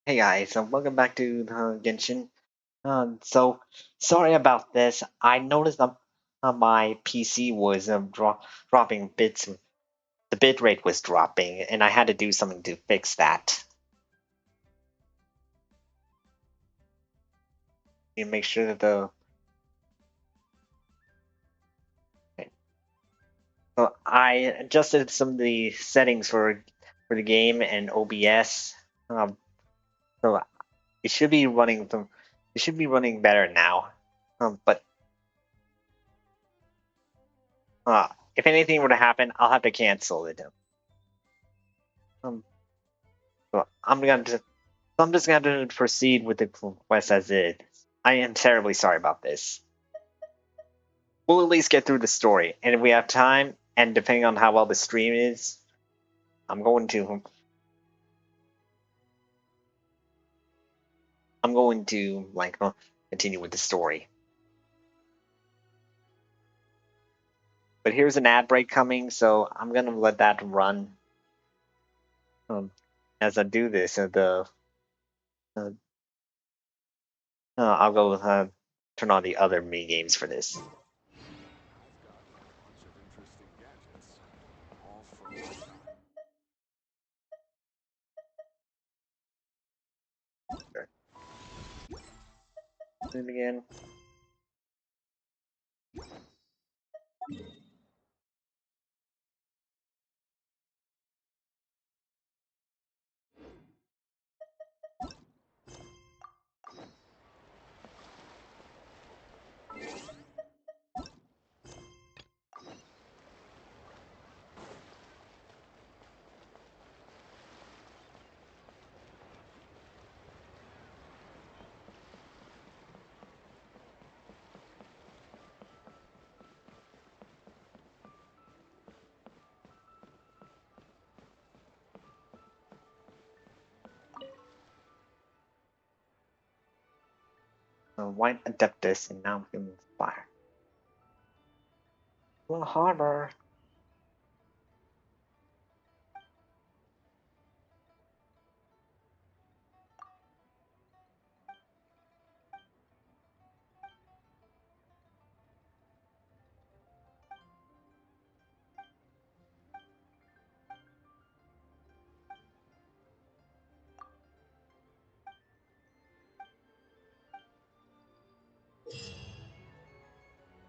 Hey guys, welcome back to Genshin. So sorry about this. I noticed my PC was dropping bits. The bit rate was dropping, and I had to do something to fix that. You make sure that the so I adjusted some of the settings for the game and OBS. Um, so it should be running it should be running better now. But if anything were to happen, I'll have to cancel it. Um, so I'm just gonna proceed with the quest as is. I am terribly sorry about this. We'll at least get through the story, and if we have time, and depending on how well the stream is, I'm going to continue with the story. But here's an ad break coming, so I'm gonna let that run um, as I do this. Uh, I'll go turn on the other mini games for this. Sure. Do it again. White Adeptus, and now I'm feeling fire. A little harder.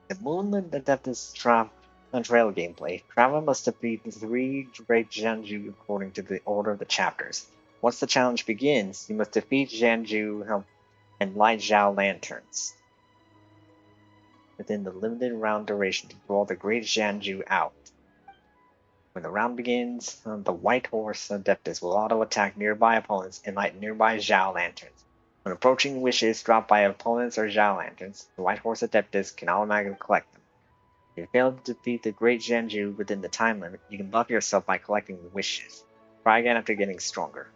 The Moonlit Adeptus Trail gameplay. Traveler must defeat the three great Jianju according to the order of the chapters. Once the challenge begins, you must defeat Jianju and light Zhao lanterns within the limited round duration to draw the great Jianju out. When the round begins, the White Horse Adeptus will auto-attack nearby opponents and light nearby Zhao lanterns. When approaching wishes dropped by opponents or Zhao lanterns, the White Horse Adeptus can automatically collect them. If you fail to defeat the Great Jianju within the time limit, you can buff yourself by collecting the wishes. Try again after getting stronger.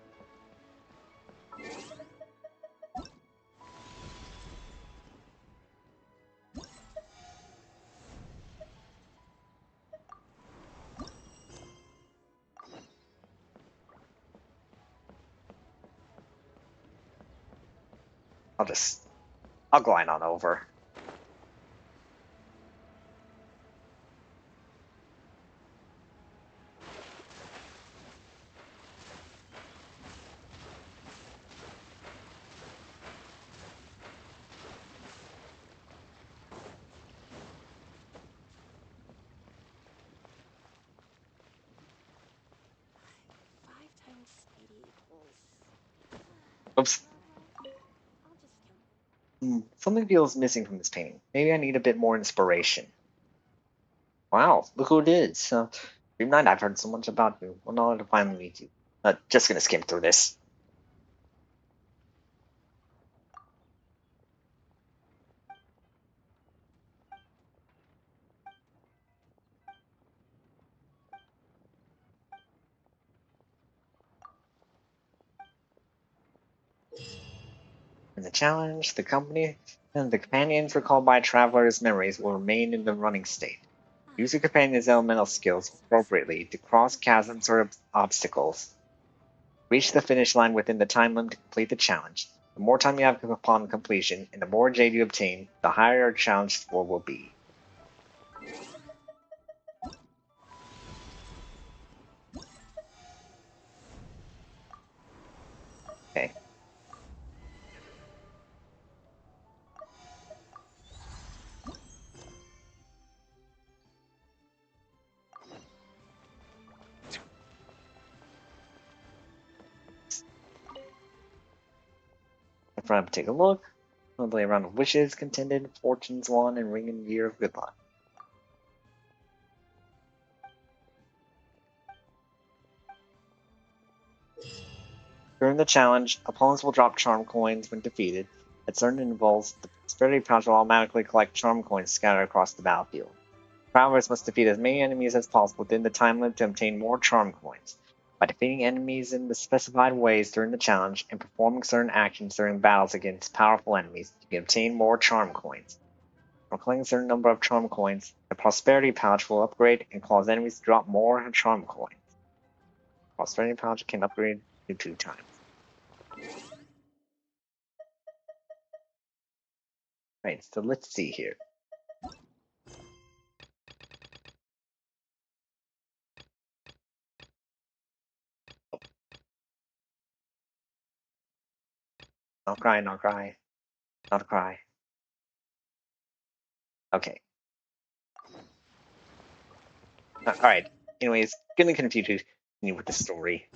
I'll glide on over. Oops. Something feels missing from this painting. Maybe I need a bit more inspiration. Wow, look who it is. Dream Knight, I've heard so much about you. Well, now to finally meet you. Just gonna skim through this. In the challenge, the company and the companions recalled by travelers' memories will remain in the running state. Use your companion's elemental skills appropriately to cross chasms or obstacles. Reach the finish line within the time limit to complete the challenge. The more time you have upon completion, and the more jade you obtain, the higher your challenge score will be. Okay. In front, take a look. Play a round of wishes contended, fortunes won, and ring in year of good luck. During the challenge, opponents will drop charm coins when defeated. At certain intervals, the prosperity pouch will automatically collect charm coins scattered across the battlefield. Travelers must defeat as many enemies as possible within the time limit to obtain more charm coins. By defeating enemies in the specified ways during the challenge and performing certain actions during battles against powerful enemies, you can obtain more charm coins. For collecting a certain number of charm coins, the prosperity pouch will upgrade and cause enemies to drop more charm coins. Prosperity pouch can upgrade to 2 times. Right, so let's see here. Not cry, not cry, not cry. Okay. Alright. Anyways, getting confused with the story.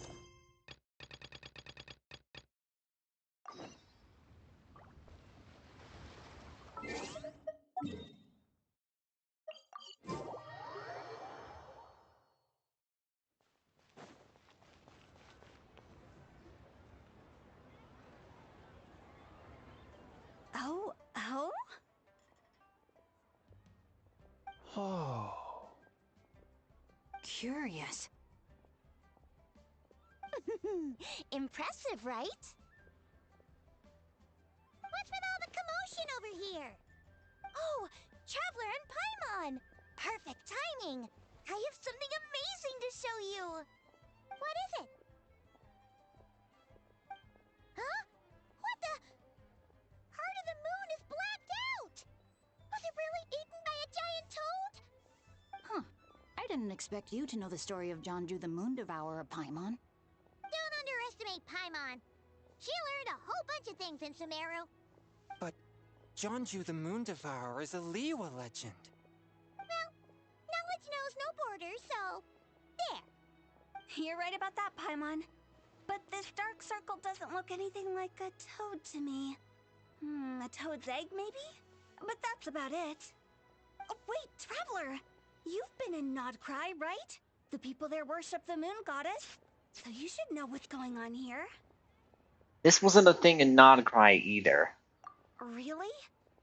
Oh, oh? Oh. Curious. Impressive, right? What's with all the commotion over here? Oh, Traveler and Paimon! Perfect timing! I have something amazing to show you! What is it? Huh? What the? Heart of the Moon is blacked out! Was it really eaten by a giant toad? Huh. I didn't expect you to know the story of Jonju the Moon Devourer, Paimon. Don't underestimate Paimon. She learned a whole bunch of things in Sumeru. But Jonju the Moon Devourer is a Liyue legend. Well, knowledge knows no borders, so there. You're right about that, Paimon. But this dark circle doesn't look anything like a toad to me. A toad's egg, maybe? But that's about it. Oh, wait, Traveler! You've been in Nodcry, right? The people there worship the moon goddess, so you should know what's going on here. This wasn't a thing in Nodcry either. Really?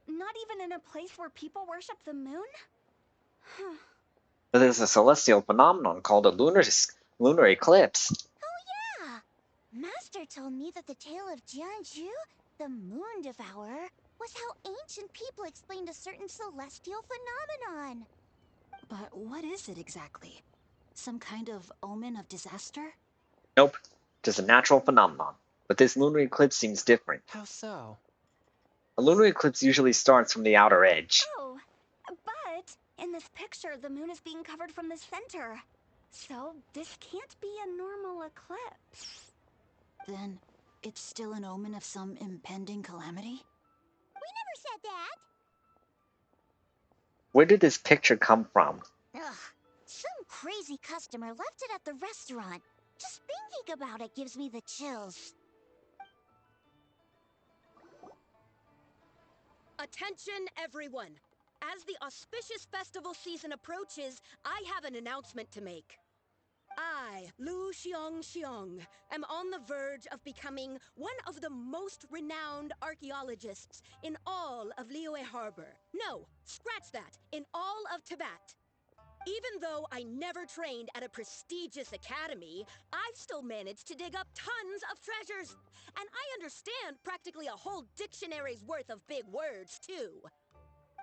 Not even in a place where people worship the moon? But there's a celestial phenomenon called a lunar eclipse. Oh yeah! Master told me that the tale of Jianzhu, the moon devourer, was how ancient people explained a certain celestial phenomenon. But what is it exactly? Some kind of omen of disaster? Nope, just a natural phenomenon. But this lunar eclipse seems different. How so? A lunar eclipse usually starts from the outer edge. Oh, but in this picture, the moon is being covered from the center. So this can't be a normal eclipse. Then it's still an omen of some impending calamity? We never said that. Where did this picture come from? Ugh, some crazy customer left it at the restaurant. Just thinking about it gives me the chills. Attention, everyone! As the auspicious festival season approaches, I have an announcement to make. I, Lu Xiong, am on the verge of becoming one of the most renowned archaeologists in all of Liyue Harbor. No, scratch that, in all of Tibet. Even though I never trained at a prestigious academy, I've still managed to dig up tons of treasures. And I understand practically a whole dictionary's worth of big words, too.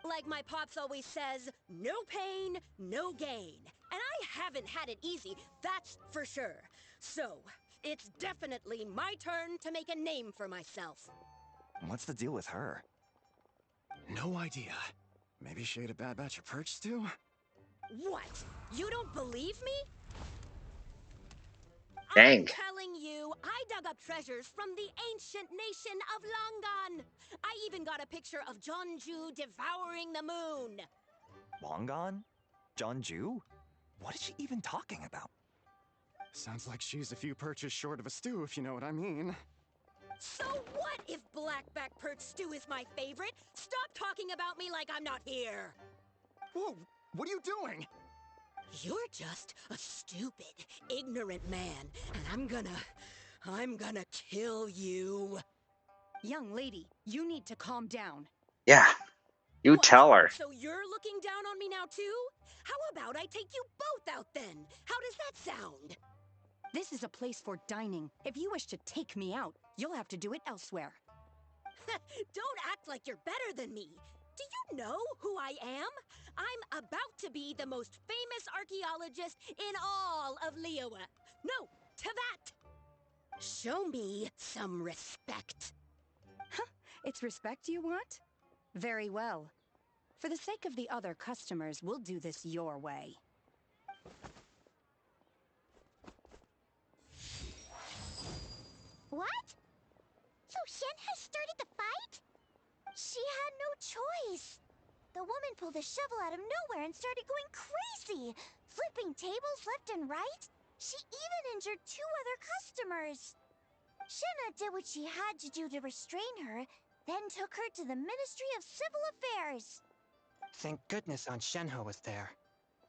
Like my pops always says, no pain, no gain. And I haven't had it easy, that's for sure. So, it's definitely my turn to make a name for myself. What's the deal with her? No idea. Maybe she ate a bad batch of perch stew? What? You don't believe me? I'm Dang. telling you, I dug up treasures from the ancient nation of Longan. I even got a picture of Jeonju devouring the moon. Long gone? Jeonju? What is she even talking about? Sounds like she's a few perches short of a stew, if you know what I mean. So what if blackback perch stew is my favorite? Stop talking about me like I'm not here. Whoa, what are you doing? You're just a stupid, ignorant man, and I'm gonna kill you. Young lady, you need to calm down. Yeah, you What? tell her. So you're looking down on me now too? How about I take you both out then? How does that sound? This is a place for dining. If you wish to take me out, you'll have to do it elsewhere. Don't act like you're better than me. Do you know who I am? I'm about to be the most famous archaeologist in all of Liyue. No, Tevat! Show me some respect. It's respect you want? Very well. For the sake of the other customers, we'll do this your way. What? So Shen has started the fight? She had no choice. The woman pulled a shovel out of nowhere and started going crazy, flipping tables left and right. She even injured 2 other customers. Shenna did what she had to do to restrain her, then took her to the Ministry of Civil Affairs. Thank goodness Aunt Shenhe was there.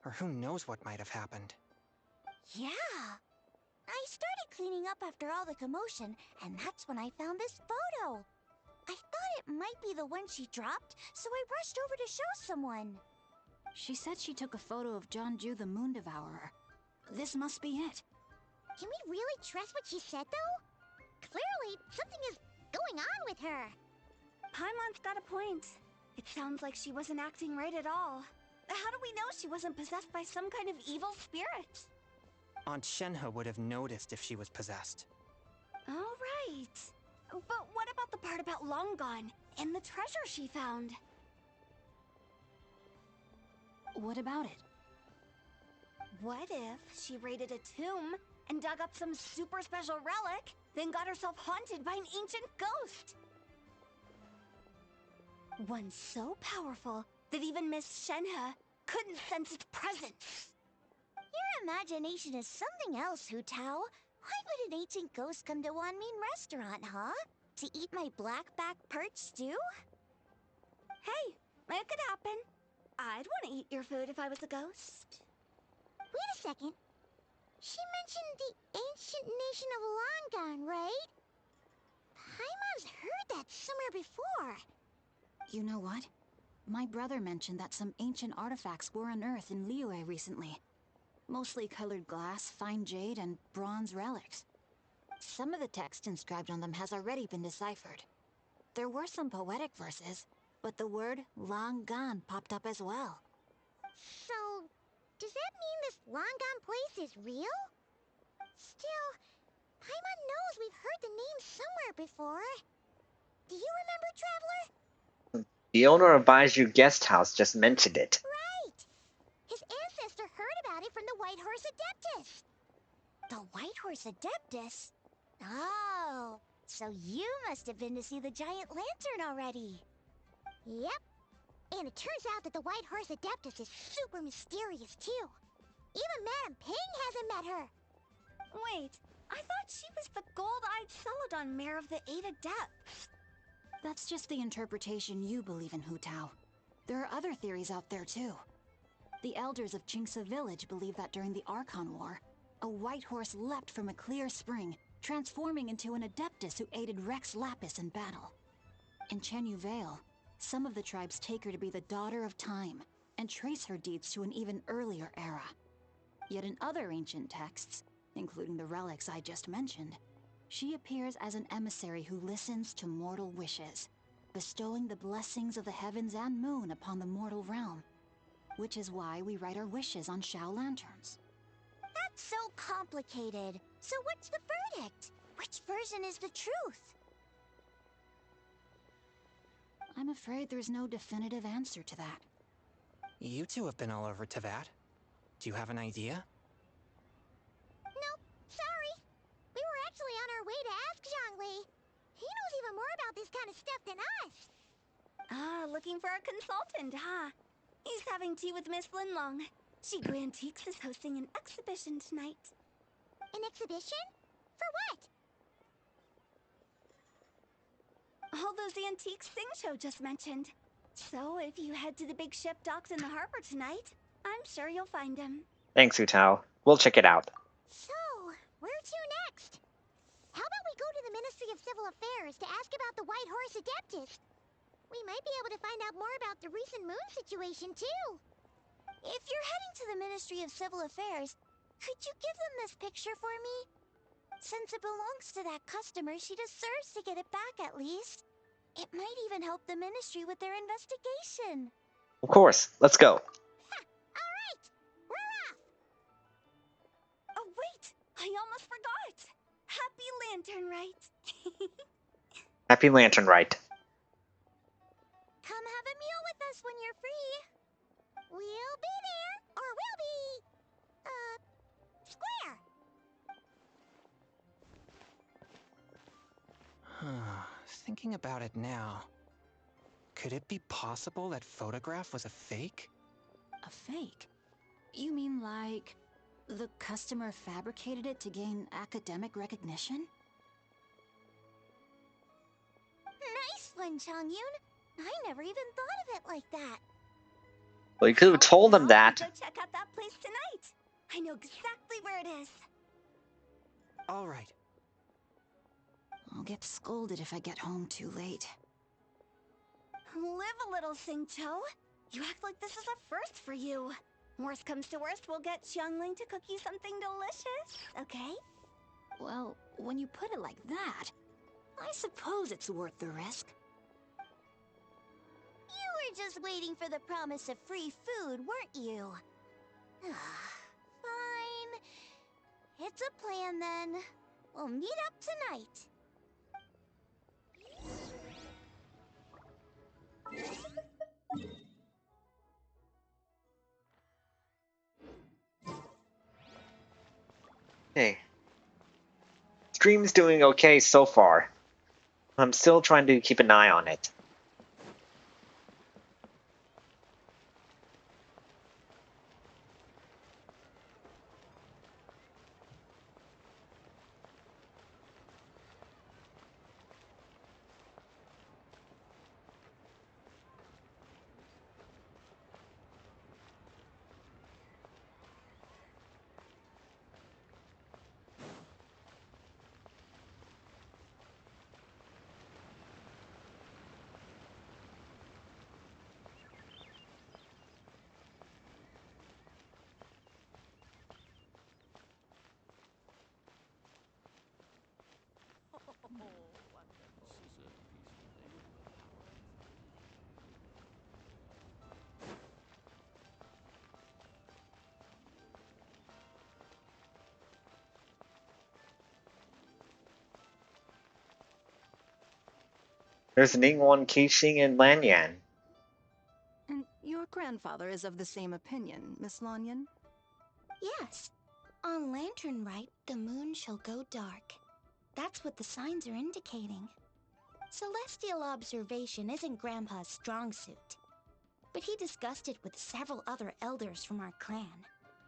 Or who knows what might have happened. Yeah. I started cleaning up after all the commotion, and that's when I found this photo. I thought it might be the one she dropped, so I rushed over to show someone. She said she took a photo of Jeonju the Moon Devourer. This must be it. Can we really trust what she said, though? Clearly, something is going on with her. Paimon's got a point. It sounds like she wasn't acting right at all. How do we know she wasn't possessed by some kind of evil spirit? Aunt Shenhe would have noticed if she was possessed. All right. But what about the part about Long Gone and the treasure she found? What about it? What if she raided a tomb and dug up some super special relic, then got herself haunted by an ancient ghost? One so powerful that even Miss Shenhe couldn't sense its presence. Your imagination is something else, Hu Tao. Why would an ancient ghost come to Wanmin restaurant, huh? To eat my blackback perch stew? Hey, it could happen. I'd want to eat your food if I was a ghost. Wait a second. She mentioned the ancient nation of Longan, right? Paimon's heard that somewhere before. You know what? My brother mentioned that some ancient artifacts were unearthed in Liyue recently. Mostly colored glass, fine jade, and bronze relics. Some of the text inscribed on them has already been deciphered. There were some poetic verses, but the word Long Gone popped up as well. So, does that mean this Longan place is real? Still, Paimon knows we've heard the name somewhere before. Do you remember, Traveler? The owner of Baiju Guest House just mentioned it. Right! His ancestor heard about it from the White Horse Adeptus. The White Horse Adeptus? Oh, so you must have been to see the giant lantern already. Yep. And it turns out that the White Horse Adeptus is super mysterious, too. Even Madame Ping hasn't met her. Wait, I thought she was the gold-eyed Celadon mare of the 8 Adepts. That's just the interpretation you believe in, Hu Tao. There are other theories out there too. The elders of Qingce village believe that during the Archon War, a white horse leapt from a clear spring, transforming into an Adeptus who aided Rex Lapis in battle. In Chenyu Vale, some of the tribes take her to be the daughter of time, and trace her deeds to an even earlier era. Yet in other ancient texts, including the relics I just mentioned, she appears as an emissary who listens to mortal wishes, bestowing the blessings of the heavens and moon upon the mortal realm. Which is why we write our wishes on Shao lanterns. That So complicated. So what's the verdict? Which version is the truth? I'm afraid there's no definitive answer to that. You two have been all over Teyvat. Do you have an idea? Nope, sorry. We were actually on our way to ask Zhongli. He knows even more about this kind of stuff than us. Ah, looking for a consultant, huh? He's having tea with Miss Linlong. Shigu Antiques is hosting an exhibition tonight. An exhibition? For what? All those antiques Sing just mentioned. So if you head to the big ship docks in the harbor tonight, I'm sure you'll find him. Thanks, Utao. We'll check it out. So, where to next? How about we go to the Ministry of Civil Affairs to ask about the White Horse Adeptus? We might be able to find out more about the recent moon situation, too. If you're heading to the Ministry of Civil Affairs, could you give them this picture for me? Since it belongs to that customer, she deserves to get it back at least. It might even help the Ministry with their investigation. Of course, let's go. All right, we're off. Oh, wait! I almost forgot! Happy Lantern Rite! Happy Lantern Rite. Come have a meal with us when you're free. We'll be there, or we'll be, square. Thinking about it now, could it be possible that photograph was a fake? A fake? You mean like the customer fabricated it to gain academic recognition? Nice one, Changyun. I never even thought of it like that. Well, you could have told them Now that. we go check out that place tonight. I know exactly where it is. All right. I'll get scolded if I get home too late. Live a little, Singcho. You act like this is a first for you. Worst comes to worst, we'll get Xiangling to cook you something delicious, okay? Well, when you put it like that, I suppose it's worth the risk. You were just waiting for the promise of free food, weren't you? Fine. It's a plan then. We'll meet up tonight. Hey. Stream's doing okay so far. I'm still trying to keep an eye on it. There's Ningguang, Qixing, and Lanyan. And your grandfather is of the same opinion, Miss Lanyan? Yes. On Lantern Rite, the moon shall go dark. That's what the signs are indicating. Celestial observation isn't Grandpa's strong suit. But he discussed it with several other elders from our clan,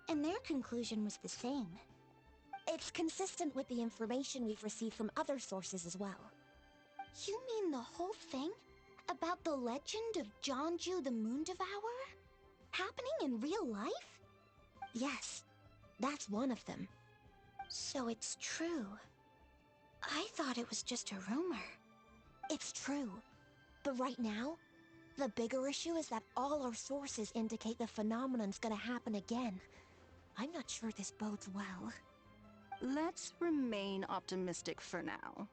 and their conclusion was the same. It's consistent with the information we've received from other sources as well. You mean the whole thing? About the legend of Jonju the Moon Devourer? Happening in real life? Yes, that's one of them. So it's true. I thought it was just a rumor. It's true. But right now, the bigger issue is that all our sources indicate the phenomenon's gonna happen again. I'm not sure this bodes well. Let's remain optimistic for now.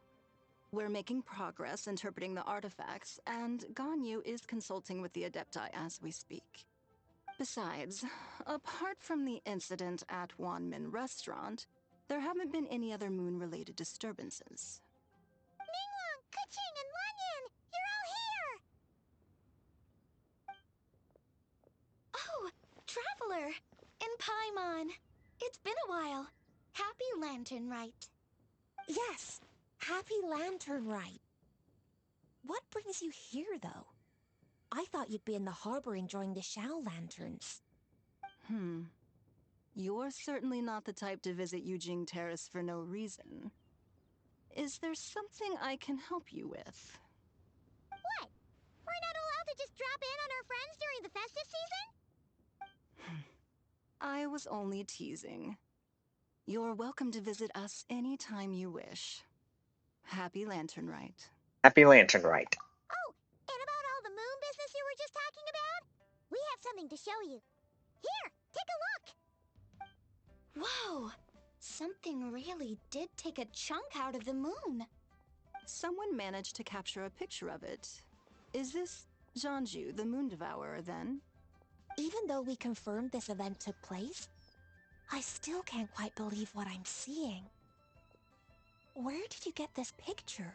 We're making progress interpreting the artifacts, and Ganyu is consulting with the Adepti as we speak. Besides, apart from the incident at Wanmin Restaurant, there haven't been any other moon-related disturbances. Minglong, Kuching, and Lanyan! You're all here! Oh, Traveler! And Paimon! It's been a while. Happy Lantern Rite. Yes, happy Lantern Rite. What brings you here, though? I thought you'd be in the harbor enjoying the Shao Lanterns. You're certainly not the type to visit Yujing Terrace for no reason. Is there something I can help you with? What? We're not allowed to just drop in on our friends during the festive season? I was only teasing. You're welcome to visit us anytime you wish. Happy Lantern Rite. Happy Lantern Rite. Oh, and about all the moon business you were just talking about? We have something to show you. Here, take a look! Whoa! Something really did take a chunk out of the moon. Someone managed to capture a picture of it. Is this Zhanju, the Moon Devourer, then? Even though we confirmed this event took place, I still can't quite believe what I'm seeing. Where did you get this picture?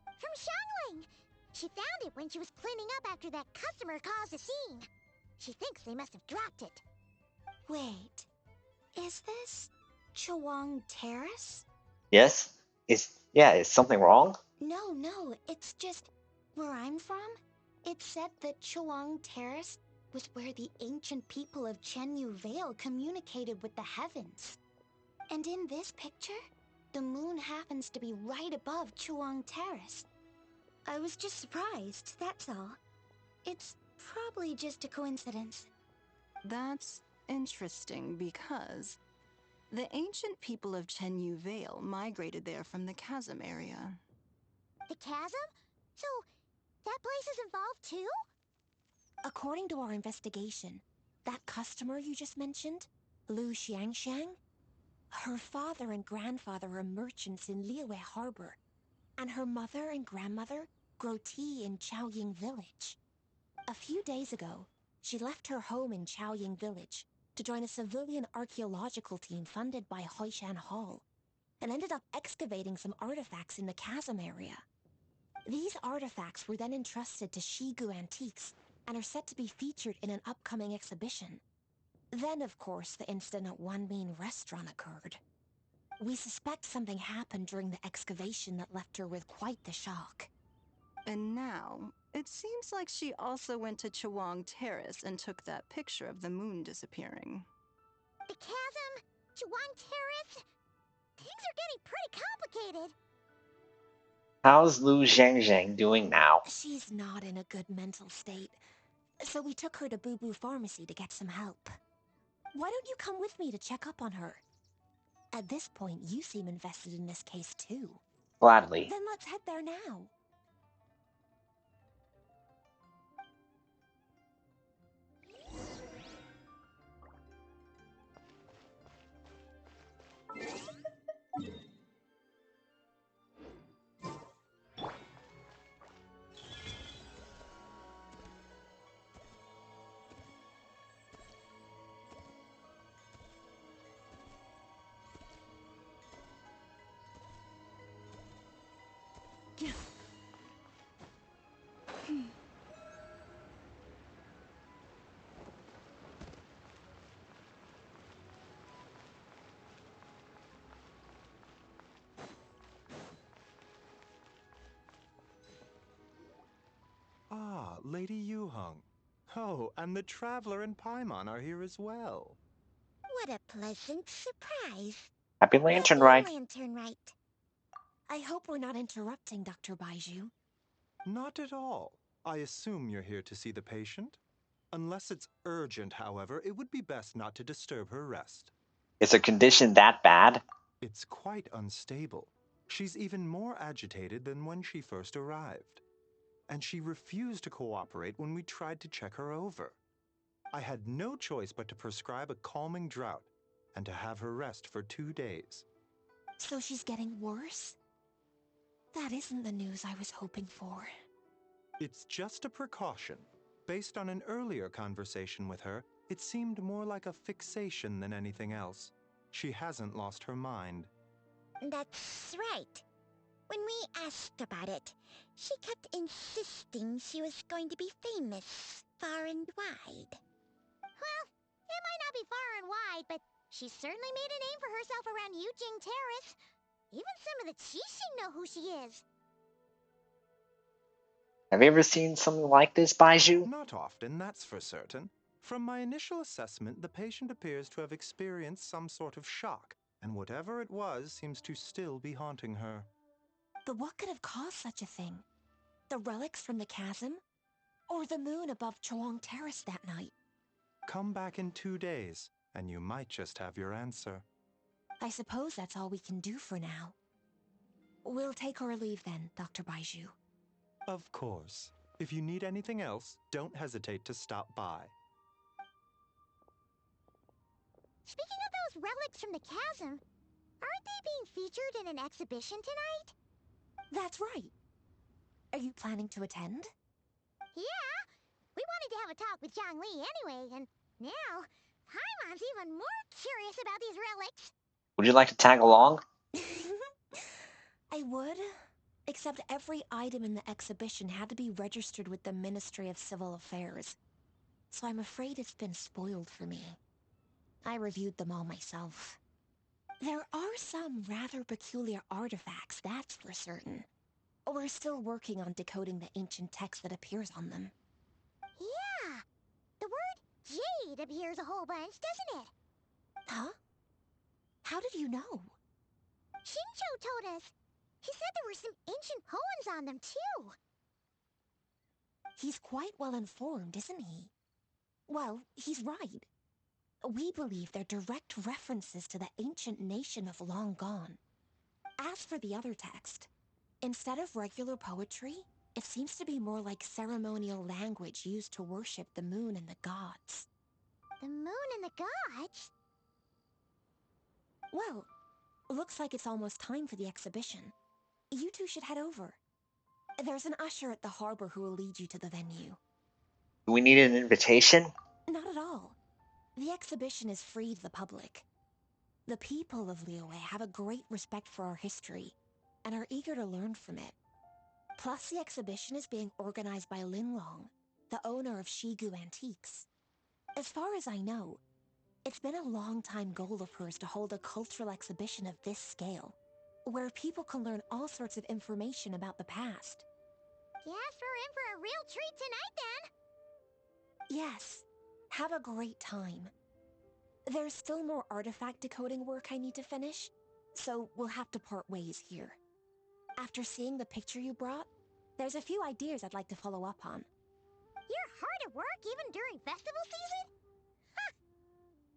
From Xiangling! She found it when she was cleaning up after that customer caused a scene. She thinks they must have dropped it. Wait, is this Chawang Terrace? Yes? Is something wrong? No, it's just where I'm from. It said that Chawang Terrace was where the ancient people of Chenyu Vale communicated with the heavens. And in this picture, the moon happens to be right above Chawang Terrace. I was just surprised, that's all. It's probably just a coincidence. That's interesting because the ancient people of Chenyu Vale migrated there from the chasm area. The chasm? So, that place is involved too? According to our investigation, that customer you just mentioned, Lu Xiangxiang, her father and grandfather are merchants in Liyue Harbor, and her mother and grandmother grow tea in Chaoying Village. A few days ago, she left her home in Chaoying Village to join a civilian archaeological team funded by Hoishan Hall, and ended up excavating some artifacts in the chasm area. These artifacts were then entrusted to Shigu Antiques and are set to be featured in an upcoming exhibition. Then, of course, the incident at Wanmin Restaurant occurred. We suspect something happened during the excavation that left her with quite the shock. And now, it seems like she also went to Chawang Terrace and took that picture of the moon disappearing. The chasm? Chawang Terrace? Things are getting pretty complicated. How's Lu Zhangzhang doing now? She's not in a good mental state, so we took her to Boo Boo Pharmacy to get some help. Why don't you come with me to check up on her? At this point, you seem invested in this case too. Gladly. Then let's head there now. Ah, Lady Yuheng. Oh, and the Traveler and Paimon are here as well. What a pleasant surprise. Happy Lantern Happy Rite. Lantern Rite. I hope we're not interrupting, Dr. Baiju. Not at all. I assume you're here to see the patient? Unless it's urgent, however, it would be best not to disturb her rest. Is her condition that bad? It's quite unstable. She's even more agitated than when she first arrived. And she refused to cooperate when we tried to check her over. I had no choice but to prescribe a calming draught and to have her rest for 2 days. So she's getting worse? That isn't the news I was hoping for. It's just a precaution. Based on an earlier conversation with her, it seemed more like a fixation than anything else. She hasn't lost her mind. That's right. When we asked about it, she kept insisting she was going to be famous far and wide. Well, it might not be far and wide, but she certainly made a name for herself around Yujing Terrace. Even some of the Qixing know who she is. Have you ever seen something like this, Baiju? Not often, that's for certain. From my initial assessment, the patient appears to have experienced some sort of shock, and whatever it was seems to still be haunting her. But what could have caused such a thing? The relics from the chasm? Or the moon above Chuang Terrace that night? Come back in 2 days, and you might just have your answer. I suppose that's all we can do for now. We'll take our leave then, Dr. Baiju. Of course. If you need anything else, don't hesitate to stop by. Speaking of those relics from the chasm, aren't they being featured in an exhibition tonight? That's right. Are you planning to attend? Yeah, we wanted to have a talk with Zhongli anyway, and now Paimon's even more curious about these relics. Would you like to tag along? I would, except every item in the exhibition had to be registered with the Ministry of Civil Affairs. So I'm afraid it's been spoiled for me. I reviewed them all myself. There are some rather peculiar artifacts, that's for certain. We're still working on decoding the ancient text that appears on them. Yeah, the word jade appears a whole bunch, doesn't it? Huh? How did you know? Shincho told us. He said there were some ancient poems on them, too. He's quite well informed, isn't he? Well, he's right. We believe they're direct references to the ancient nation of long gone. As for the other text, instead of regular poetry, it seems to be more like ceremonial language used to worship the moon and the gods. The moon and the gods? Well, looks like it's almost time for the exhibition. You two should head over. There's an usher at the harbor who will lead you to the venue. Do we need an invitation? Not at all. The exhibition is free to the public. The people of Liyue have a great respect for our history and are eager to learn from it. Plus, the exhibition is being organized by Linlong, the owner of Shigu Antiques. As far as I know, it's been a long-time goal of hers to hold a cultural exhibition of this scale, where people can learn all sorts of information about the past. Guess we're in for a real treat tonight, then. Yes, have a great time. There's still more artifact decoding work I need to finish, so we'll have to part ways here. After seeing the picture you brought, there's a few ideas I'd like to follow up on. You're hard at work even during festival season? Ha!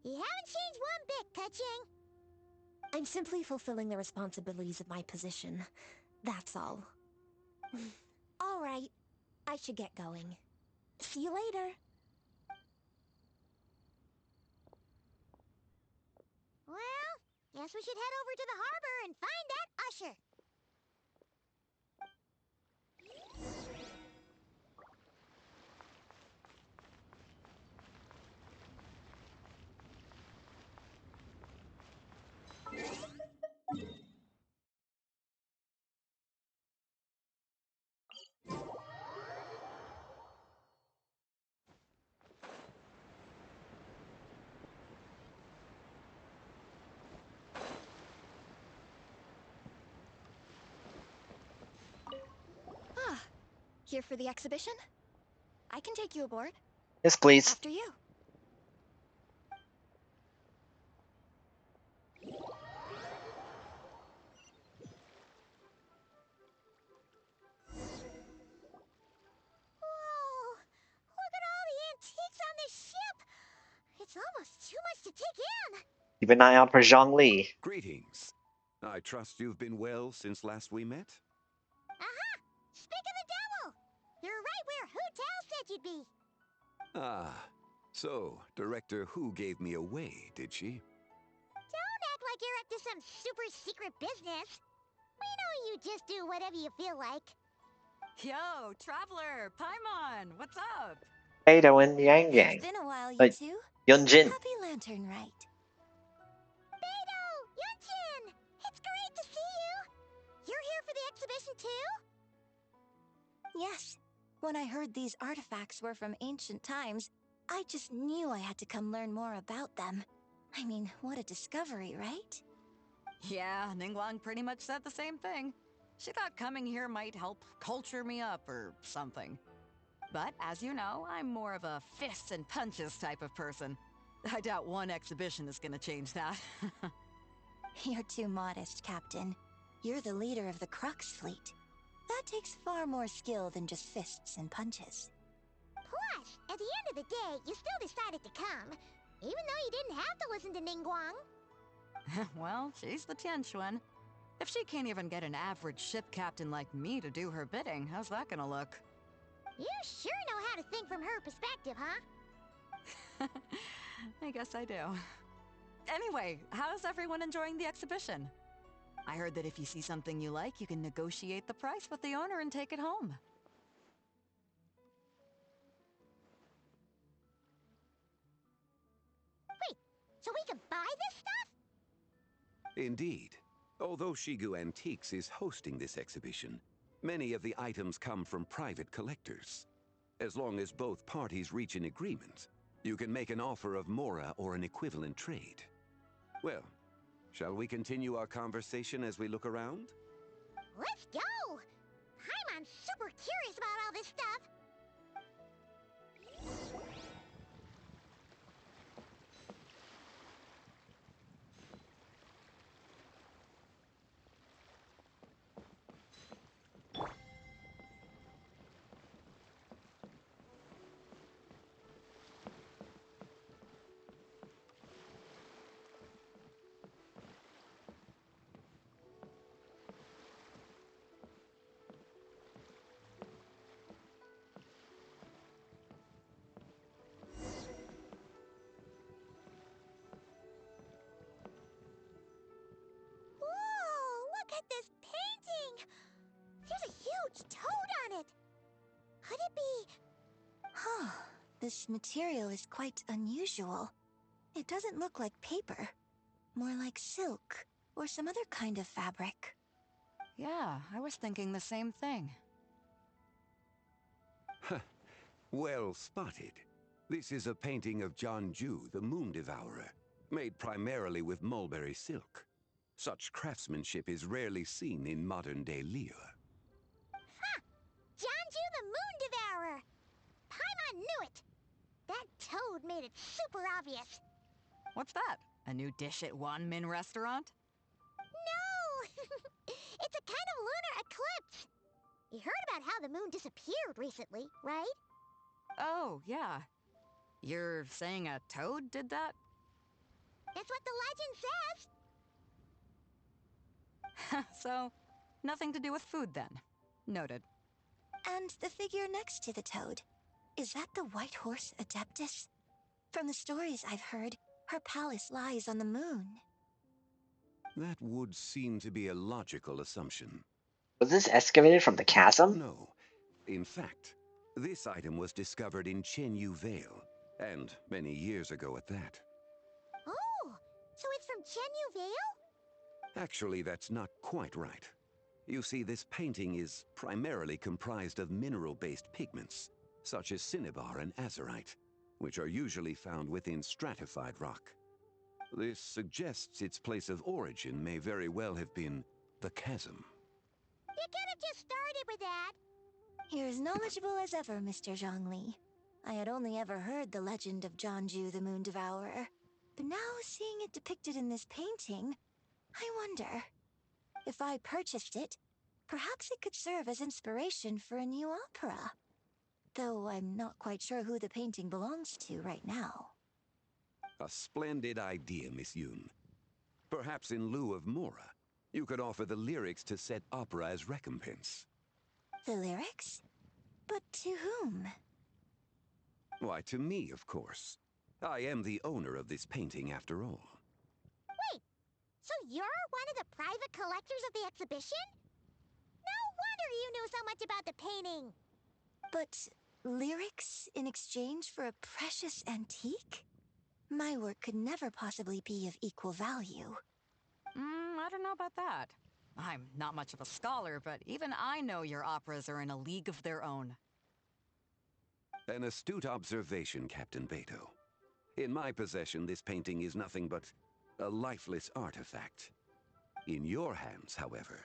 You haven't changed one bit, Kaching. I'm simply fulfilling the responsibilities of my position. That's all. All right, I should get going. See you later. Well, guess we should head over to the harbor and find that usher. Ah, here for the exhibition? I can take you aboard. Yes, please. After you. Whoa! Look at all the antiques on this ship! It's almost too much to take in! Keep an eye out for Zhongli. Greetings. I trust you've been well since last we met? Aha! Speak of the devil! You're right where Hu Tao said you'd be! Ah, so Director Hu gave me away, did she? Don't act like you're up to some super secret business! We know you just do whatever you feel like. Yo, Traveler, Paimon, what's up? Beidou and Yang It's Yang. been a while, you Like, two. Yunjin. Happy Lantern Rite. Beidou! Yunchin! It's great to see you! You're here for the exhibition too? Yes. When I heard these artifacts were from ancient times, I just knew I had to come learn more about them. I mean, what a discovery, right? Yeah, Ningguang pretty much said the same thing. She thought coming here might help culture me up or something. But as you know, I'm more of a fists and punches type of person. I doubt one exhibition is gonna change that. You're too modest, Captain. You're the leader of the Crux fleet. That takes far more skill than just fists and punches. Plus, at the end of the day, you still decided to come, even though you didn't have to listen to Ningguang. Well, she's the Tianquan. If she can't even get an average ship captain like me to do her bidding, how's that gonna look? You sure know how to think from her perspective, huh? I guess I do. Anyway, how's everyone enjoying the exhibition? I heard that if you see something you like, you can negotiate the price with the owner and take it home. Wait, so we can buy this stuff? Indeed. Although Shigu Antiques is hosting this exhibition, many of the items come from private collectors. As long as both parties reach an agreement, you can make an offer of mora or an equivalent trade. Well, shall we continue our conversation as we look around? Let's go! Paimon's super curious about all this stuff. Whoa, look at this painting! There's a huge toad on it! Could it be... Huh. This material is quite unusual. It doesn't look like paper. More like silk, or some other kind of fabric. Yeah, I was thinking the same thing. Well spotted. This is a painting of Jianju, the Moon Devourer, made primarily with mulberry silk. Such craftsmanship is rarely seen in modern-day Liyue. Ha! Jianju the Moon Devourer! Paimon knew it! That toad made it super obvious. What's that? A new dish at Wanmin restaurant? No! It's a kind of lunar eclipse. You heard about how the moon disappeared recently, right? Oh, yeah. You're saying a toad did that? That's what the legend says. So, nothing to do with food then. Noted. And the figure next to the toad. Is that the White Horse Adeptus? From the stories I've heard, her palace lies on the moon. That would seem to be a logical assumption. Was this excavated from the chasm? No. In fact, this item was discovered in Chenyu Vale, and many years ago at that. Oh, so it's from Chenyu Vale? Actually, that's not quite right. You see, this painting is primarily comprised of mineral-based pigments, such as cinnabar and azurite, which are usually found within stratified rock. This suggests its place of origin may very well have been the chasm. You could have just started with that. You're as knowledgeable as ever, Mr. Zhongli. I had only ever heard the legend of Jianju the Moon Devourer, but now seeing it depicted in this painting, I wonder. If I purchased it, perhaps it could serve as inspiration for a new opera. Though I'm not quite sure who the painting belongs to right now. A splendid idea, Miss Yoon. Perhaps in lieu of mora, you could offer the lyrics to said opera as recompense. The lyrics? But to whom? Why, to me, of course. I am the owner of this painting, after all. Wait, so you're one of the private collectors of the exhibition? No wonder you knew so much about the painting. But Lyrics in exchange for a precious antique? My work could never possibly be of equal value. I don't know about that. I'm not much of a scholar, but even I know your operas are in a league of their own. An astute observation, Captain Beto. In my possession, this painting is nothing but a lifeless artifact. In your hands, however,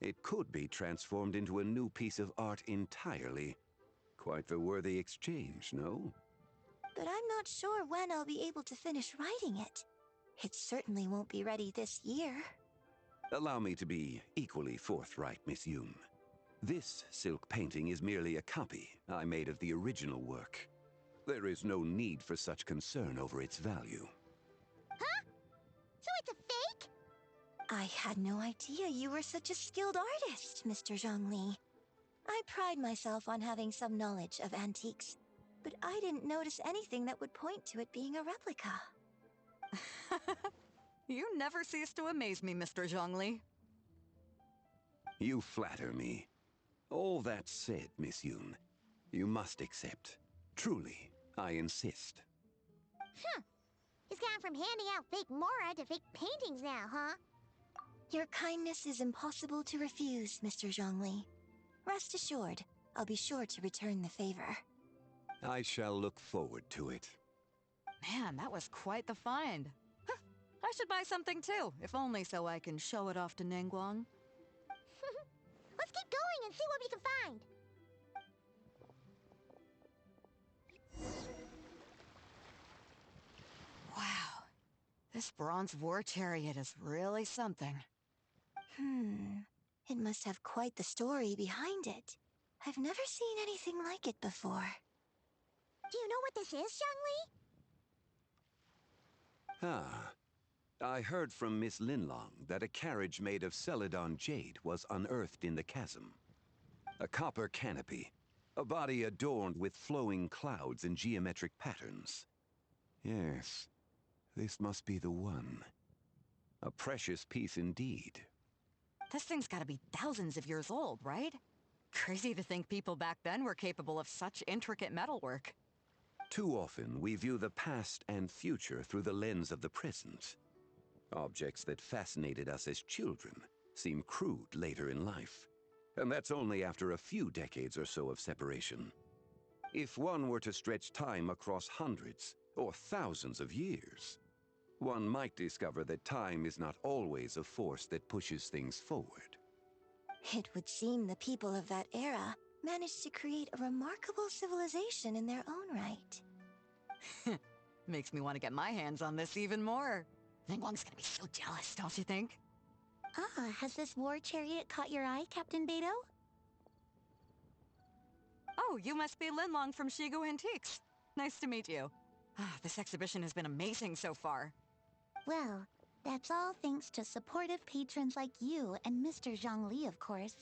it could be transformed into a new piece of art entirely. Quite the worthy exchange, no? But I'm not sure when I'll be able to finish writing it. It certainly won't be ready this year. Allow me to be equally forthright, Miss Yoon. This silk painting is merely a copy I made of the original work. There is no need for such concern over its value. Huh? So it's a fake? I had no idea you were such a skilled artist, Mr. Zhongli. I pride myself on having some knowledge of antiques, but I didn't notice anything that would point to it being a replica. You never cease to amaze me, Mr. Zhongli. You flatter me. All that said, Miss Yoon, you must accept. Truly, I insist. Huh. He's gone from handing out fake Mora to fake paintings now, huh? Your kindness is impossible to refuse, Mr. Zhongli. Rest assured, I'll be sure to return the favor. I shall look forward to it. Man, that was quite the find. Huh, I should buy something too, if only so I can show it off to Ningguang. Let's keep going and see what we can find. Wow, this bronze war chariot is really something. It must have quite the story behind it. I've never seen anything like it before. Do you know what this is, Xiangli? Ah, I heard from Miss Linlong that a carriage made of Celadon jade was unearthed in the chasm. A copper canopy, a body adorned with flowing clouds and geometric patterns. Yes, this must be the one. A precious piece indeed. This thing's gotta be thousands of years old, right? Crazy to think people back then were capable of such intricate metalwork. Too often, we view the past and future through the lens of the present. Objects that fascinated us as children seem crude later in life. And that's only after a few decades or so of separation. If one were to stretch time across hundreds or thousands of years, one might discover that time is not always a force that pushes things forward. It would seem the people of that era managed to create a remarkable civilization in their own right. Makes me want to get my hands on this even more. Ningguang's gonna be so jealous, don't you think? Has this war chariot caught your eye, Captain Beto? Oh, you must be Linlong from Shigu Antiques. Nice to meet you. This exhibition has been amazing so far. Well, that's all thanks to supportive patrons like you and Mr. Zhongli, of course.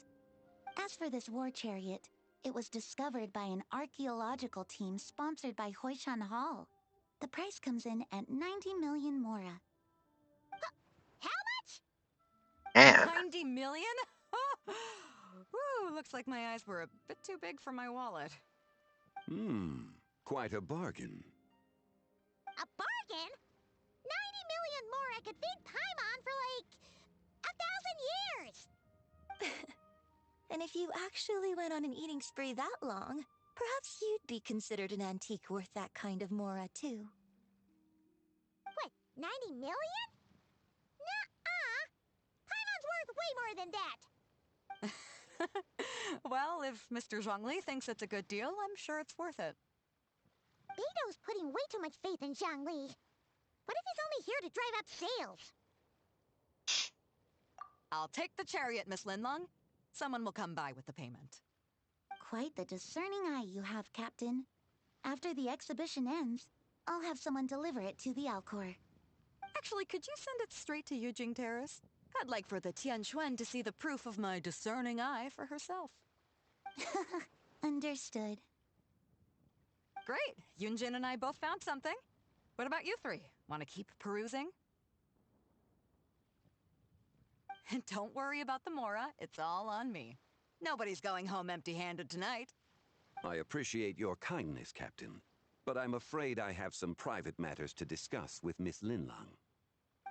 As for this war chariot, it was discovered by an archaeological team sponsored by Hoishan Hall. The price comes in at 90 million Mora. How much? And 90 million? Woo, looks like my eyes were a bit too big for my wallet. Quite a bargain. A bargain? 90 million Mora could feed Paimon for like 1,000 years! And if you actually went on an eating spree that long, perhaps you'd be considered an antique worth that kind of Mora too. What, 90 million? Nuh-uh! Paimon's worth way more than that! Well, if Mr. Zhongli thinks it's a good deal, I'm sure it's worth it. Beto's putting way too much faith in Zhongli. What if he's only here to drive up sales? I'll take the chariot, Miss Linlong. Someone will come by with the payment. Quite the discerning eye you have, Captain. After the exhibition ends, I'll have someone deliver it to the Alcor. Actually, could you send it straight to Yujing Terrace? I'd like for the Tianquan to see the proof of my discerning eye for herself. Understood. Great! Yunjin and I both found something. What about you three? Want to keep perusing? Don't worry about the Mora. It's all on me. Nobody's going home empty-handed tonight. I appreciate your kindness, Captain, but I'm afraid I have some private matters to discuss with Miss Linlang.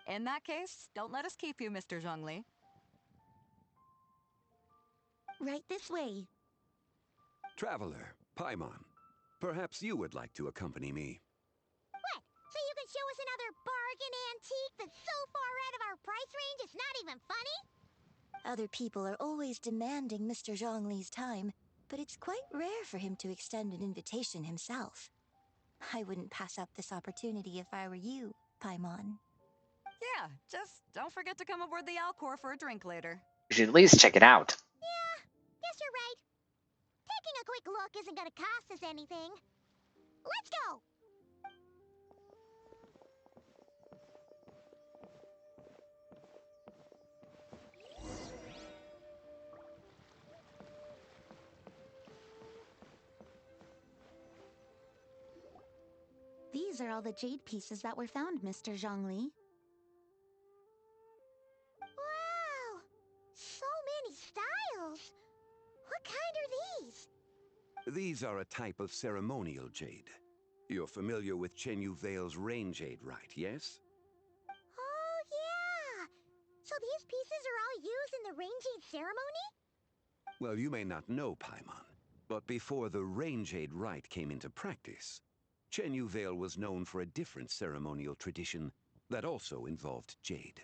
In that case, don't let us keep you, Mr. Zhongli. Right this way. Traveler, Paimon, perhaps you would like to accompany me. What? So you can show us another bargain antique that's so far out of our price range it's not even funny? Other people are always demanding Mr. Zhongli's time, but it's quite rare for him to extend an invitation himself. I wouldn't pass up this opportunity if I were you, Paimon. Yeah, just don't forget to come aboard the Alcor for a drink later. You should at least check it out. Yeah, guess you're right. Taking a quick look isn't gonna cost us anything. Let's go! These are all the jade pieces that were found, Mr. Zhongli. Wow! So many styles! What kind are these? These are a type of ceremonial jade. You're familiar with Chenyu Vale's rain jade, right, yes? Oh, yeah! So these pieces are all used in the rain jade ceremony? Well, you may not know, Paimon, but before the rain jade rite came into practice, Chenyu Vale was known for a different ceremonial tradition that also involved jade.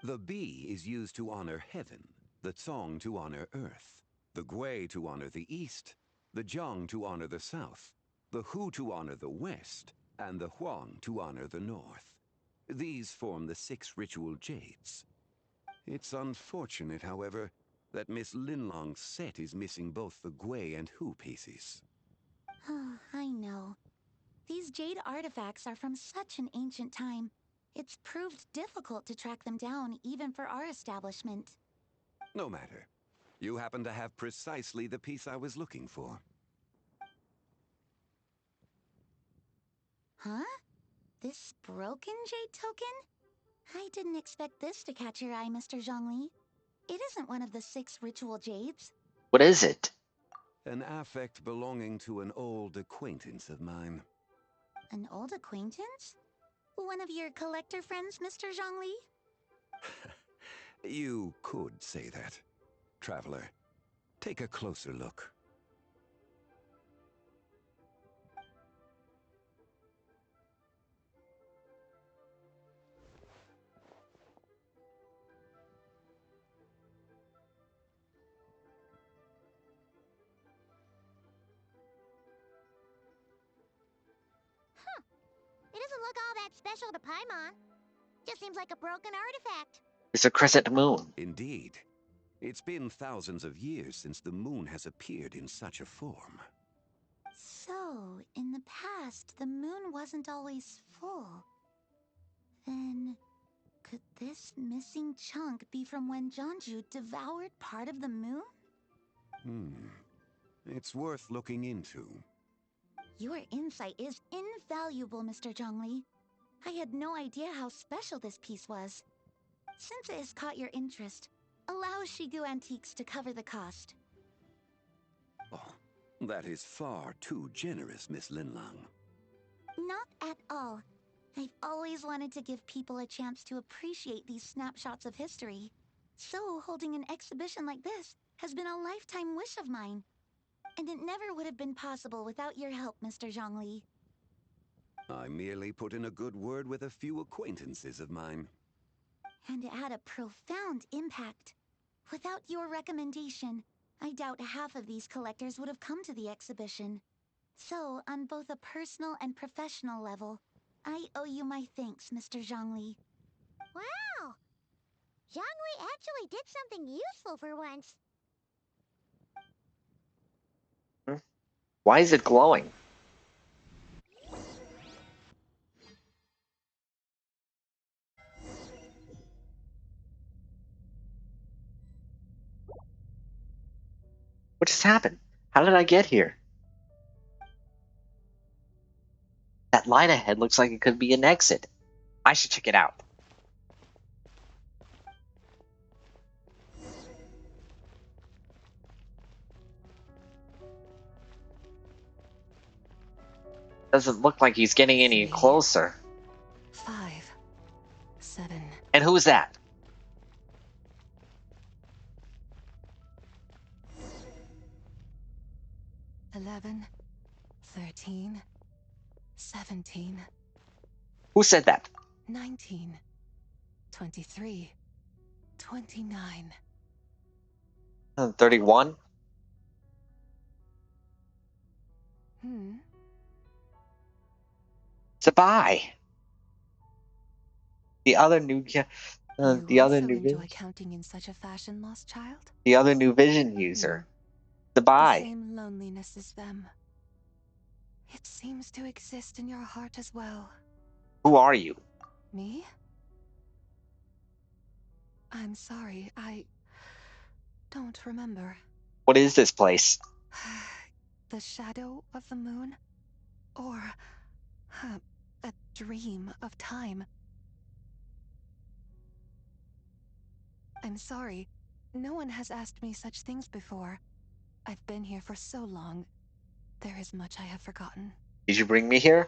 The bee is used to honor heaven, the Tsong to honor earth, the Gui to honor the east, the Jiang to honor the south, the Hu to honor the west, and the Huang to honor the north. These form the 6 ritual jades. It's unfortunate, however, that Miss Linlong's set is missing both the Gui and Hu pieces. Oh, I know. These jade artifacts are from such an ancient time. It's proved difficult to track them down, even for our establishment. No matter. You happen to have precisely the piece I was looking for. Huh? This broken jade token? I didn't expect this to catch your eye, Mr. Zhongli. It isn't one of the 6 ritual jades. What is it? An affect belonging to an old acquaintance of mine. An old acquaintance? One of your collector friends, Mr. Zhongli? You could say that. Traveler, take a closer look. It doesn't look all that special to Paimon. Just seems like a broken artifact. It's a crescent moon. Indeed. It's been thousands of years since the moon has appeared in such a form. So, in the past, the moon wasn't always full. Then, could this missing chunk be from when Jeonju devoured part of the moon? It's worth looking into. Your insight is invaluable, Mr. Zhongli. I had no idea how special this piece was. Since it has caught your interest, allow Shigu Antiques to cover the cost. Oh, that is far too generous, Miss Linlang. Not at all. I've always wanted to give people a chance to appreciate these snapshots of history. So, holding an exhibition like this has been a lifetime wish of mine. And it never would have been possible without your help, Mr. Zhongli. I merely put in a good word with a few acquaintances of mine. And it had a profound impact. Without your recommendation, I doubt half of these collectors would have come to the exhibition. So, on both a personal and professional level, I owe you my thanks, Mr. Zhongli. Wow! Zhongli actually did something useful for once. Why is it glowing? What just happened? How did I get here? That light ahead looks like it could be an exit. I should check it out. Doesn't look like he's getting any 3, closer. 5, 7. And who's that? Eleven, 13, 17, Who said that? 19, 23, 29. 31? Sabai! The other new You also enjoy counting in such a fashion, lost child? the other new vision user. The Sabai. same loneliness as them. It seems to exist in your heart as well. Who are you? Me? I'm sorry, I don't remember. What is this place? The shadow of the moon? Or a dream of time? I'm sorry. No one has asked me such things before. I've been here for so long. There is much I have forgotten. Did you bring me here?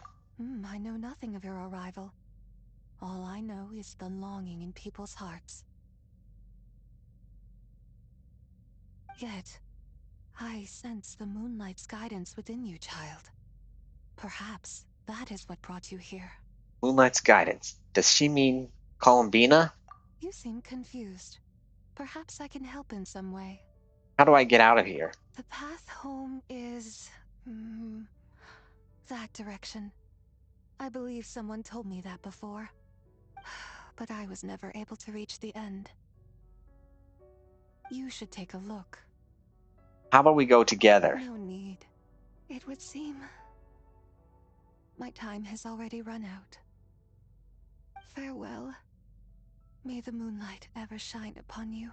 I know nothing of your arrival. All I know is the longing in people's hearts. Yet, I sense the moonlight's guidance within you, child. Perhaps that is what brought you here. Moonlight's guidance. Does she mean Columbina? You seem confused. Perhaps I can help in some way. How do I get out of here? The path home is... that direction. I believe someone told me that before. But I was never able to reach the end. You should take a look. How about we go together? No need. It would seem... my time has already run out. Farewell. May the moonlight ever shine upon you.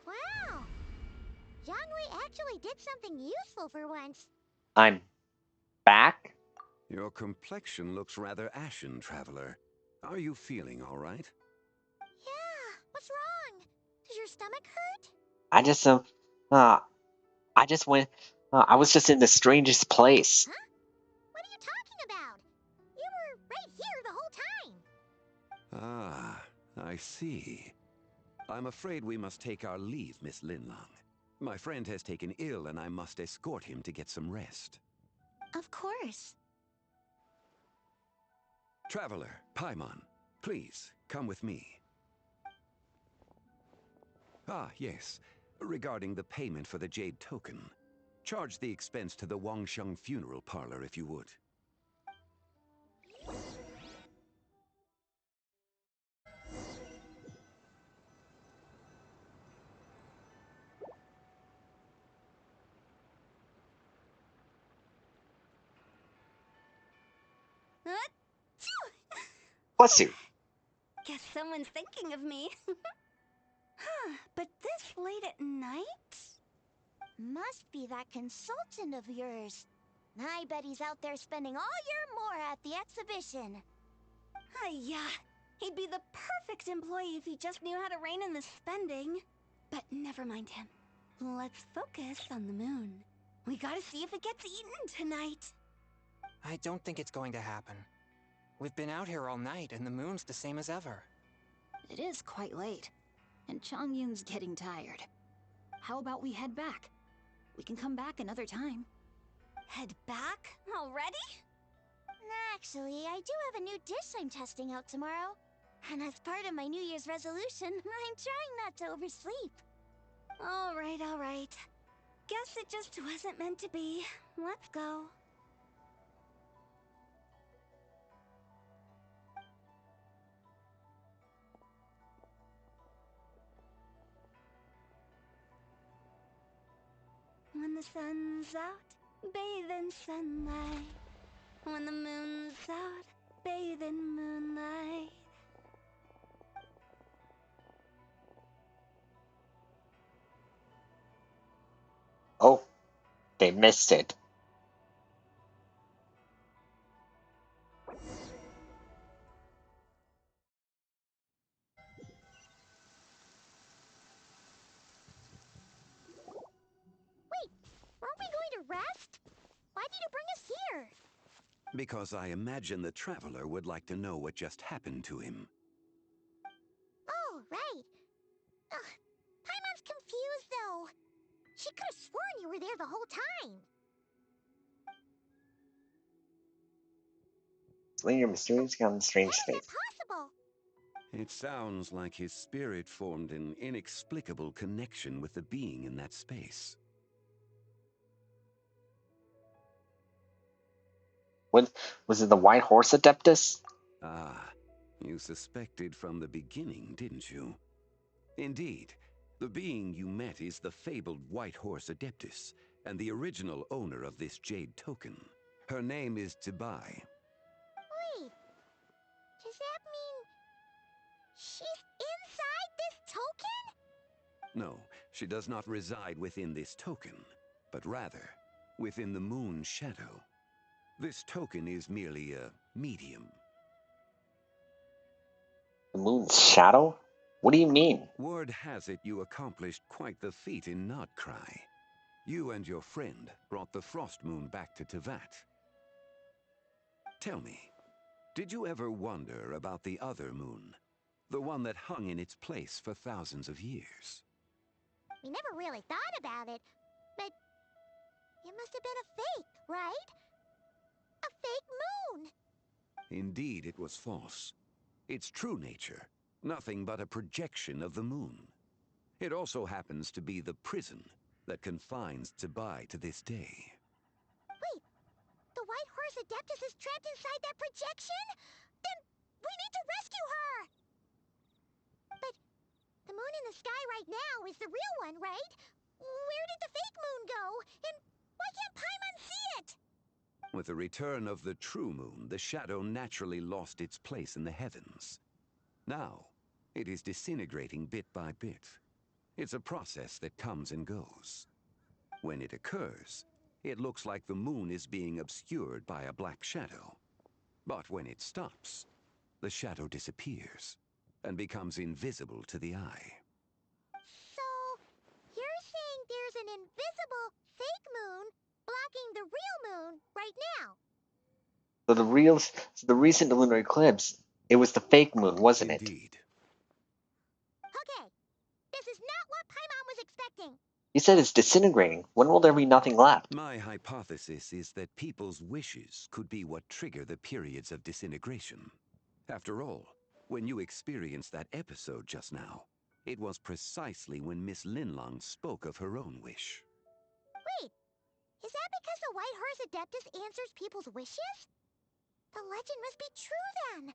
Wow! Jiangwei actually did something useful for once. I'm back? Your complexion looks rather ashen, traveler. Are you feeling all right? Yeah, what's wrong? Does your stomach hurt? I just I just went I was just in the strangest place. Huh? What are you talking about? You were right here the whole time. Ah, I see. I'm afraid we must take our leave, Miss Linlong. My friend has taken ill and I must escort him to get some rest. Of course. Traveler, Paimon, please, come with me. Ah, yes. Regarding the payment for the Jade Token. Charge the expense to the Wangsheng Funeral Parlor if you would. Bless you. Guess someone's thinking of me. Huh, but this late at night? Must be that consultant of yours. I bet he's out there spending all year more at the exhibition. Yeah, he'd be the perfect employee if he just knew how to rein in the spending. But never mind him. Let's focus on the moon. We gotta see if it gets eaten tonight. I don't think it's going to happen. We've been out here all night, and the moon's the same as ever. It is quite late, and Chongyun's getting tired. How about we head back? We can come back another time. Head back? Already? Actually, I do have a new dish I'm testing out tomorrow. And as part of my New Year's resolution, I'm trying not to oversleep. Alright. Guess it just wasn't meant to be. Let's go. When the sun's out, bathe in sunlight. When the moon's out, bathe in moonlight. Oh, they missed it. did you bring us here? Because I imagine the traveler would like to know what just happened to him. Oh, right. Ugh, Paimon's confused, though. She could have sworn you were there the whole time. Slinger mysteriously got in strange How is space. that possible? It sounds like his spirit formed an inexplicable connection with the being in that space. What was it? The White Horse Adeptus? Ah, you suspected from the beginning, didn't you? Indeed, the being you met is the fabled White Horse Adeptus, and the original owner of this jade token. Her name is Tibai. Wait, does that mean she's inside this token? No, she does not reside within this token, but rather within the moon's shadow. This token is merely a medium. The moon's shadow? What do you mean? Word has it you accomplished quite the feat in Nodcry. You and your friend brought the Frost Moon back to Tevat. Tell me, did you ever wonder about the other moon? The one that hung in its place for thousands of years? We never really thought about it, but it must have been a fake, right? A fake moon! Indeed, it was false. Its true nature, nothing but a projection of the moon. It also happens to be the prison that confines Tibai to this day. Wait, the White Horse Adeptus is trapped inside that projection? Then we need to rescue her! But the moon in the sky right now is the real one, right? Where did the fake moon go? And why can't Paimon see it? With the return of the true moon, the shadow naturally lost its place in the heavens. Now, it is disintegrating bit by bit. It's a process that comes and goes. When it occurs, it looks like the moon is being obscured by a black shadow. But when it stops, the shadow disappears and becomes invisible to the eye. So, you're saying there's an invisible fake moon blocking the real moon right now? So the recent lunar eclipse, it was the fake moon, wasn't it? Indeed. Okay, this is not what Paimon was expecting. You said it's disintegrating. When will there be nothing left? My hypothesis is that people's wishes could be what trigger the periods of disintegration. After all, when you experienced that episode just now, it was precisely when Miss Linlong spoke of her own wish. Wait, is that because the White Horse Adeptus answers people's wishes? The legend must be true then.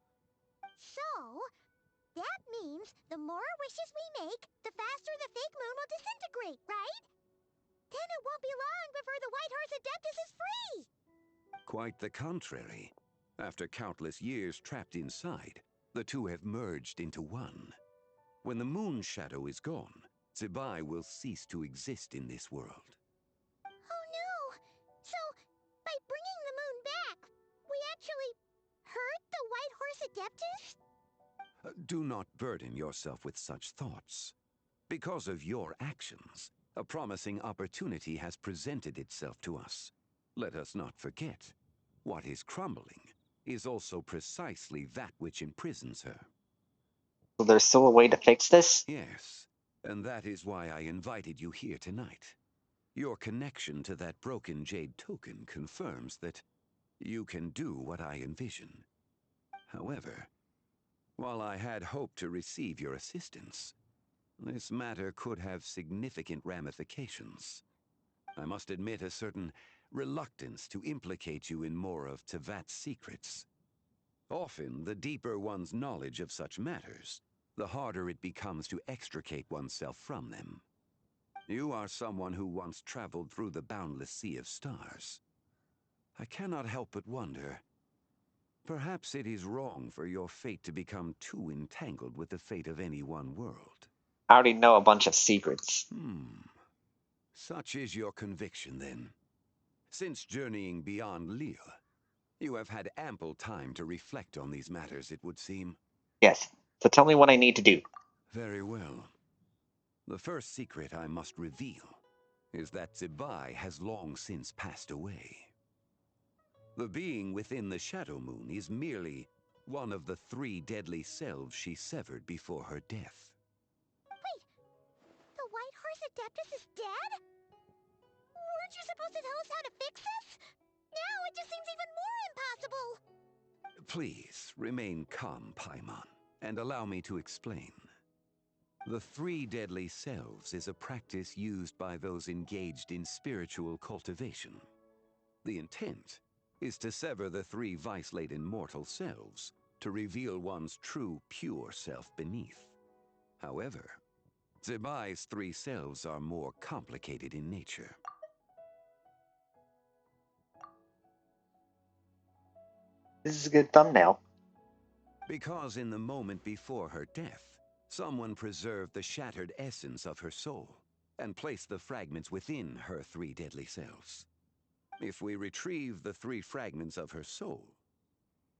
So, that means the more wishes we make, the faster the fake moon will disintegrate, right? Then it won't be long before the White Horse Adeptus is free! Quite the contrary. After countless years trapped inside, the two have merged into one. When the moon shadow is gone, Zibai will cease to exist in this world. Oh no! So, by bringing the moon back, we actually hurt the White Horse Adeptus? Do not burden yourself with such thoughts. Because of your actions, a promising opportunity has presented itself to us. Let us not forget, what is crumbling is also precisely that which imprisons her. So there's still a way to fix this? Yes, and that is why I invited you here tonight. Your connection to that broken jade token confirms that you can do what I envision. However, while I had hoped to receive your assistance, this matter could have significant ramifications. I must admit a certain reluctance to implicate you in more of Tevat's secrets. Often, the deeper one's knowledge of such matters, the harder it becomes to extricate oneself from them. You are someone who once traveled through the boundless sea of stars. I cannot help but wonder, perhaps it is wrong for your fate to become too entangled with the fate of any one world. I already know a bunch of secrets. Such is your conviction, then. Since journeying beyond Lille, you have had ample time to reflect on these matters, it would seem. Yes. So tell me what I need to do. Very well. The first secret I must reveal is that Zibai has long since passed away. The being within the Shadow Moon is merely one of the 3 deadly selves she severed before her death. Wait, the White Horse Adeptus is dead? Weren't you supposed to tell us how to fix this? Now it just seems even more impossible! Please, remain calm, Paimon, and allow me to explain. The 3 deadly selves is a practice used by those engaged in spiritual cultivation. The intent is to sever the 3 vice-laden mortal selves to reveal one's true, pure self beneath. However, Zebai's 3 selves are more complicated in nature. This is a good thumbnail. Because in the moment before her death, someone preserved the shattered essence of her soul and placed the fragments within her 3 deadly selves. If we retrieve the 3 fragments of her soul,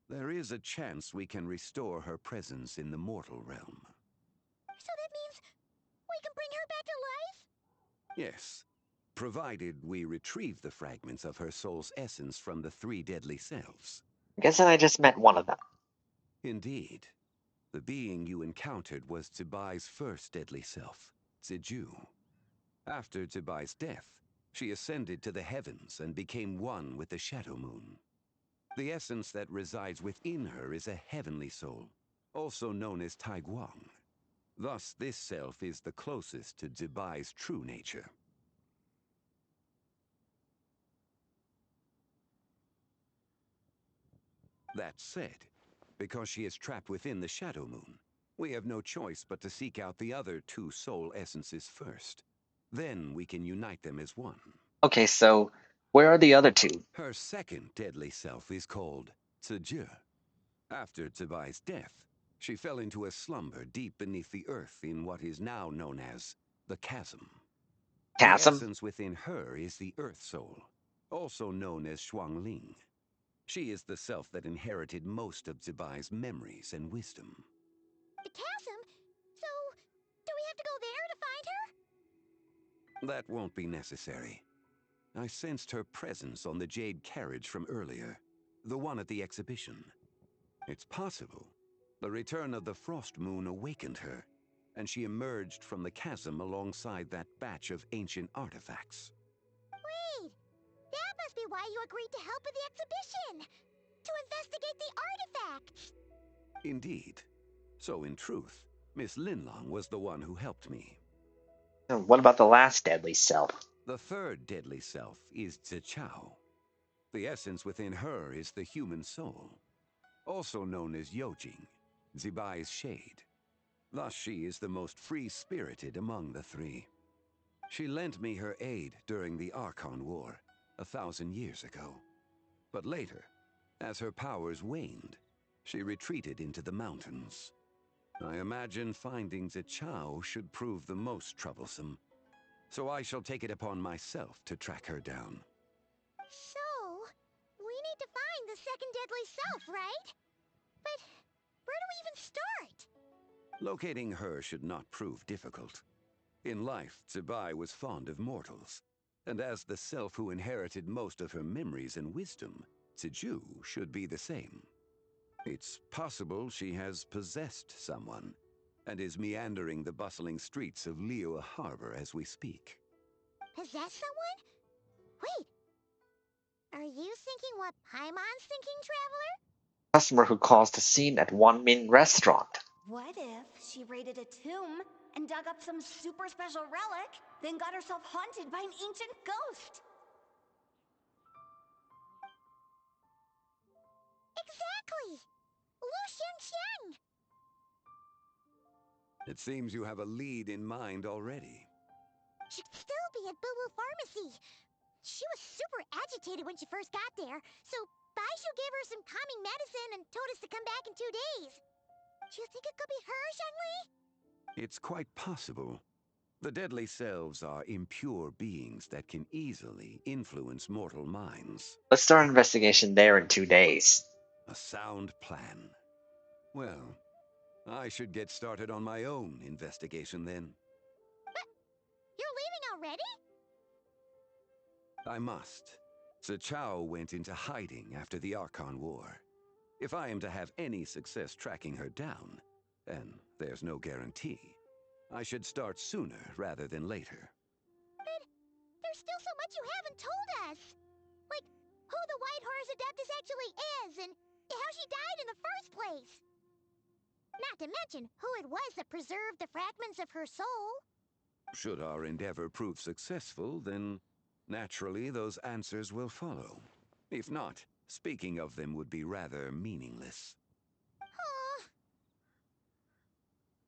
there is a chance we can restore her presence in the mortal realm. So that means we can bring her back to life? Yes, provided we retrieve the fragments of her soul's essence from the 3 deadly selves. I guess I just met one of them. Indeed. The being you encountered was Zebai's first deadly self, Ziju. After Zebai's death, she ascended to the heavens and became one with the Shadow Moon. The essence that resides within her is a heavenly soul, also known as Taiguang. Thus, this self is the closest to Zebai's true nature. That said, because she is trapped within the Shadow Moon, we have no choice but to seek out the other 2 soul essences first. Then we can unite them as one. Okay, so where are the other 2? Her second deadly self is called Ziju. After Zebai's death, she fell into a slumber deep beneath the earth in what is now known as the Chasm. The Chasm? essence within her is the Earth Soul, also known as Xuangling. She is the self that inherited most of Zebai's memories and wisdom. The chasm? So, do we have to go there to find her? That won't be necessary. I sensed her presence on the jade carriage from earlier, the one at the exhibition. It's possible the return of the Frost Moon awakened her, and she emerged from the chasm alongside that batch of ancient artifacts. Wait, that must be why you agreed to help with the exhibition! To investigate the artifacts! Indeed. So in truth, Miss Linlong was the one who helped me. What about the last deadly self? The third deadly self is Zichao. The essence within her is the human soul, also known as Yojing, Zebai's shade. Thus she is the most free-spirited among the 3. She lent me her aid during the Archon War, 1,000 years ago. But later, as her powers waned, she retreated into the mountains. I imagine finding Zichao should prove the most troublesome, so I shall take it upon myself to track her down. So, we need to find the second deadly self, right? But where do we even start? Locating her should not prove difficult. In life, Zebai was fond of mortals, and as the self who inherited most of her memories and wisdom, Ziju should be the same. It's possible she has possessed someone, and is meandering the bustling streets of Liyue Harbor as we speak. Possess someone? Wait, are you thinking what Paimon's thinking, Traveler? Customer who caused a scene at One Min restaurant. What if she raided a tomb and dug up some super special relic, then got herself haunted by an ancient ghost? Exactly! Lu Xiangxiang! It seems you have a lead in mind already. She'd still be at Boo Boo Pharmacy. She was super agitated when she first got there, so Baishu gave her some calming medicine and told us to come back in 2 days. Do you think it could be her, Shenli? It's quite possible. The deadly selves are impure beings that can easily influence mortal minds. Let's start an investigation there in 2 days. A sound plan. Well, I should get started on my own investigation then. But you're leaving already? I must. Zichao went into hiding after the Archon War. If I am to have any success tracking her down, and there's no guarantee, I should start sooner rather than later. But there's still so much you haven't told us. Like, who the White Horse Adeptus actually is, and how she died in the first place. Not to mention who it was that preserved the fragments of her soul. Should our endeavor prove successful, then naturally those answers will follow. If not, speaking of them would be rather meaningless.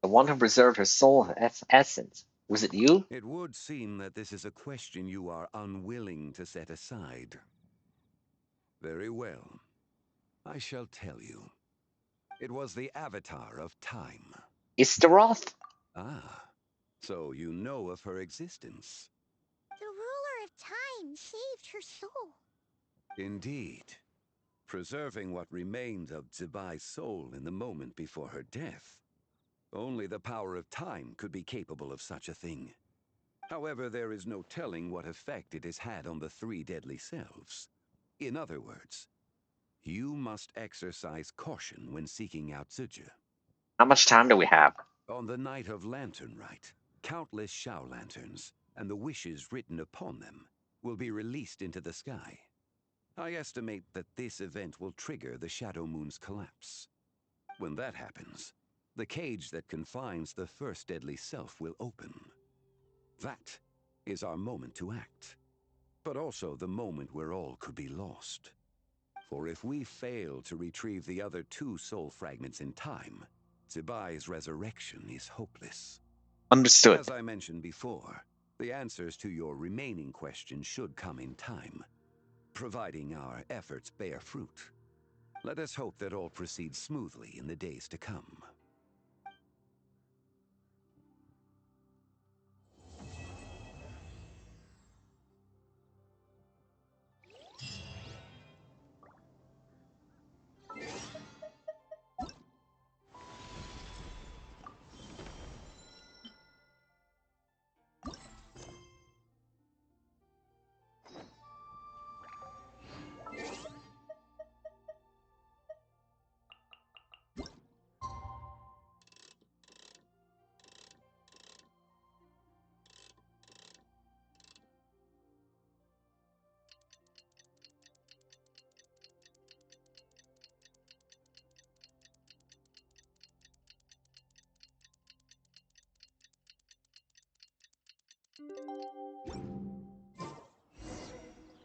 The one who preserved her soul essence. Was it you? It would seem that this is a question you are unwilling to set aside. Very well. I shall tell you. It was the Avatar of Time. Istaroth? Ah, so you know of her existence. The ruler of time saved her soul. Indeed. Preserving what remained of Zibai's soul in the moment before her death. Only the power of time could be capable of such a thing. However, there is no telling what effect it has had on the three deadly selves. In other words, you must exercise caution when seeking out Zhuge. How much time do we have? On the night of Lantern Rite, countless Shao lanterns, and the wishes written upon them, will be released into the sky. I estimate that this event will trigger the Shadow Moon's collapse. When that happens, the cage that confines the first deadly self will open. That is our moment to act, but also the moment where all could be lost. For if we fail to retrieve the other two soul fragments in time, Zibai's resurrection is hopeless. Understood. As I mentioned before, the answers to your remaining questions should come in time, providing our efforts bear fruit. Let us hope that all proceeds smoothly in the days to come.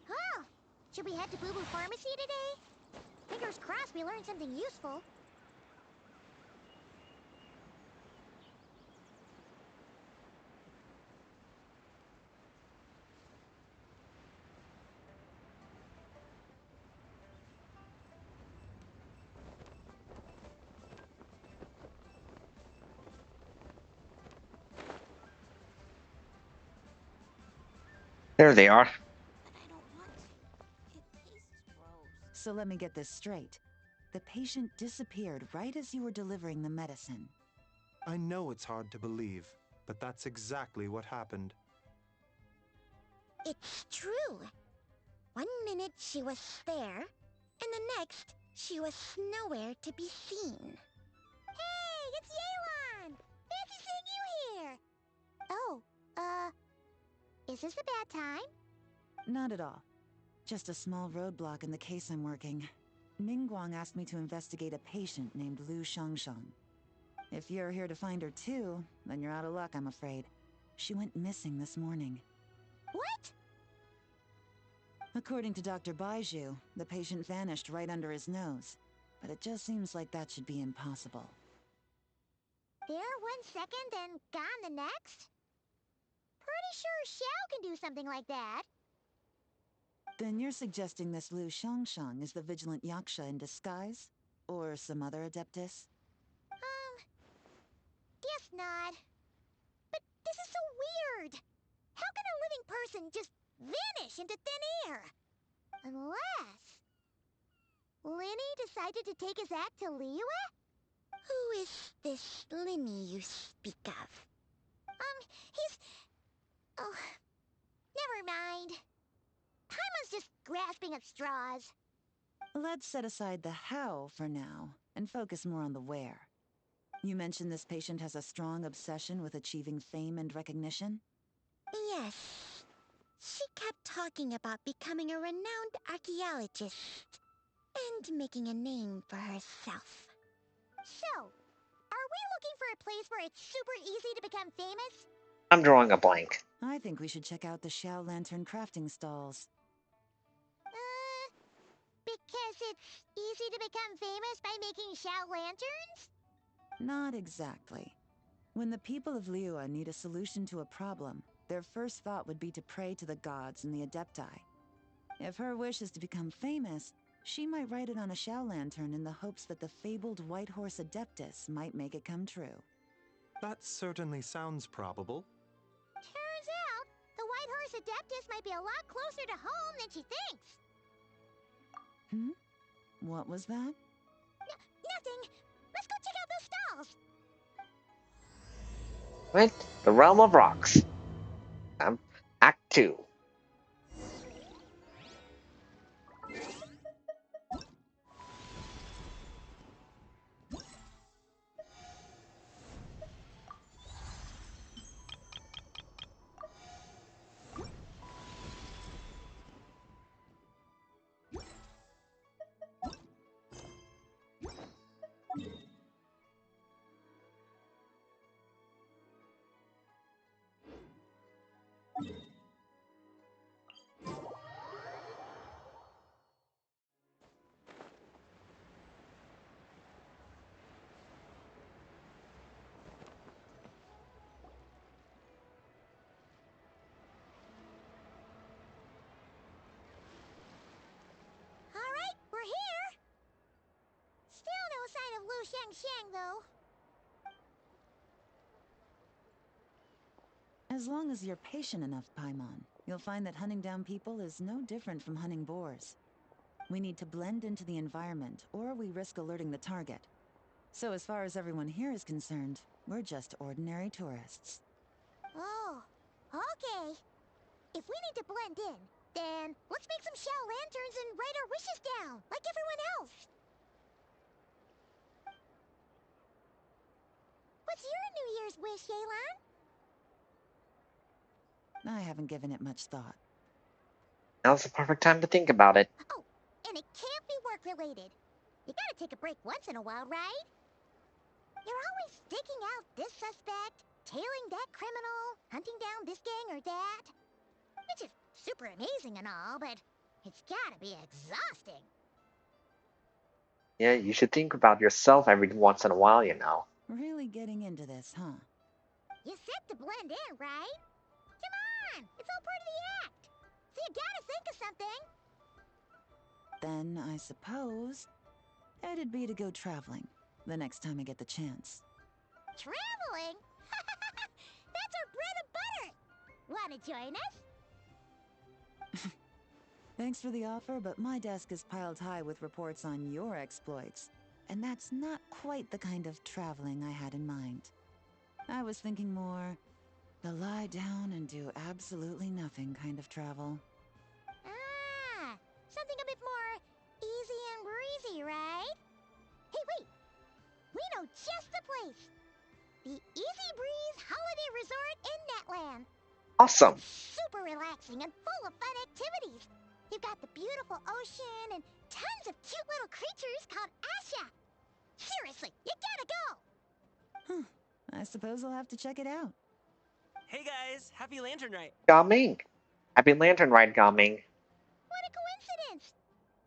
Oh, should we head to Boo Boo Pharmacy today? Fingers crossed we learned something useful. There they are. But I don't want to. It tastes gross. So let me get this straight. The patient disappeared right as you were delivering the medicine. I know it's hard to believe, but that's exactly what happened. It's true. 1 minute she was there, and the next she was nowhere to be seen. Hey, it's Yelan! Fancy seeing you here! Oh, is this a bad time? Not at all. Just a small roadblock in the case I'm working. Ningguang asked me to investigate a patient named Lu Shangshang. If you're here to find her too, then you're out of luck, I'm afraid. She went missing this morning. What? According to Dr. Baiju, the patient vanished right under his nose. But it just seems like that should be impossible. There 1 second, then gone the next? Pretty sure Xiao can do something like that. Then you're suggesting this Lu Shangshang is the vigilant Yaksha in disguise? Or some other adeptus? Guess not. But this is so weird. How can a living person just vanish into thin air? Unless Linny decided to take his act to Liyue? Who is this Linny you speak of? He's... Oh, never mind. Paimon's was just grasping at straws. Let's set aside the how for now and focus more on the where. You mentioned this patient has a strong obsession with achieving fame and recognition? Yes. She kept talking about becoming a renowned archaeologist and making a name for herself. So, are we looking for a place where it's super easy to become famous? I'm drawing a blank. I think we should check out the Shao Lantern crafting stalls. Because it's easy to become famous by making Shao lanterns? Not exactly. When the people of Liyue need a solution to a problem, their first thought would be to pray to the gods and the Adepti. If her wish is to become famous, she might write it on a Shao lantern in the hopes that the fabled White Horse Adeptus might make it come true. That certainly sounds probable. Turns out, the White Horse Adeptus might be a lot closer to home than she thinks. What was that? Nothing. Let's go check out those stalls. Right? The Realm of Rocks. Act 2. Alright, we're here. Still no sign of Lu Shang, though. As long as you're patient enough, Paimon, you'll find that hunting down people is no different from hunting boars. We need to blend into the environment, or we risk alerting the target. So as far as everyone here is concerned, we're just ordinary tourists. Oh, okay. If we need to blend in, then let's make some Shao lanterns and write our wishes down, like everyone else. What's your New Year's wish, Yelan? I haven't given it much thought. Now's the perfect time to think about it. Oh, and it can't be work-related. You gotta take a break once in a while, right? You're always staking out this suspect, tailing that criminal, hunting down this gang or that. Which is super amazing and all, but it's gotta be exhausting. Yeah, you should think about yourself every once in a while, you know. Really getting into this, huh? You said to blend in, right? Come on, it's all part of the act. So you gotta think of something. Then I suppose it'd be to go traveling the next time I get the chance. Traveling? That's our bread and butter. Wanna join us? Thanks for the offer, but my desk is piled high with reports on your exploits. And that's not quite the kind of traveling I had in mind. I was thinking more the lie down and do absolutely nothing kind of travel. Ah, something a bit more easy and breezy, right? Hey, wait. We know just the place. The Easy Breeze Holiday Resort in Netland. Awesome. It's super relaxing and full of fun activities. You've got the beautiful ocean and tons of cute little creatures called Asha. Seriously, you gotta go. I suppose I'll have to check it out. Hey guys, happy Lantern Rite. Gaming. Happy Lantern Ride, Gaming. What a coincidence.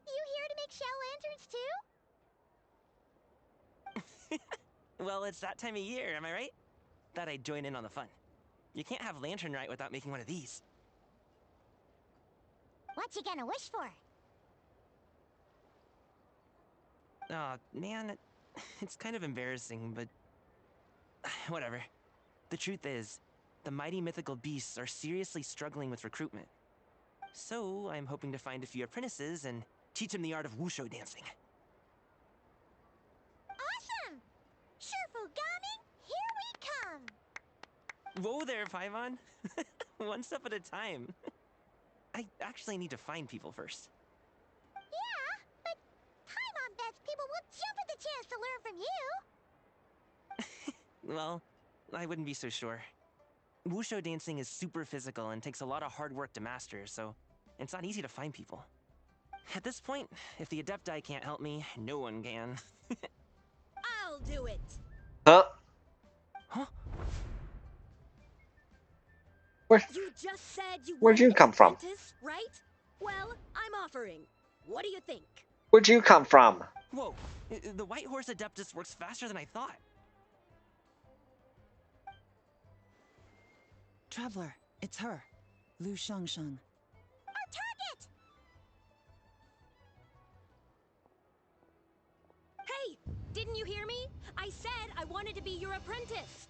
You here to make Shao lanterns too? Well, it's that time of year, am I right? Thought I'd join in on the fun. You can't have Lantern Rite without making one of these. What you gonna wish for? Aw, man, it's kind of embarrassing, but whatever. The truth is, the mighty mythical beasts are seriously struggling with recruitment. So, I'm hoping to find a few apprentices and teach them the art of wushu dancing. Awesome! Shurfugami, here we come! Whoa there, Paimon! One step at a time. I actually need to find people first. Yeah, but Paimon bets people will jump at the chance to learn from you. Well, I wouldn't be so sure. Wushu dancing is super physical and takes a lot of hard work to master, so it's not easy to find people. At this point, if the Adepti can't help me, no one can. I'll do it. Huh? Huh? You just said you Where'd you wanted an come from? apprentice, right? Well, I'm offering. What do you think? Where'd you come from? Whoa, the White Horse Adeptus works faster than I thought. Traveler, it's her. Lu Shangshang. Our target! Hey, didn't you hear me? I said I wanted to be your apprentice.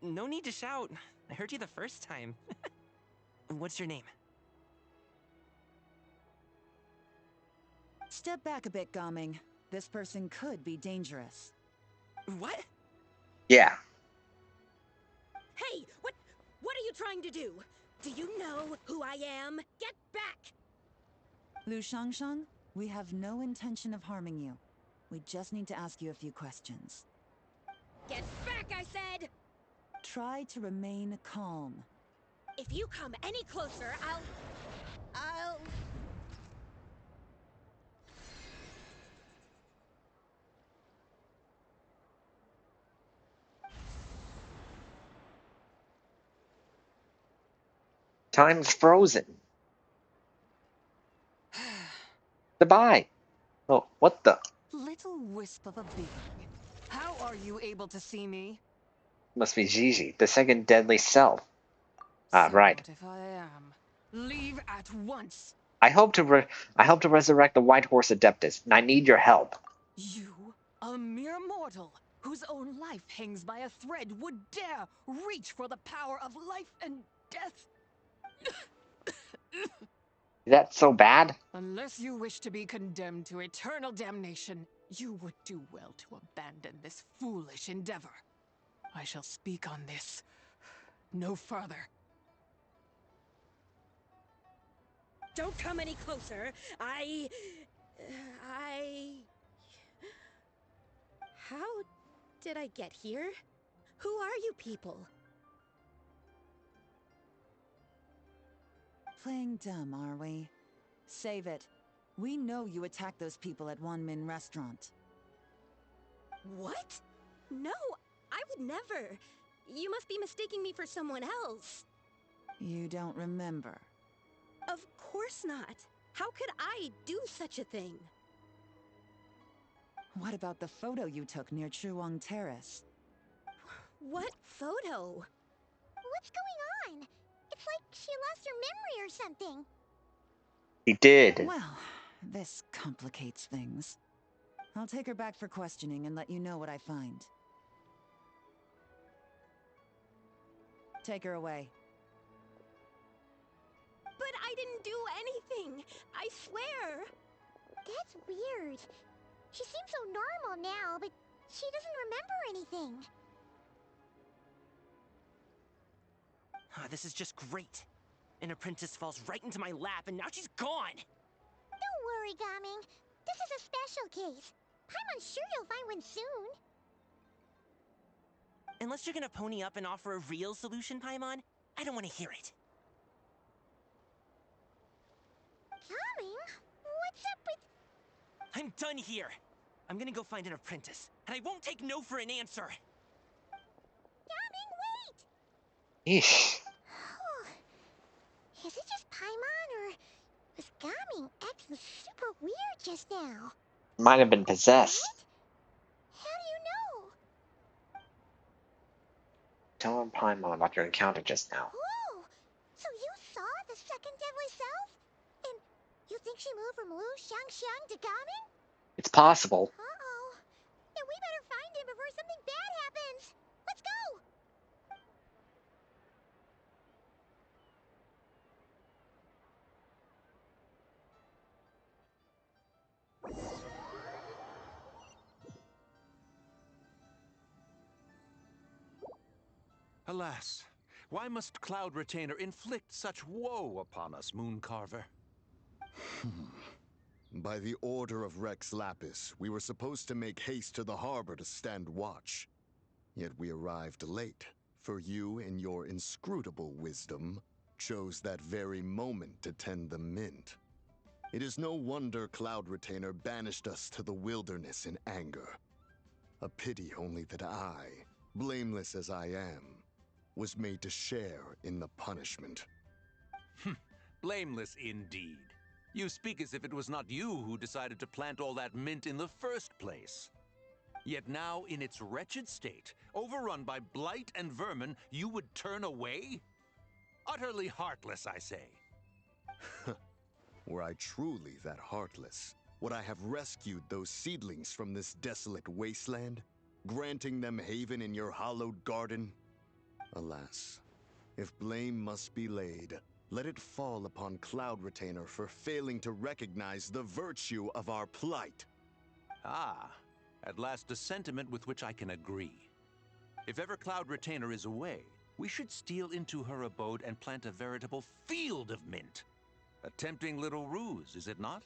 No need to shout. I heard you the first time. What's your name? Step back a bit, Gaming. This person could be dangerous. What? Yeah. Hey, what are you trying to do? Do you know who I am? Get back! Lu Shangshang, we have no intention of harming you. We just need to ask you a few questions. Get back, I said! Try to remain calm. If you come any closer, I'll... Time's frozen. Goodbye. Oh, what the? Little wisp of a being. How are you able to see me? Must be Gigi, the second deadly self. Ah, right. If I am, leave at once. I hope to resurrect the White Horse Adeptus, and I need your help. You, a mere mortal, whose own life hangs by a thread, would dare reach for the power of life and death? Is that so bad? Unless you wish to be condemned to eternal damnation, you would do well to abandon this foolish endeavor. I shall speak on this no further. Don't come any closer. How did I get here? Who are you people? Playing dumb, are we? Save it. We know you attacked those people at Wanmin Restaurant. What? No, I would never. You must be mistaking me for someone else. You don't remember? Of course not. How could I do such a thing? What about the photo you took near Chuang Terrace? What photo? What's going on? It's like she lost her memory or something. He did. Well, this complicates things. I'll take her back for questioning and let you know what I find. Take her away. But I didn't do anything. I swear. That's weird. She seems so normal now, but she doesn't remember anything. This is just great. An apprentice falls right into my lap, and now she's gone! Don't worry, Gaming. This is a special case. Paimon's sure you'll find one soon. Unless you're gonna pony up and offer a real solution, Paimon, I don't want to hear it. Gaming? What's up with... I'm done here. I'm gonna go find an apprentice, and I won't take no for an answer. Gaming, wait! Eesh. Is it just Paimon, or was Gaming acting super weird just now? Might have been possessed. What? How do you know? Tell him Paimon about your encounter just now. Whoa! So you saw the second deadly self? And you think she moved from Lu Shangxiang to Gaming? It's possible. Uh-oh. Then we better find him before something bad happens. Let's go! Alas, Why must Cloud Retainer inflict such woe upon us, Mooncarver? By the order of Rex Lapis, we were supposed to make haste to the harbor to stand watch. Yet we arrived late, for you, in your inscrutable wisdom, chose that very moment to tend the mint. It is no wonder Cloud Retainer banished us to the wilderness in anger. A pity only that I, blameless as I am, was made to share in the punishment. Blameless indeed. You speak as if it was not you who decided to plant all that mint in the first place. Yet now, in its wretched state, overrun by blight and vermin, you would turn away? Utterly heartless, I say. Were I truly that heartless, would I have rescued those seedlings from this desolate wasteland, granting them haven in your hallowed garden? Alas, if blame must be laid, let it fall upon Cloud Retainer for failing to recognize the virtue of our plight. Ah, at last a sentiment with which I can agree. If ever Cloud Retainer is away, we should steal into her abode and plant a veritable field of mint. A tempting little ruse, is it not?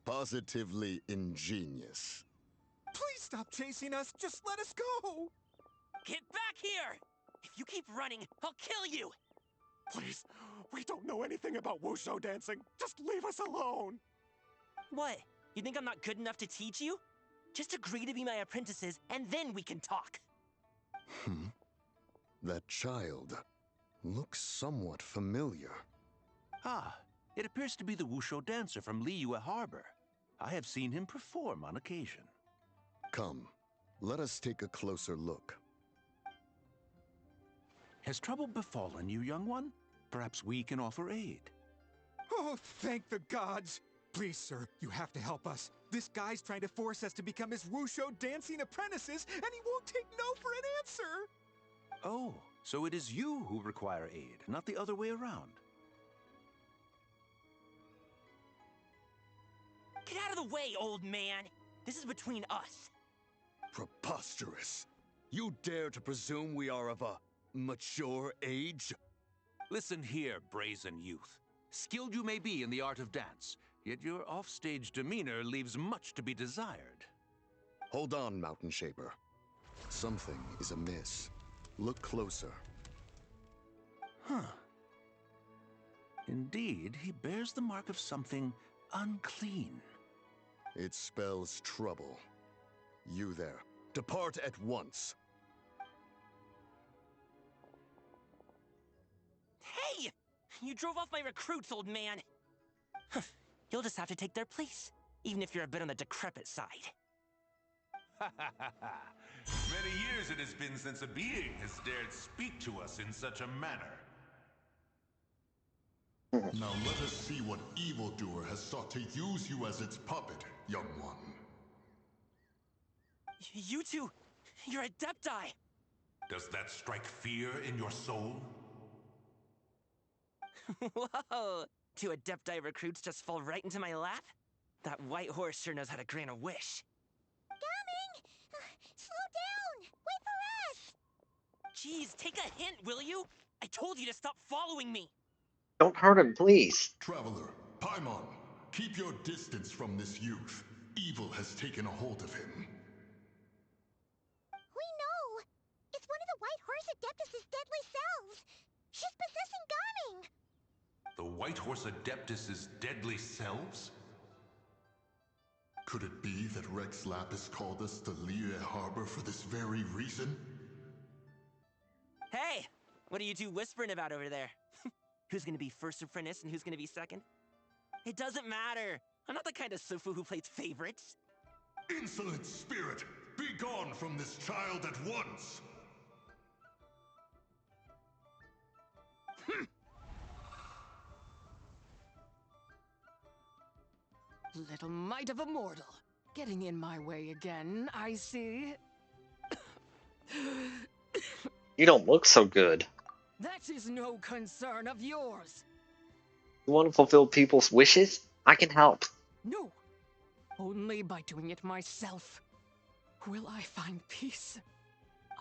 Positively ingenious. Please stop chasing us. Just let us go. Get back here! If you keep running, I'll kill you! Please, we don't know anything about wushu dancing. Just leave us alone. What? You think I'm not good enough to teach you? Just agree to be my apprentices, and then we can talk. That child looks somewhat familiar. Ah, it appears to be the Wushu dancer from Liyue Harbor. I have seen him perform on occasion. Come, let us take a closer look. Has trouble befallen you, young one? Perhaps we can offer aid. Oh, thank the gods. Please, sir, you have to help us. This guy's trying to force us to become his wushu dancing apprentices, and he won't take no for an answer. Oh, so it is you who require aid, not the other way around. Get out of the way, old man! This is between us. Preposterous. You dare to presume we are of a mature age? Listen here, brazen youth. Skilled you may be in the art of dance, yet your offstage demeanor leaves much to be desired. Hold on, Mountain Shaper. Something is amiss. Look closer. Huh. Indeed, he bears the mark of something unclean. It spells trouble. You there, depart at once. Hey! You drove off my recruits, old man! You'll just have to take their place, even if you're a bit on the decrepit side. Many years it has been since a being has dared speak to us in such a manner. Now let us see what evildoer has sought to use you as its puppet, young one. You two, you're Adepti! Does that strike fear in your soul? Whoa! Two Adepti recruits just fall right into my lap? That white horse sure knows how to grant a wish. Coming! Slow down! Wait for us! Jeez, take a hint, will you? I told you to stop following me! Don't hurt him, please. Traveler, Paimon, keep your distance from this youth. Evil has taken a hold of him. We know! It's one of the White Horse Adeptus' deadly selves! She's possessing Gaming! The White Horse Adeptus' deadly selves? Could it be that Rex Lapis called us to Liyue Harbor for this very reason? Hey! What are you two whispering about over there? Who's gonna be first apprentice and who's gonna be second? It doesn't matter! I'm not the kind of Sufu who plays favorites! Insolent spirit! Be gone from this child at once! Little mite of a mortal. Getting in my way again, I see. You don't look so good. That is no concern of yours. You want to fulfill people's wishes? I can help. No, only by doing it myself will I find peace.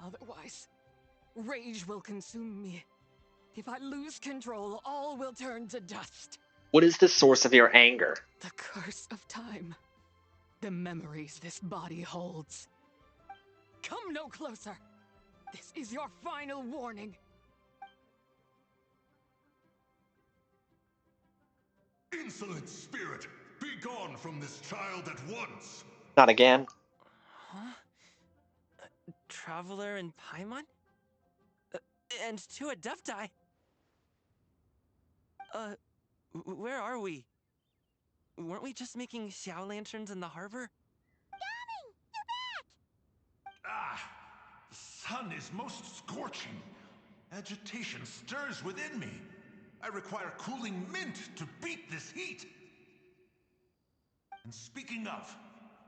Otherwise, rage will consume me. If I lose control, all will turn to dust. What is the source of your anger? The curse of time. The memories this body holds. Come no closer. This is your final warning. Insolent spirit! Be gone from this child at once! Not again. Huh? Traveler and Paimon? And two Adepti? Where are we? Weren't we just making Xiao lanterns in the harbor? Ah! The sun is most scorching. Agitation stirs within me. I require cooling mint to beat this heat. And speaking of,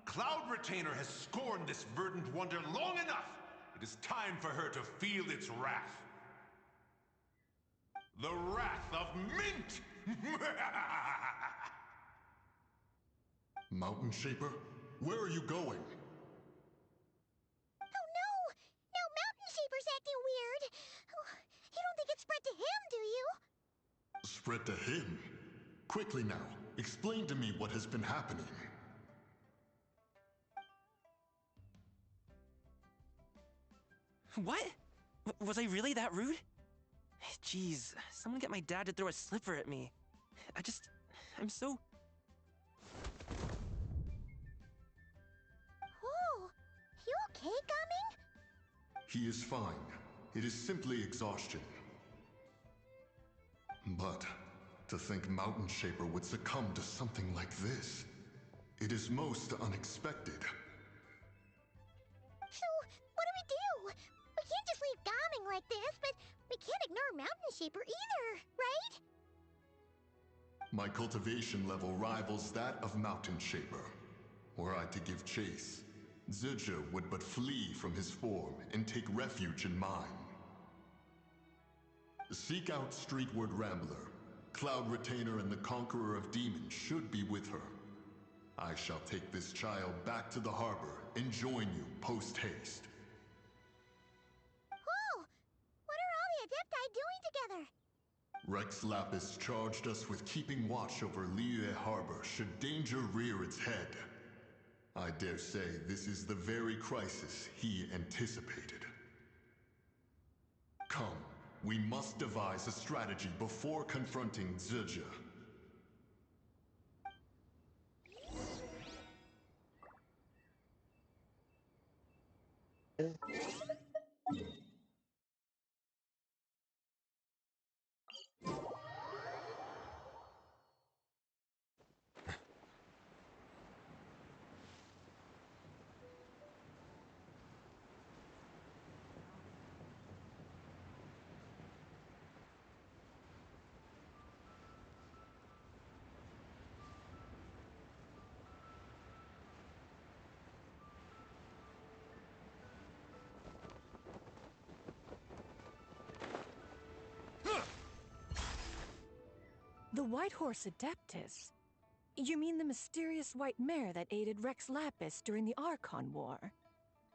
Cloud Retainer has scorned this verdant wonder long enough. It is time for her to feel its wrath. The wrath of mint! Mountain Shaper, where are you going? Oh no! Now Mountain Shaper's acting weird! Oh, you don't think it spread to him, do you? Spread to him? Quickly now, explain to me what has been happening. What? Was I really that rude? Jeez, someone get my dad to throw a slipper at me. I'm so... Whoa! You okay, Gaming? He is fine. It is simply exhaustion. But to think Mountain Shaper would succumb to something like this, it is most unexpected. So, what do? We can't just leave Gaming like this, but we can't ignore Mountain Shaper either, right? My cultivation level rivals that of Mountain Shaper. Were I to give chase, Zizha would but flee from his form and take refuge in mine. Seek out Streetward Rambler. Cloud Retainer and the Conqueror of Demons should be with her. I shall take this child back to the harbor and join you post-haste. Whoa! What are all the Adepti doing together? Rex Lapis charged us with keeping watch over Liyue Harbor should danger rear its head. I dare say this is the very crisis he anticipated. Come, we must devise a strategy before confronting Zizha. The White Horse Adeptus? You mean the mysterious white mare that aided Rex Lapis during the Archon War?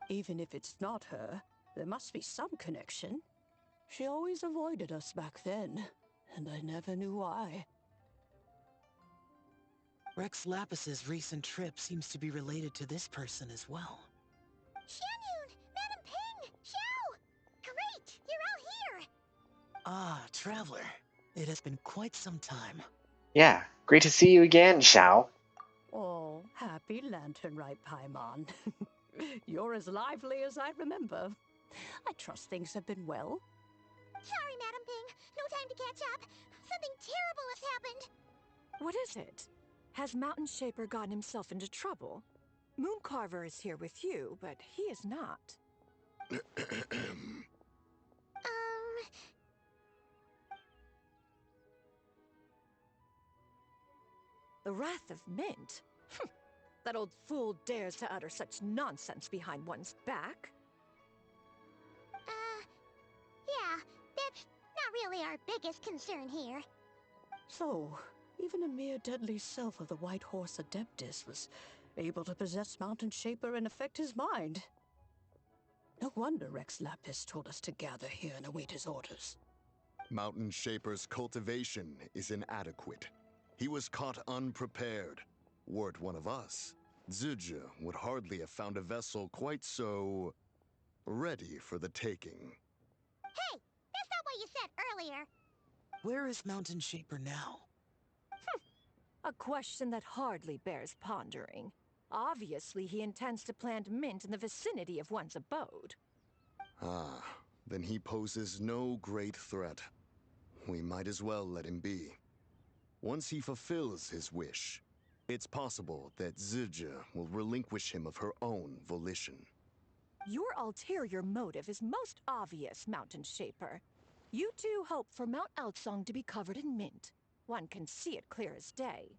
Even if it's not her, there must be some connection. She always avoided us back then, and I never knew why. Rex Lapis's recent trip seems to be related to this person as well. Xianyun! Madam Ping! Xiao! Great! You're all here! Ah, Traveler. It has been quite some time. Yeah, great to see you again, Xiao. Oh, happy Lantern Rite, Paimon. You're as lively as I remember. I trust things have been well. Sorry, Madam Ping. No time to catch up. Something terrible has happened. What is it? Has Mountain Shaper gotten himself into trouble? Mooncarver is here with you, but he is not. The Wrath of Mint? That old fool dares to utter such nonsense behind one's back. Yeah, that's not really our biggest concern here. So, even a mere deadly self of the White Horse Adeptus was able to possess Mountain Shaper and affect his mind. No wonder Rex Lapis told us to gather here and await his orders. Mountain Shaper's cultivation is inadequate. He was caught unprepared. Were it one of us, Zhuge would hardly have found a vessel quite so ready for the taking. Hey, that's not what you said earlier. Where is Mountain Shaper now? A question that hardly bears pondering. Obviously, he intends to plant mint in the vicinity of one's abode. Ah, then he poses no great threat. We might as well let him be. Once he fulfills his wish, it's possible that Zhuge will relinquish him of her own volition. Your ulterior motive is most obvious, Mountain Shaper. You two hope for Mount Outsong to be covered in mint. One can see it clear as day.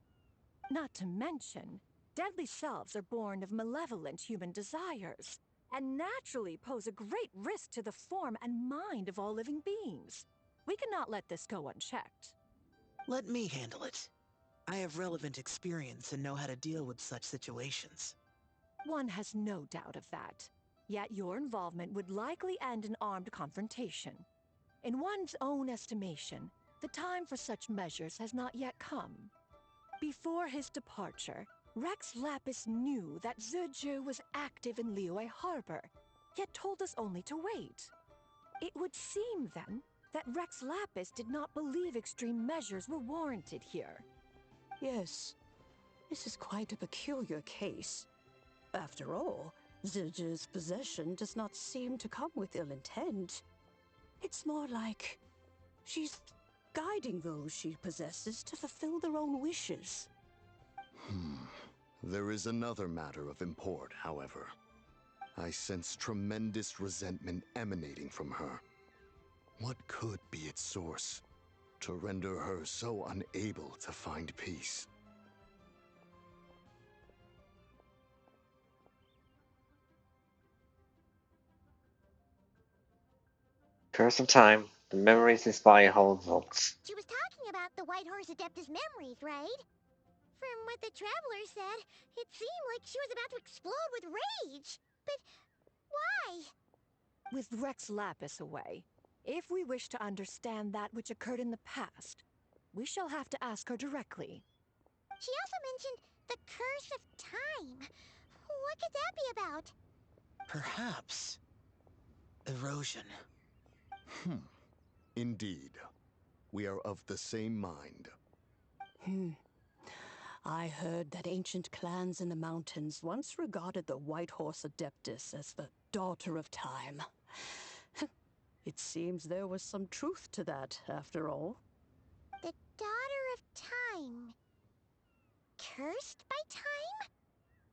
Not to mention, deadly selves are born of malevolent human desires, and naturally pose a great risk to the form and mind of all living beings. We cannot let this go unchecked. Let me handle it. I have relevant experience and know how to deal with such situations. One has no doubt of that. Yet your involvement would likely end in armed confrontation. In one's own estimation, the time for such measures has not yet come. Before his departure, Rex Lapis knew that Zhuge was active in Liyue Harbor, yet told us only to wait. It would seem, then, that Rex Lapis did not believe extreme measures were warranted here. Yes, this is quite a peculiar case. After all, Zhuge's possession does not seem to come with ill intent. It's more like she's guiding those she possesses to fulfill their own wishes. There is another matter of import, however. I sense tremendous resentment emanating from her. What could be its source to render her so unable to find peace? Curse of time. The memories this body holds. She was talking about the White Horse Adeptus memories, right? From what the Traveler said, it seemed like she was about to explode with rage. But why? With Rex Lapis away, if we wish to understand that which occurred in the past, we shall have to ask her directly. She also mentioned the Curse of Time. What could that be about? Perhaps erosion. Indeed. We are of the same mind. I heard that ancient clans in the mountains once regarded the White Horse Adeptus as the daughter of time. It seems there was some truth to that, after all. The Daughter of Time. Cursed by time?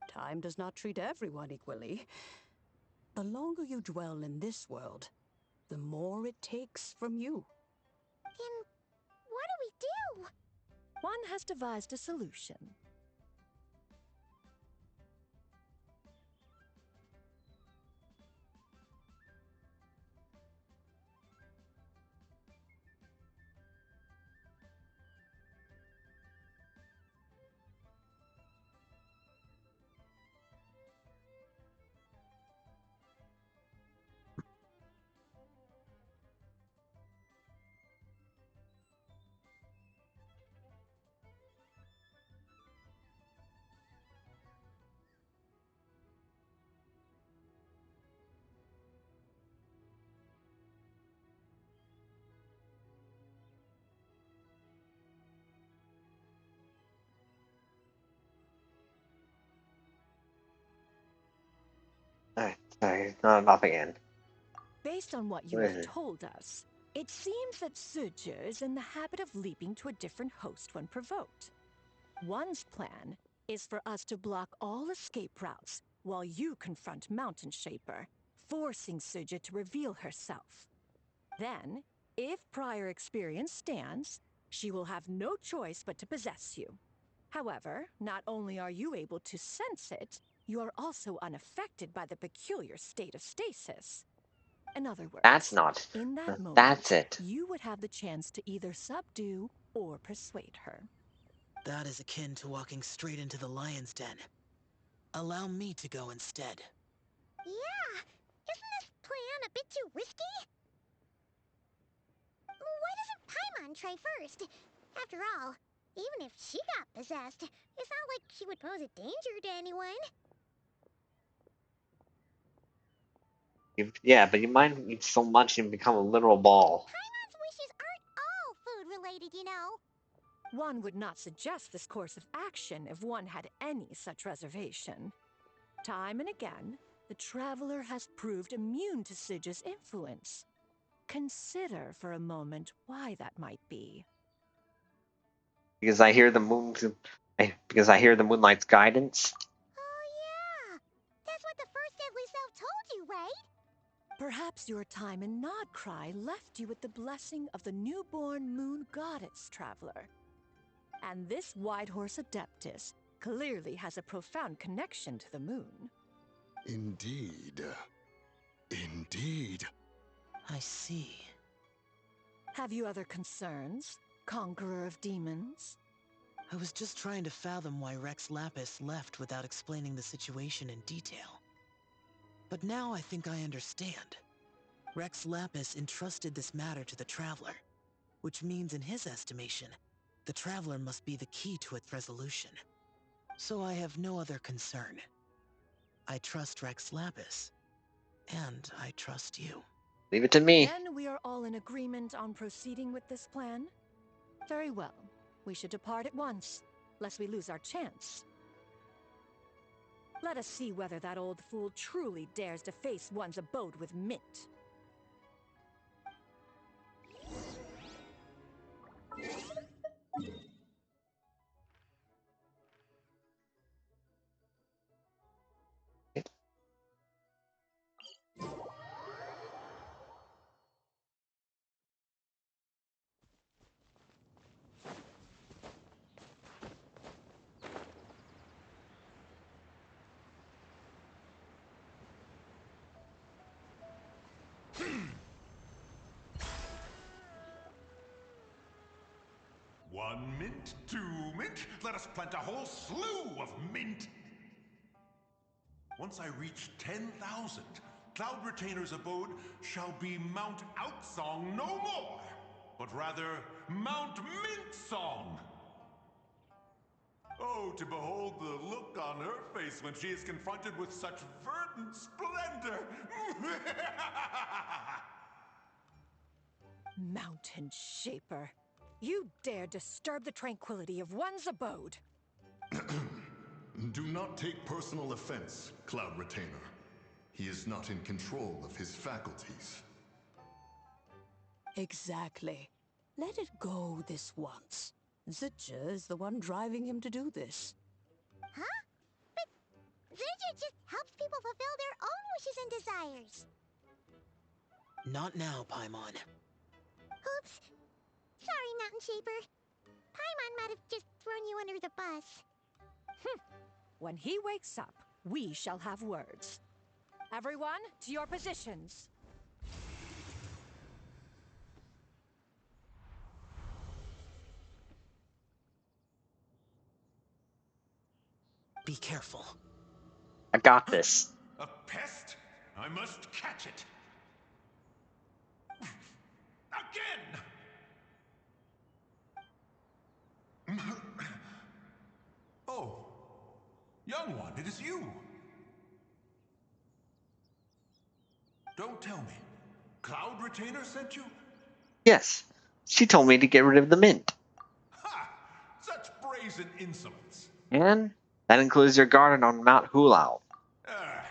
Time does not treat everyone equally. The longer you dwell in this world, the more it takes from you. Then what do we do? One has devised a solution. Sorry, not again. Based on what you have told us, it seems that Zhuge is in the habit of leaping to a different host when provoked. One's plan is for us to block all escape routes while you confront Mountain Shaper, forcing Zhuge to reveal herself. Then, if prior experience stands, she will have no choice but to possess you. However, not only are you able to sense it, you are also unaffected by the peculiar state of stasis. In other words, That's not. in that moment, That's it. you would have the chance to either subdue or persuade her. That is akin to walking straight into the lion's den. Allow me to go instead. Yeah, isn't this plan a bit too risky? Why doesn't Paimon try first? After all, even if she got possessed, it's not like she would pose a danger to anyone. Yeah, but you might eat so much and become a literal ball. Paimon's wishes aren't all food-related, you know. One would not suggest this course of action if one had any such reservation. Time and again, the traveler has proved immune to Sidge's influence. Consider for a moment why that might be. Because I hear the because I hear the moonlight's guidance. Oh yeah, that's what the first deadly self told you, right? Perhaps your time in Nodcry left you with the blessing of the newborn moon goddess, traveler. And this Whitehorse Adeptus clearly has a profound connection to the moon. Indeed. Indeed. I see. Have you other concerns, Conqueror of Demons? I was just trying to fathom why Rex Lapis left without explaining the situation in detail. But now I think I understand. Rex Lapis entrusted this matter to the Traveler, which means in his estimation, the Traveler must be the key to its resolution. So I have no other concern. I trust Rex Lapis, and I trust you. Leave it to me. Then we are all in agreement on proceeding with this plan? Very well. We should depart at once, lest we lose our chance. Let us see whether that old fool truly dares to face one's abode with Mint. One mint, two mint, let us plant a whole slew of mint. Once I reach 10,000, Cloud Retainer's abode shall be Mount Outsong no more, but rather Mount Mintsong. Oh, to behold the look on her face when she is confronted with such verdant splendor! Mountain Shaper, you dare disturb the tranquility of one's abode. Do not take personal offense, Cloud Retainer. He is not in control of his faculties. Exactly. Let it go this once. Zitja is the one driving him to do this. Huh? But Zidja just helps people fulfill their own wishes and desires. Not now, Paimon. Oops. Sorry, Mountain Shaper. Paimon might have just thrown you under the bus. When he wakes up, we shall have words. Everyone, to your positions. Be careful. I got this. A pest? I must catch it. Again! Oh, young one, it is you. Don't tell me. Cloud Retainer sent you? Yes. She told me to get rid of the mint. Ha! Such brazen insolence. And that includes your garden on Mount Hulao.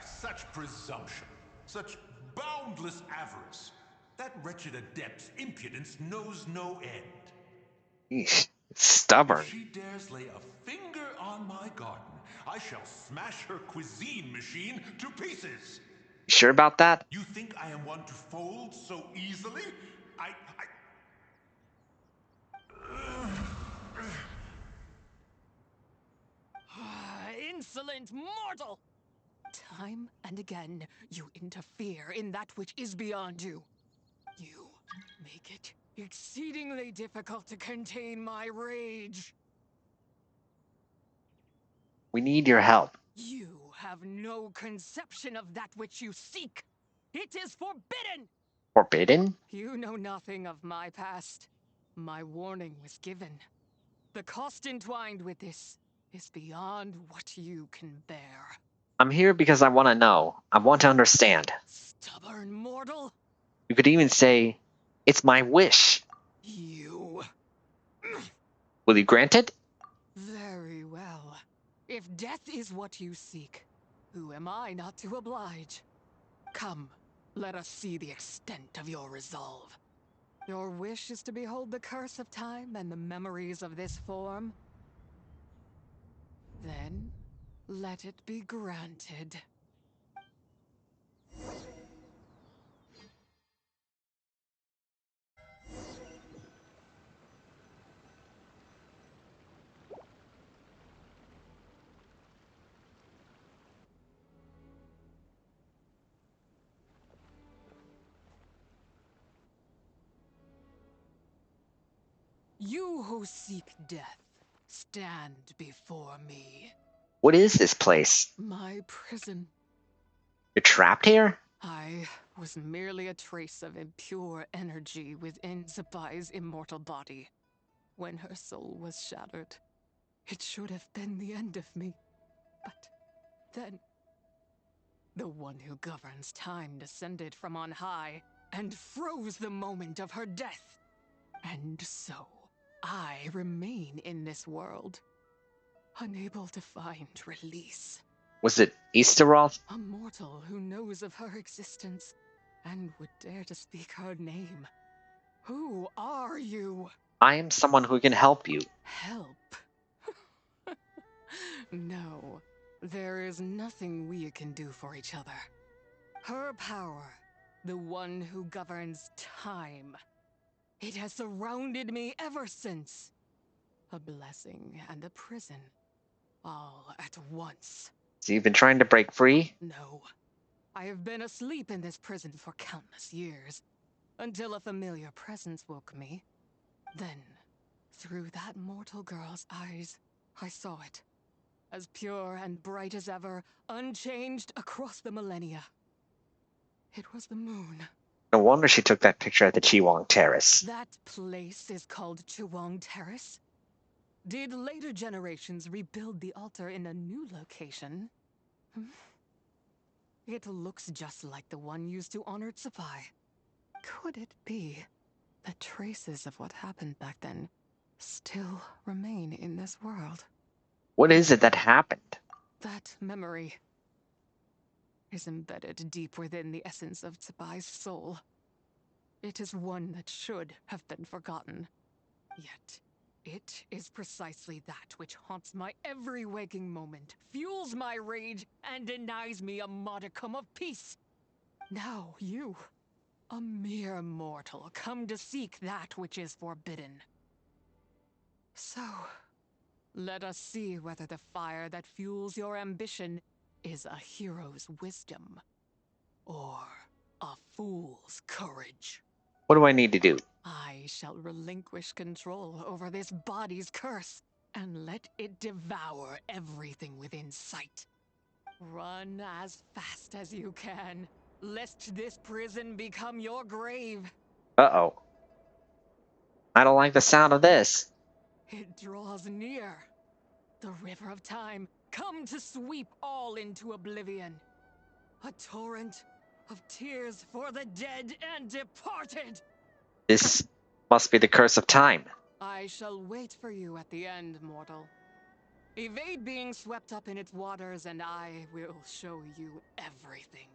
Such presumption. Such boundless avarice. That wretched adept's impudence knows no end. Eesh, it's If stubborn. she dares lay a finger on my garden, I shall smash her cuisine machine to pieces. You sure about that? You think I am one to fold so easily? Insolent mortal! Time and again, you interfere in that which is beyond you. You make it exceedingly difficult to contain my rage. We need your help. You have no conception of that which you seek. It is forbidden! Forbidden? You know nothing of my past. My warning was given. The cost entwined with this is beyond what you can bear. I'm here because I want to know. I want to understand. Stubborn mortal! You could even say, it's my wish. You. Will you grant it? Very well. If death is what you seek, who am I not to oblige? Come, let us see the extent of your resolve. Your wish is to behold the curse of time and the memories of this form? Then, let it be granted. You who seek death, stand before me. What is this place? My prison. You're trapped here? I was merely a trace of impure energy within Zapai's immortal body. When her soul was shattered, it should have been the end of me. But then, the one who governs time descended from on high and froze the moment of her death. And so, I remain in this world, unable to find release. Was it Easteroth? A mortal who knows of her existence and would dare to speak her name. Who are you? I am someone who can help you. Help? No, there is nothing we can do for each other. Her power, the one who governs time, it has surrounded me ever since. A blessing and a prison, all at once. So you've been trying to break free? No. I have been asleep in this prison for countless years, until a familiar presence woke me. Then, through that mortal girl's eyes, I saw it. As pure and bright as ever, unchanged across the millennia. It was the moon. No wonder she took that picture at the Chiwang Terrace. That place is called Chiwang Terrace? Did later generations rebuild the altar in a new location? It looks just like the one used to honor Tsupai. Could it be that traces of what happened back then still remain in this world? What is it that happened? That memory is embedded deep within the essence of Tsubai's soul. It is one that should have been forgotten. Yet, it is precisely that which haunts my every waking moment, fuels my rage, and denies me a modicum of peace. Now you, a mere mortal, come to seek that which is forbidden. So, let us see whether the fire that fuels your ambition is a hero's wisdom, or a fool's courage. What do I need to do? I shall relinquish control over this body's curse, and let it devour everything within sight. Run as fast as you can, lest this prison become your grave. Uh-oh. I don't like the sound of this. It draws near. The river of time, come to sweep all into oblivion. A torrent of tears for the dead and departed. This must be the curse of time. I shall wait for you at the end, mortal. Evade being swept up in its waters, and I will show you everything.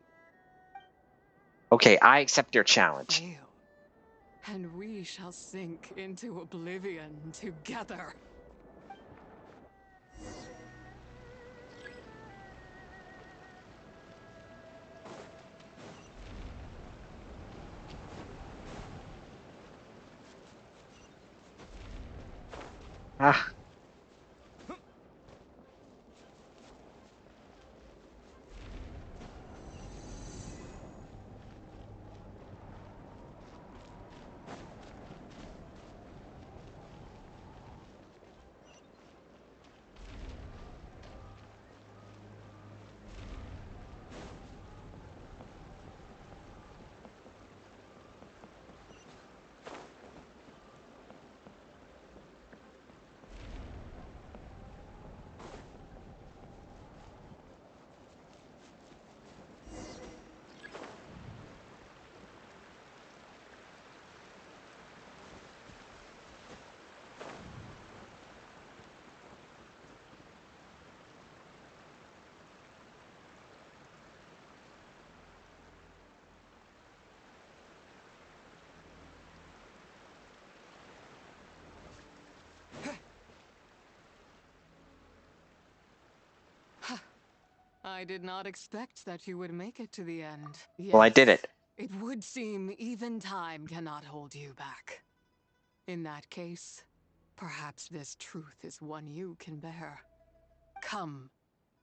Okay, I accept your challenge. Fail, and we shall sink into oblivion together. Ah. I did not expect that you would make it to the end. Well, I did Yes, it. it would seem even time cannot hold you back. In that case, perhaps this truth is one you can bear. Come,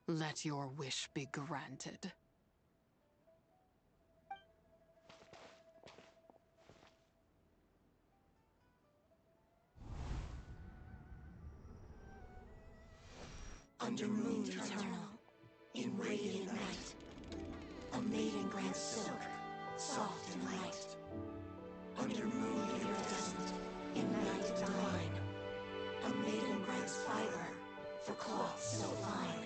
let your wish be granted. Under moon eternal, in radiant night, a maiden grants silk, soft and light. Under moon iridescent, in night divine, a maiden grants fiber for cloth so fine.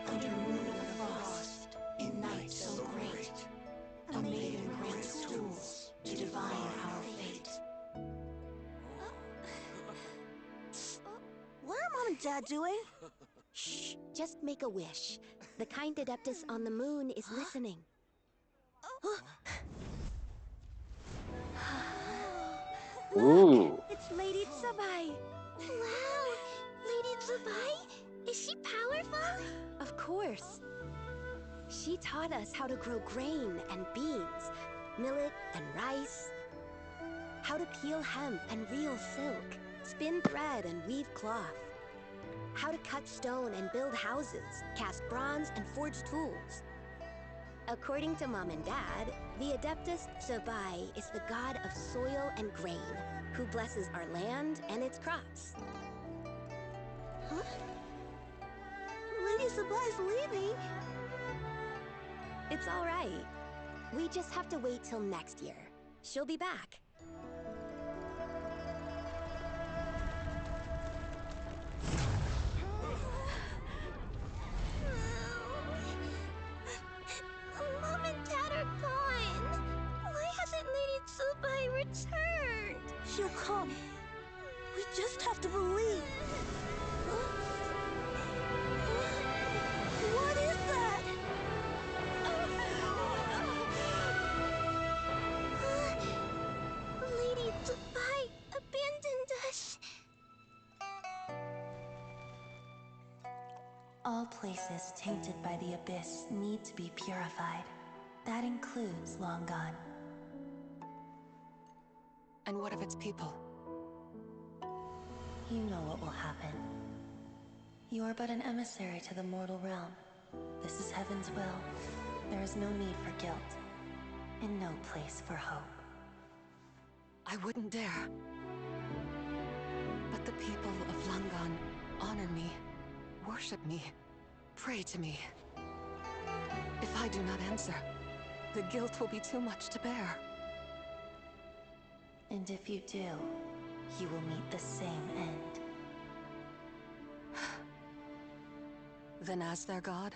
Under moon of frost, in night so great, a maiden grants tools to divine our fate. What are Mom and Dad doing? Shh, just make a wish. The kind Adeptus on the moon is listening. Ooh. It's Lady Tsubai! Wow! Lady Tsubai? Is she powerful? Of course. She taught us how to grow grain and beans, millet and rice, how to peel hemp and reel silk, spin thread and weave cloth, how to cut stone and build houses, cast bronze and forge tools. According to Mom and Dad, the Adeptus Tsubai is the god of soil and grain, who blesses our land and its crops. Huh? Lady Tsubai's leaving. It's all right. We just have to wait till next year. She'll be back. Mom and Dad are gone. Why hasn't Lady Tsubai returned? She'll come. We just have to believe. What is that? Lady Tsubai abandoned us. All places tainted by the abyss need to be purified. That includes Longan. And what of its people? You know what will happen. You are but an emissary to the mortal realm. This is Heaven's will. There is no need for guilt, and no place for hope. I wouldn't dare. But the people of Langan honor me, worship me, pray to me. If I do not answer, the guilt will be too much to bear. And if you do, you will meet the same end. Then as their god,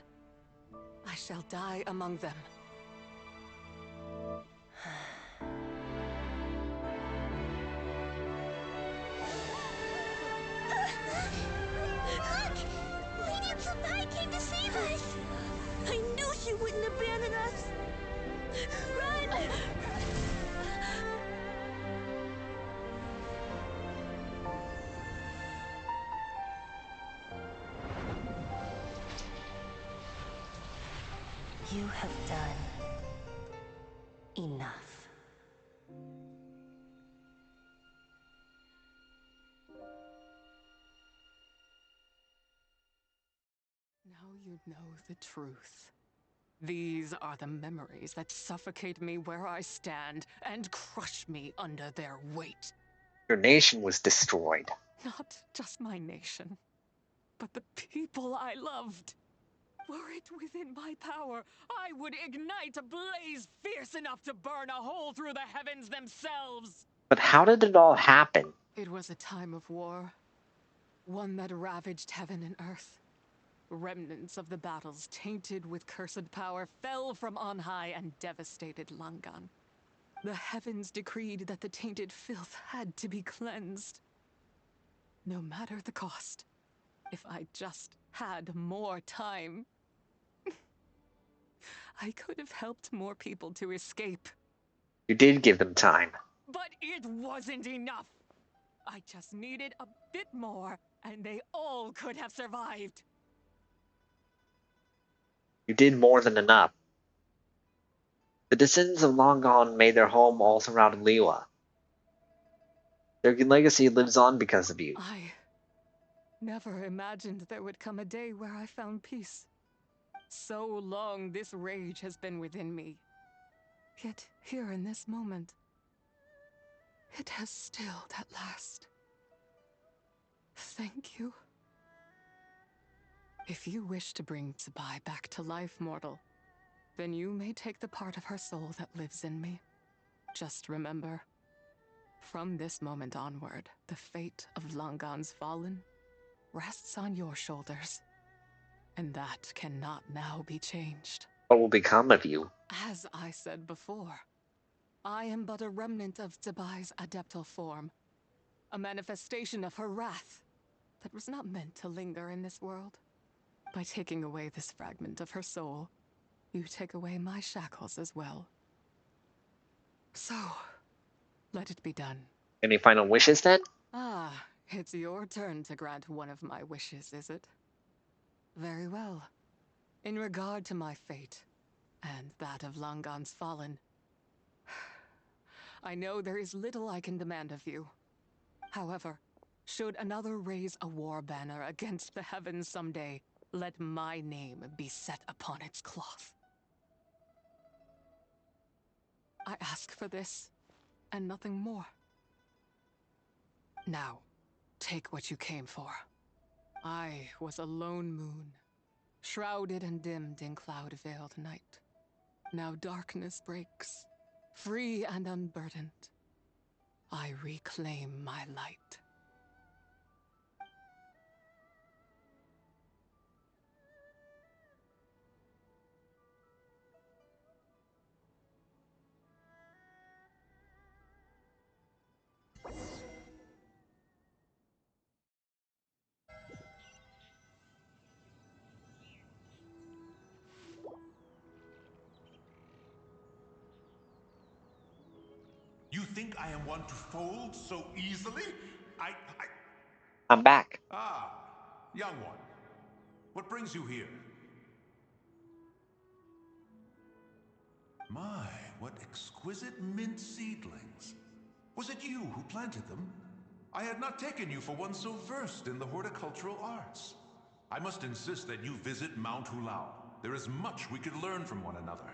I shall die among them. Look! Lady Tsubai came to save us! I knew she wouldn't abandon us! Run! You have done enough. Now you know the truth. These are the memories that suffocate me where I stand and crush me under their weight. Your nation was destroyed. Not just my nation, but the people I loved. Were it within my power, I would ignite a blaze fierce enough to burn a hole through the heavens themselves. But how did it all happen? It was a time of war, one that ravaged heaven and earth. Remnants of the battles, tainted with cursed power, fell from on high and devastated Langan. The heavens decreed that the tainted filth had to be cleansed. No matter the cost, if I just had more time, I could have helped more people to escape. You did give them time. But it wasn't enough! I just needed a bit more, and they all could have survived. You did more than enough. The descendants of long gone made their home all throughout Liyue. Their legacy lives on because of you. I never imagined there would come a day where I found peace. So long this rage has been within me. Yet here in this moment, it has stilled at last. Thank you. If you wish to bring Tsubai back to life, mortal, then you may take the part of her soul that lives in me. Just remember, from this moment onward, the fate of Langan's fallen rests on your shoulders. And that cannot now be changed. What will become of you? As I said before, I am but a remnant of Tsubai's adeptal form, a manifestation of her wrath that was not meant to linger in this world. By taking away this fragment of her soul, you take away my shackles as well. So, let it be done. Any final wishes then? Ah, it's your turn to grant one of my wishes, is it? Very well. In regard to my fate, and that of Langan's fallen, I know there is little I can demand of you. However, should another raise a war banner against the heavens someday, let my name be set upon its cloth. I ask for this, and nothing more. Now, take what you came for. I was a lone moon, shrouded and dimmed in cloud-veiled night. Now darkness breaks, free and unburdened. I reclaim my light. You think I am one to fold so easily? I'm back. Ah, young one. What brings you here? My, what exquisite mint seedlings. Was it you who planted them? I had not taken you for one so versed in the horticultural arts. I must insist that you visit Mount Hulao. There is much we could learn from one another.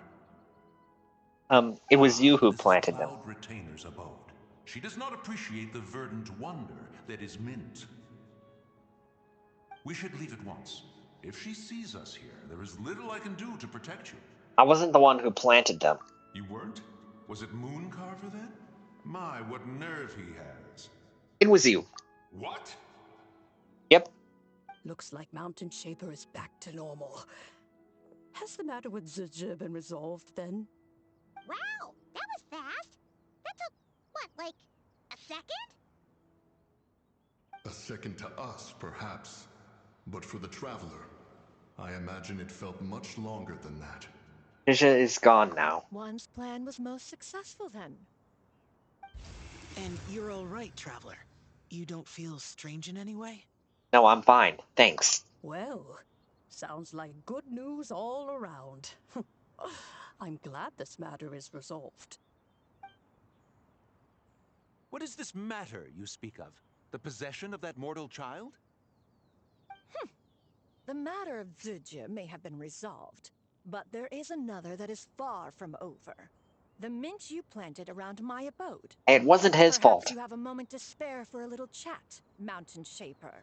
It was you who This is planted them. Cloud Retainer's abode. She does not appreciate the verdant wonder that is mint. We should leave at once. If she sees us here, there is little I can do to protect you. I wasn't the one who planted them. You weren't? Was it Mooncarver then? My, what nerve he has. It was you. What? Yep. Looks like Mountain Shaper is back to normal. Has the matter with Zizhi been resolved then? Wow, that was fast. That took, what, like, a second? A second to us, perhaps. But for the Traveler, I imagine it felt much longer than that. Nisha is gone now. One's plan was most successful then. And you're all right, Traveler. You don't feel strange in any way? No, I'm fine. Thanks. Well, sounds like good news all around. I'm glad this matter is resolved. What is this matter you speak of? The possession of that mortal child? The matter of Zizhi may have been resolved, but there is another that is far from over. The mint you planted around my abode. It wasn't his Perhaps fault. you have a moment to spare for a little chat, Mountain Shaper.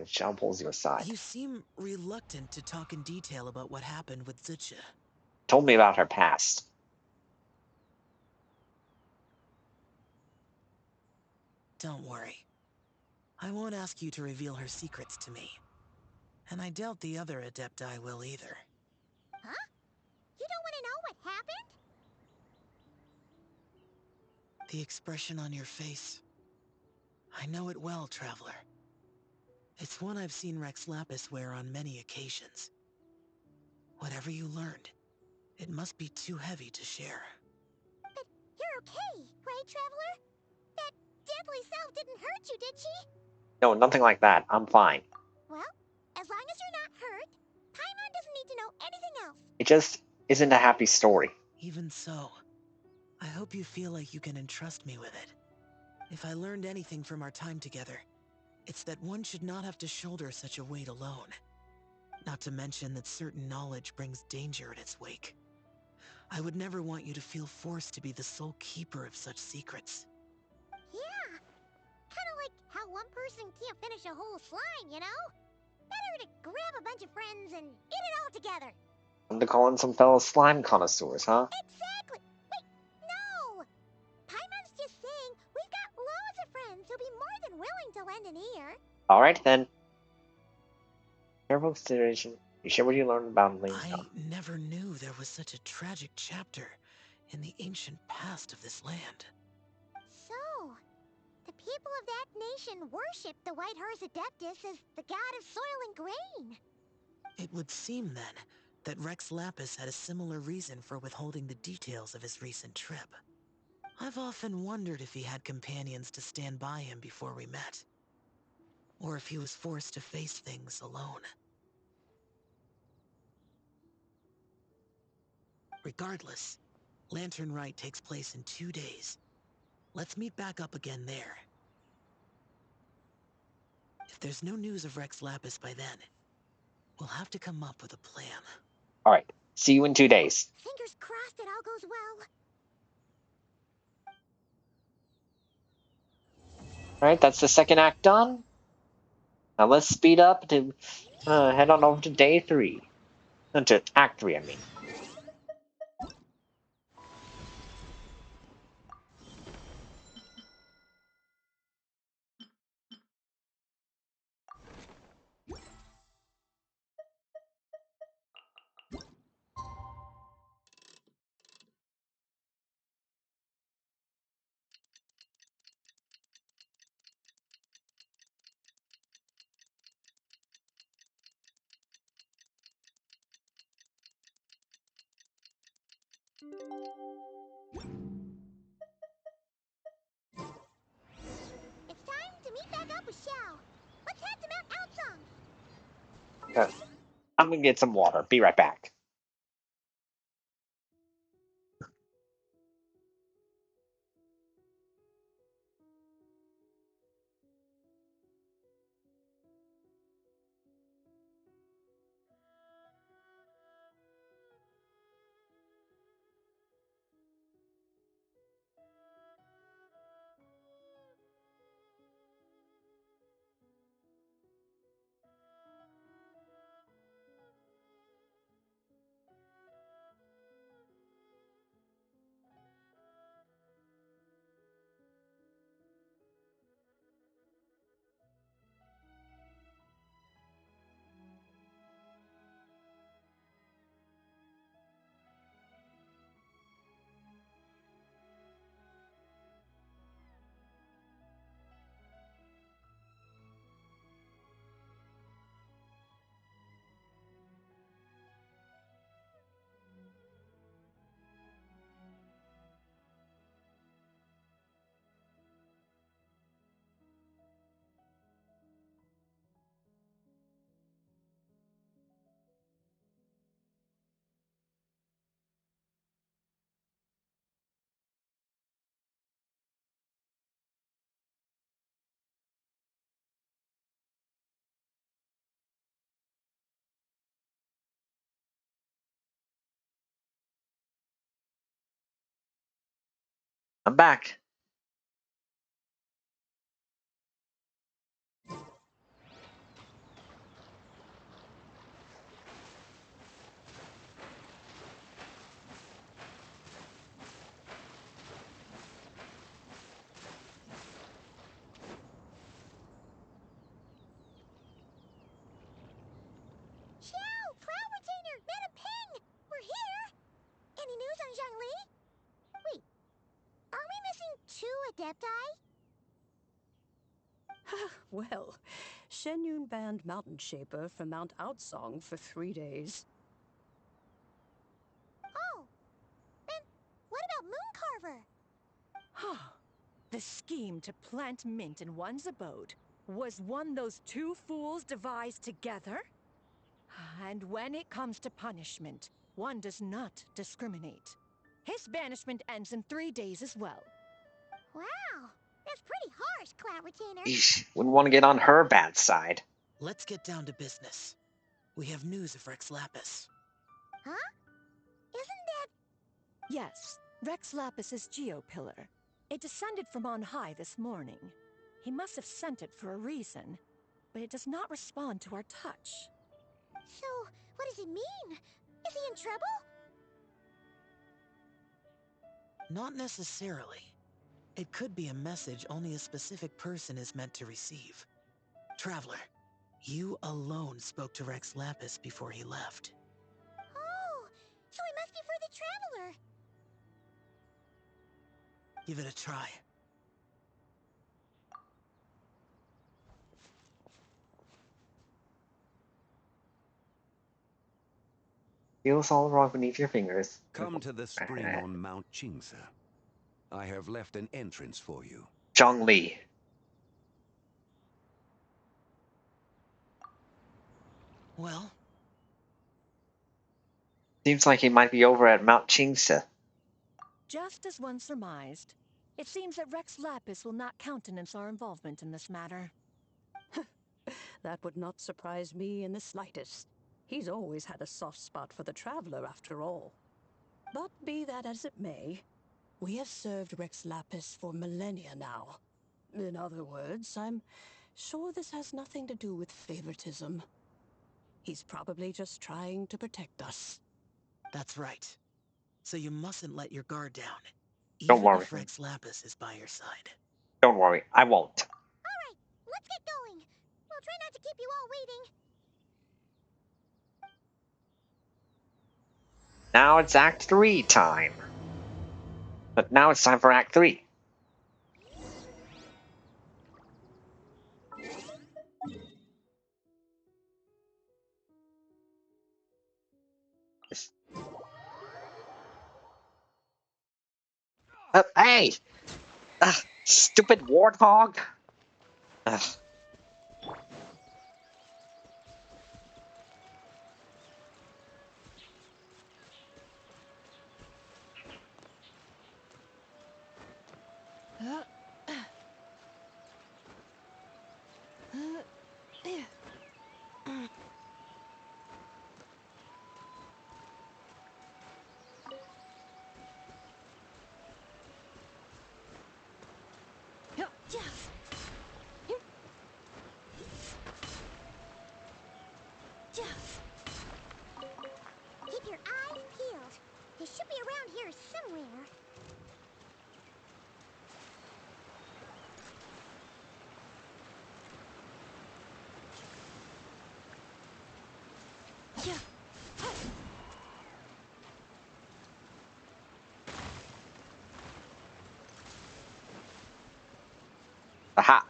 John pulls you aside. You seem reluctant to talk in detail about what happened with Zizhi. Told me about her past. Don't worry. I won't ask you to reveal her secrets to me. And I doubt the other Adepti will either. Huh? You don't want to know what happened? The expression on your face. I know it well, Traveler. It's one I've seen Rex Lapis wear on many occasions. Whatever you learned, it must be too heavy to share. But you're okay, right, Traveler? That deathly self didn't hurt you, did she? No, nothing like that. I'm fine. Well, as long as you're not hurt, Paimon doesn't need to know anything else. It just isn't a happy story. Even so, I hope you feel like you can entrust me with it. If I learned anything from our time together, it's that one should not have to shoulder such a weight alone. Not to mention that certain knowledge brings danger in its wake. I would never want you to feel forced to be the sole keeper of such secrets. Yeah, kind of like how one person can't finish a whole slime, you know? Better to grab a bunch of friends and eat it all together. I'm to call in some fellow slime connoisseurs, huh? Exactly. Wait, no! Paimon's just saying we've got loads of friends who'll be more than willing to lend an ear. Alright then. Careful consideration. You share what you learned about Ling's I never knew there was such a tragic chapter in the ancient past of this land. So, the people of that nation worship the White Horse Adeptus as the god of soil and grain. It would seem, then, that Rex Lapis had a similar reason for withholding the details of his recent trip. I've often wondered if he had companions to stand by him before we met. Or if he was forced to face things alone. Regardless, Lantern Rite takes place in 2 days. Let's meet back up again there. If there's no news of Rex Lapis by then, we'll have to come up with a plan. Alright, see you in 2 days. Fingers crossed it all goes well. Alright, that's the second act done. Now let's speed up to head on over to day 3. To act 3, I mean. It's time to meet back up with Xiao. Let's head to Mount Outsong. I'm gonna get some water. Be right back. I'm back. Xiao, Cloud Retainer, Madam Ping! We're here! Any news on Zhongli? Wait, are we missing 2 Adepti? Well, Shenyun banned Mountain Shaper from Mount Outsong for 3 days. Oh, then what about Mooncarver? The scheme to plant mint in one's abode. Was one those two fools devised together? And when it comes to punishment, one does not discriminate. His banishment ends in 3 days as well. Wow, that's pretty harsh, Cloud Retainer. Eesh, wouldn't want to get on her bad side. Let's get down to business. We have news of Rex Lapis. Huh? Isn't that... Yes, Rex Lapis's Geopillar. It descended from on high this morning. He must have sent it for a reason, but it does not respond to our touch. So, what does it mean? Is he in trouble? Not necessarily. It could be a message only a specific person is meant to receive. Traveler, you alone spoke to Rex Lapis before he left. Oh, so he must be for the Traveler. Give it a try. Feels all wrong beneath your fingers. Come to the spring on Mount Qingse. I have left an entrance for you. Zhongli. Well? Seems like he might be over at Mount Qingse. Just as one surmised, it seems that Rex Lapis will not countenance our involvement in this matter. That would not surprise me in the slightest. He's always had a soft spot for the Traveler, after all. But be that as it may, we have served Rex Lapis for millennia now. In other words, I'm sure this has nothing to do with favoritism. He's probably just trying to protect us. That's right. So you mustn't let your guard down, Don't even worry. if Rex Lapis is by your side. Don't worry, I won't. Alright, let's get going. We'll try not to keep you all waiting. Now it's Act 3 time. But now it's time for Act 3. Hey! Stupid warthog! Ugh. Keep your eyes peeled. He should be around here somewhere. Aha!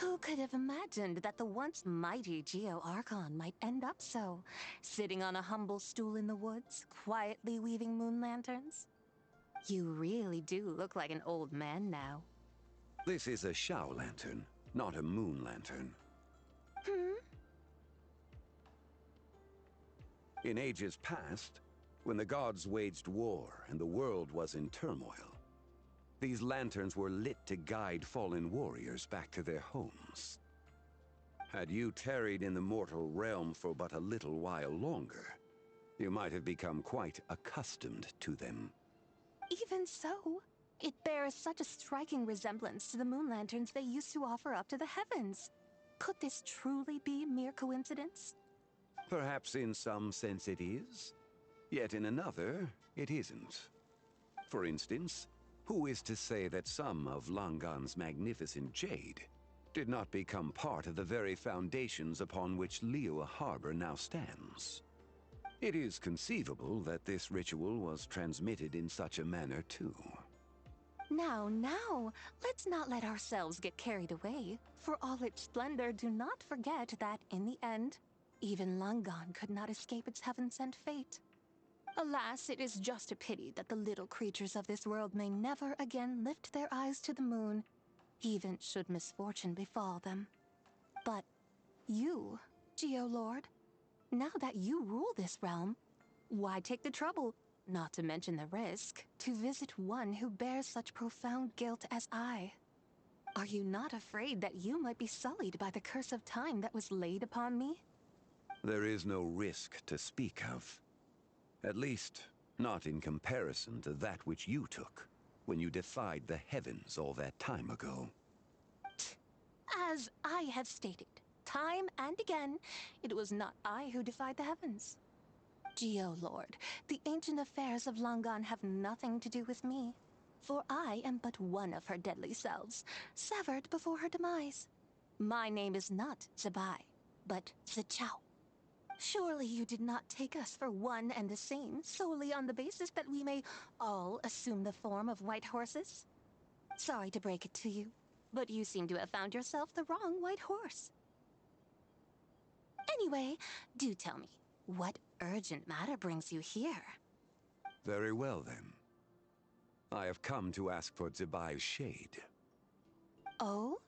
Who could have imagined that the once mighty Geo Archon might end up so, sitting on a humble stool in the woods, quietly weaving moon lanterns? You really do look like an old man now. This is a Shao lantern, not a moon lantern. In ages past, when the gods waged war and the world was in turmoil, these lanterns were lit to guide fallen warriors back to their homes. Had you tarried in the mortal realm for but a little while longer, you might have become quite accustomed to them. Even so, it bears such a striking resemblance to the moon lanterns they used to offer up to the heavens. Could this truly be mere coincidence? Perhaps in some sense it is, yet in another, it isn't. For instance, who is to say that some of Langan's magnificent jade did not become part of the very foundations upon which Liyue Harbor now stands? It is conceivable that this ritual was transmitted in such a manner too. Now, let's not let ourselves get carried away. For all its splendor, do not forget that, in the end, even Langan could not escape its heaven-sent fate. Alas, it is just a pity that the little creatures of this world may never again lift their eyes to the moon, even should misfortune befall them. But you, Geolord, now that you rule this realm, why take the trouble, not to mention the risk, to visit one who bears such profound guilt as I? Are you not afraid that you might be sullied by the curse of time that was laid upon me? There is no risk to speak of. At least, not in comparison to that which you took when you defied the heavens all that time ago. As I have stated, time and again, it was not I who defied the heavens. Geolord, the ancient affairs of Langan have nothing to do with me, for I am but one of her deadly selves, severed before her demise. My name is not Zabai, but Zichao. Surely you did not take us for one and the same solely on the basis that we may all assume the form of white horses? Sorry to break it to you, but you seem to have found yourself the wrong white horse. Anyway, do tell me, what urgent matter brings you here? Very well, then. I have come to ask for Zibai's shade. Oh?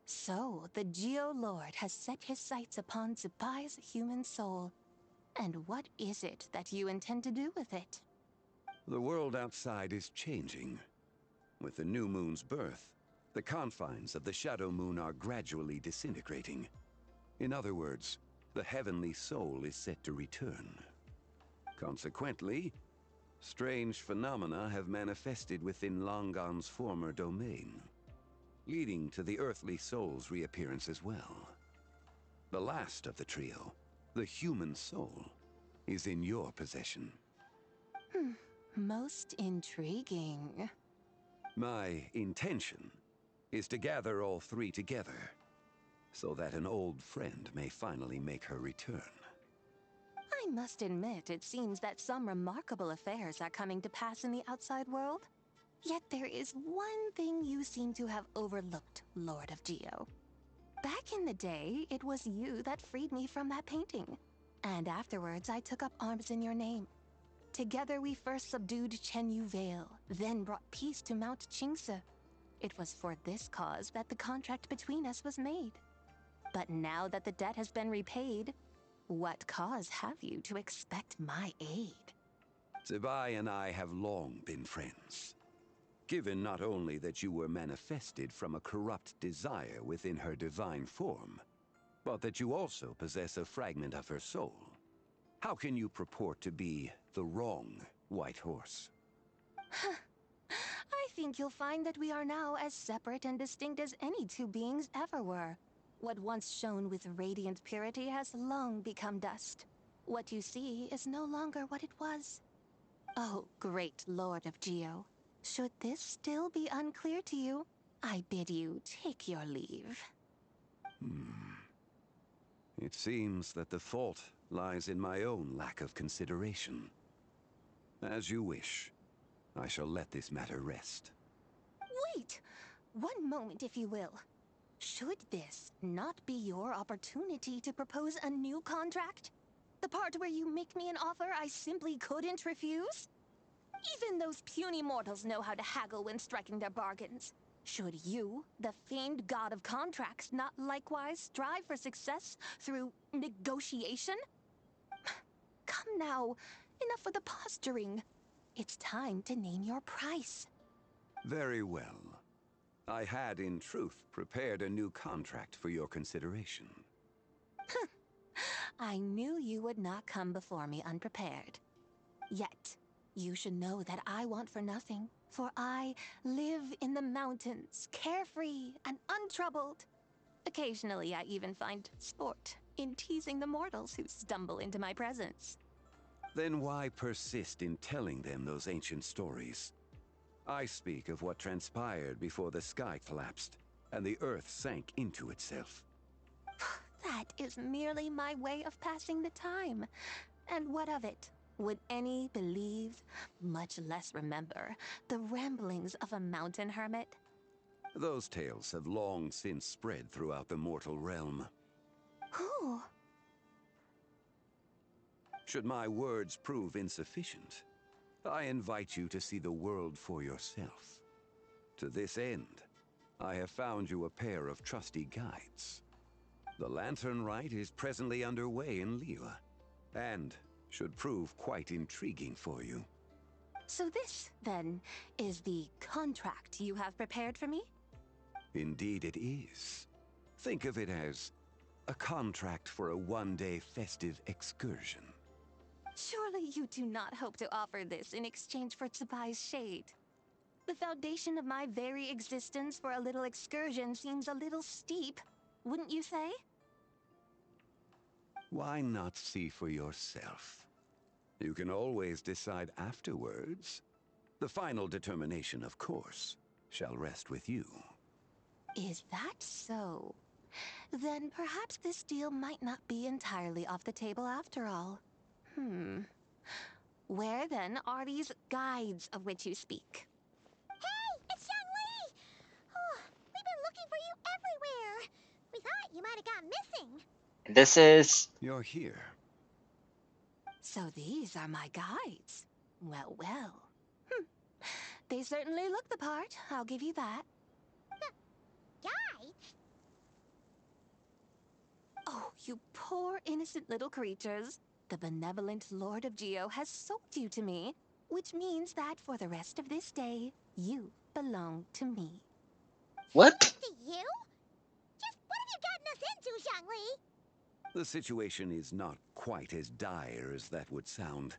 So, the Geolord has set his sights upon Zibai's human soul. And what is it that you intend to do with it? The world outside is changing. With the new moon's birth, the confines of the Shadow Moon are gradually disintegrating. In other words, the heavenly soul is set to return. Consequently, strange phenomena have manifested within Langan's former domain, leading to the earthly soul's reappearance as well. The last of the trio, the human soul, is in your possession. Most intriguing. My intention is to gather all three together, so that an old friend may finally make her return. I must admit, it seems that some remarkable affairs are coming to pass in the outside world. Yet there is one thing you seem to have overlooked, Lord of Geo. Back in the day, it was you that freed me from that painting. And afterwards, I took up arms in your name. Together we first subdued Chenyu Vale, then brought peace to Mount Qingse. It was for this cause that the contract between us was made. But now that the debt has been repaid, what cause have you to expect my aid? Zibai and I have long been friends. Given not only that you were manifested from a corrupt desire within her divine form, but that you also possess a fragment of her soul, how can you purport to be the wrong white horse? I think you'll find that we are now as separate and distinct as any two beings ever were. What once shone with radiant purity has long become dust. What you see is no longer what it was. Oh, great Lord of Geo. Should this still be unclear to you, I bid you take your leave. It seems that the fault lies in my own lack of consideration. As you wish. I shall let this matter rest. Wait! One moment, if you will. Should this not be your opportunity to propose a new contract? The part where you make me an offer I simply couldn't refuse? Even those puny mortals know how to haggle when striking their bargains. Should you, the famed god of contracts, not likewise strive for success through negotiation? Come now, enough with the posturing. It's time to name your price. Very well. I had, in truth, prepared a new contract for your consideration. I knew you would not come before me unprepared. Yet, you should know that I want for nothing, for I live in the mountains, carefree and untroubled. Occasionally, I even find sport in teasing the mortals who stumble into my presence. Then why persist in telling them those ancient stories? I speak of what transpired before the sky collapsed and the earth sank into itself. That is merely my way of passing the time. And what of it? Would any believe, much less remember, the ramblings of a mountain hermit? Those tales have long since spread throughout the mortal realm. Who? Should my words prove insufficient, I invite you to see the world for yourself. To this end, I have found you a pair of trusty guides. The Lantern Rite is presently underway in Liyue, and should prove quite intriguing for you. So this, then, is the contract you have prepared for me? Indeed it is. Think of it as a contract for a one-day festive excursion. Surely you do not hope to offer this in exchange for Tsubai's shade. The foundation of my very existence for a little excursion seems a little steep, wouldn't you say? Why not see for yourself? You can always decide afterwards. The final determination, of course, shall rest with you. Is that so? Then perhaps this deal might not be entirely off the table after all. Where then are these guides of which you speak? Hey, it's Xiangli! Oh, we've been looking for you everywhere. We thought you might have gone missing. This is... You're here. So these are my guides. Well, well. They certainly look the part, I'll give you that. Guides? Oh, you poor innocent little creatures. The benevolent Lord of Geo has sold you to me, which means that for the rest of this day, you belong to me. What? To you? Just what have you gotten us into, Xiangli? The situation is not quite as dire as that would sound.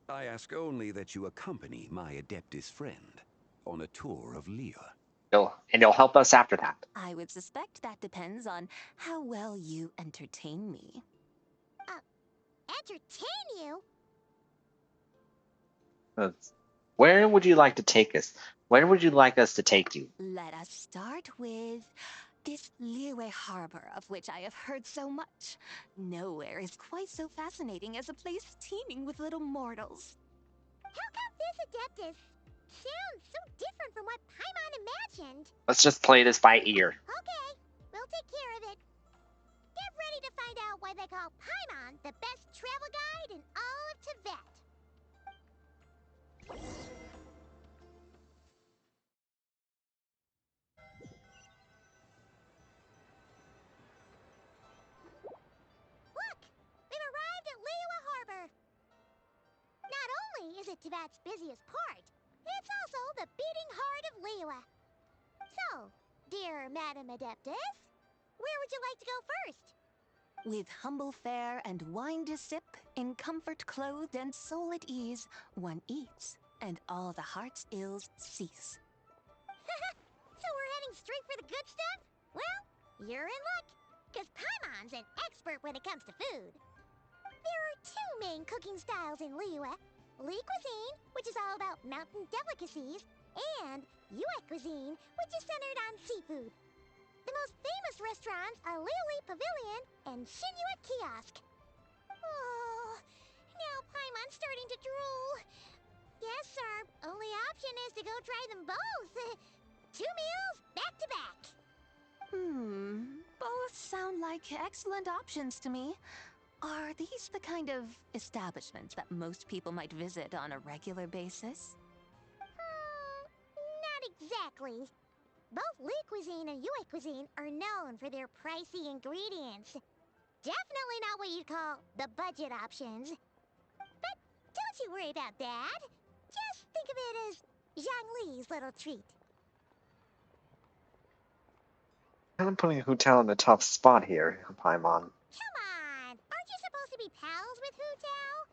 I ask only that you accompany my Adeptus friend on a tour of Liyue. And you'll help us after that. I would suspect that depends on how well you entertain me. Entertain you? Where would you like to take us? Where would you like us to take you? Let us start with this Liyue harbor of which I have heard so much. Nowhere is quite so fascinating as a place teeming with little mortals. How come this Adeptus sounds so different from what Paimon imagined? Let's just play this by ear. Okay, we'll take care of it. Get ready to find out why they call Paimon the best travel guide in all of Tibet. Look! We've arrived at Liyue Harbor. Not only is it Tibet's busiest port, it's also the beating heart of Liyue. So, dear Madam Adeptus, where would you like to go first? With humble fare and wine to sip, in comfort clothed and soul at ease, one eats, and all the heart's ills cease. So we're heading straight for the good stuff? Well, you're in luck, because Paimon's an expert when it comes to food. There are two main cooking styles in Liyue. Li cuisine, which is all about mountain delicacies, and Yue cuisine, which is centered on seafood. The most famous restaurants are Liyue Pavilion and Shinyue Kiosk. Oh, now Paimon's starting to drool. Yes, our only option is to go try them both. 2 meals, back to back. Both sound like excellent options to me. Are these the kind of establishments that most people might visit on a regular basis? Not exactly. Both Li cuisine and Yue cuisine are known for their pricey ingredients. Definitely not what you'd call the budget options. But don't you worry about that. Just think of it as Zhang Li's little treat. I'm putting Hu Tao in the tough spot here, Paimon. Come on! Aren't you supposed to be pals with Hu Tao?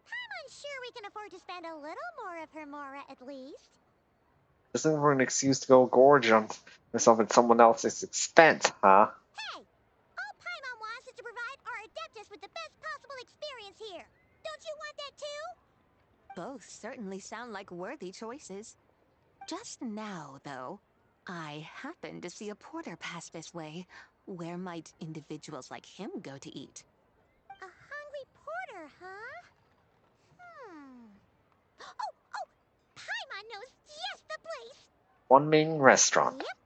I'm sure we can afford to spend a little more of her mora at least. This isn't for an excuse to go gorge on yourself at someone else's expense, huh? Hey! All Paimon wants is to provide our Adeptus with the best possible experience here. Don't you want that too? Both certainly sound like worthy choices. Just now, though, I happened to see a porter pass this way. Where might individuals like him go to eat? A hungry porter, huh? One main restaurant. Yep.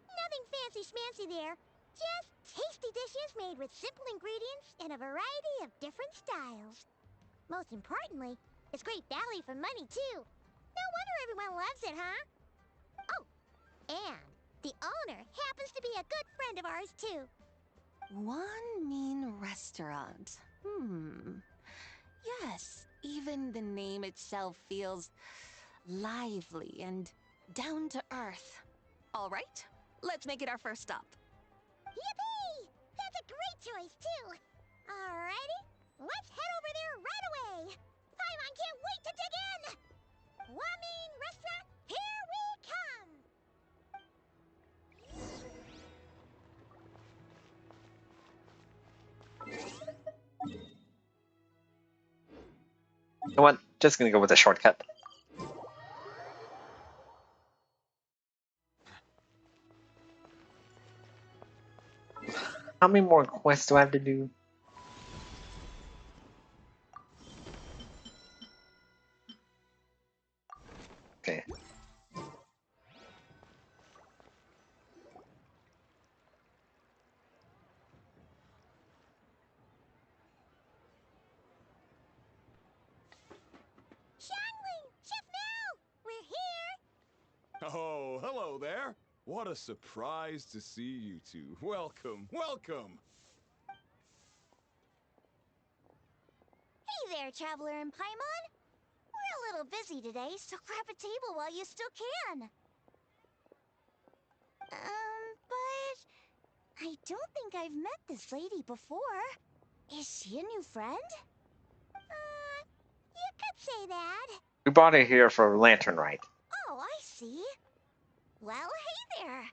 Nothing fancy schmancy there. Just tasty dishes made with simple ingredients in a variety of different styles. Most importantly, it's great value for money, too. No wonder everyone loves it, huh? Oh, and the owner happens to be a good friend of ours, too. One mean restaurant. Yes, even the name itself feels lively and down to earth. All right, let's make it our first stop. Yippee! That's a great choice, too. Alrighty, let's head over there right away. Paimon can't wait to dig in. Wamin Restaurant, here we come. You know what? Just gonna go with a shortcut. How many more quests do I have to do? Okay. Xiangling, Chef Mao, we're here. Oh, hello there. What a surprise to see you two. Welcome, welcome. Hey there, Traveler and Paimon. We're a little busy today, so grab a table while you still can. But I don't think I've met this lady before. Is she a new friend? You could say that. We brought her here for Lantern Rite. Oh, I see. Well, hey there.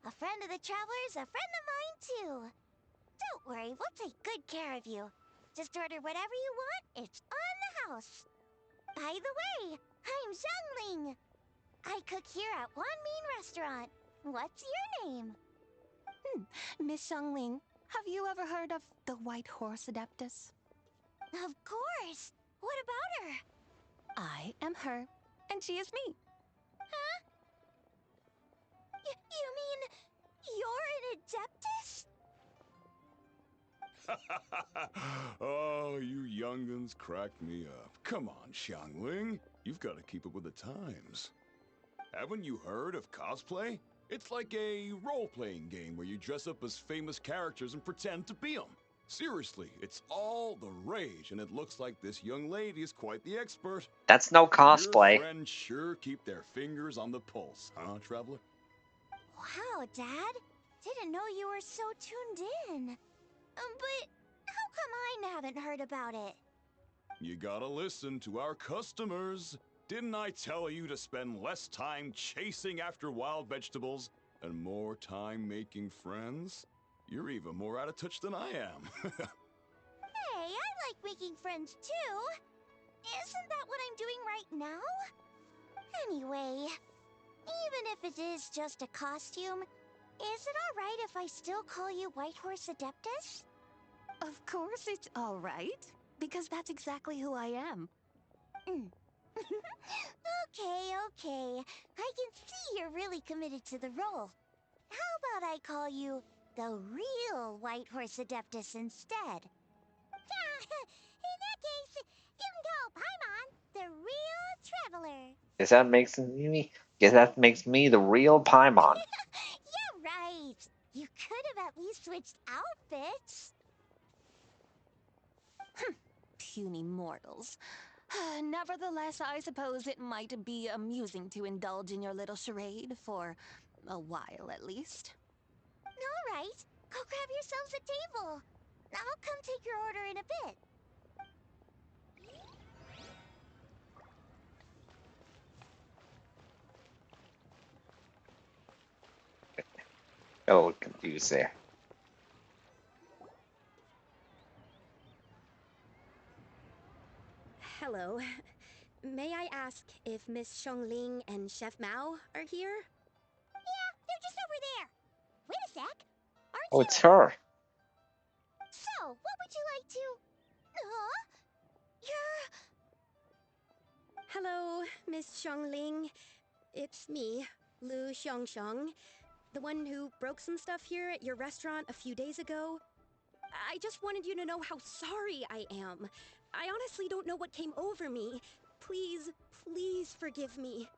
A friend of the Traveler's a friend of mine, too. Don't worry, we'll take good care of you. Just order whatever you want, it's on the house. By the way, I'm Zhongling. I cook here at One Mean Restaurant. What's your name? Miss Xiangling, have you ever heard of the White Horse Adeptus? Of course. What about her? I am her, and she is me. Huh? You mean you're an Adeptus? Oh, you young'uns crack me up. Come on, Xiangling. You've got to keep up with the times. Haven't you heard of cosplay? It's like a role-playing game where you dress up as famous characters and pretend to be them. Seriously, it's all the rage, and it looks like this young lady is quite the expert. That's no cosplay. Your friends sure keep their fingers on the pulse, huh, Traveler? Wow, Dad. Didn't know you were so tuned in. But how come I haven't heard about it? You gotta listen to our customers. Didn't I tell you to spend less time chasing after wild vegetables and more time making friends? You're even more out of touch than I am. Hey, I like making friends too. Isn't that what I'm doing right now? Anyway, even if it is just a costume, is it alright if I still call you White Horse Adeptus? Of course it's all right, because that's exactly who I am. Okay. I can see you're really committed to the role. How about I call you the real White Horse Adeptus instead? In that case, you can call Paimon the real traveler. Guess that makes me the real Paimon. Yeah, right. You could have at least switched outfits. Puny mortals. Nevertheless, I suppose it might be amusing to indulge in your little charade for a while at least. All right, go grab yourselves a table. I'll come take your order in a bit. Oh, confused there. Hello. May I ask if Miss Xiangling and Chef Mao are here? Yeah, they're just over there. Wait a sec. Aren't Oh, you? it's her. So, what would you like to... Huh? You're... Hello, Miss Xiangling. It's me. Lu Xiongxiong, the one who broke some stuff here at your restaurant a few days ago. I just wanted you to know how sorry I am. I honestly don't know what came over me. Please, please forgive me.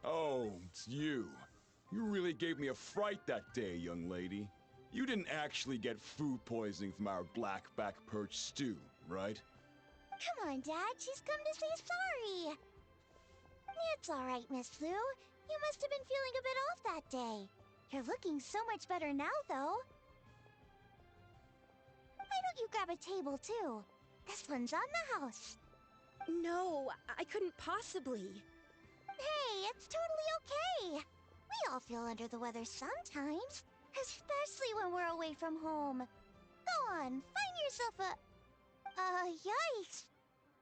Oh, it's you. You really gave me a fright that day, young lady. You didn't actually get food poisoning from our black-back perch stew, right? Come on, Dad. She's come to say sorry. It's all right, Miss Lu. You must have been feeling a bit off that day. You're looking so much better now, though. Why don't you grab a table, too? This one's on the house. No, I couldn't possibly. Hey, it's totally okay. We all feel under the weather sometimes, especially when we're away from home. Go on, find yourself a... yikes.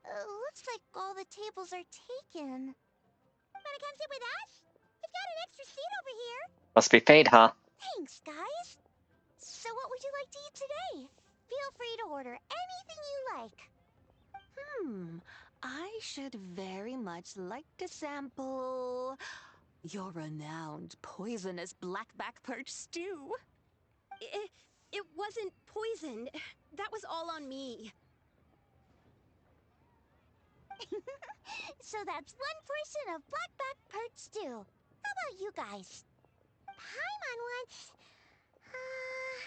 Looks like all the tables are taken. Wanna come sit with us? We've got an extra seat over here. Must be fate, huh? Thanks, guys. So what would you like to eat today? Feel free to order anything you like. I should very much like to sample your renowned poisonous blackback perch stew. It wasn't poisoned. That was all on me. So that's one portion of blackback perch stew. How about you guys? Paimon wants...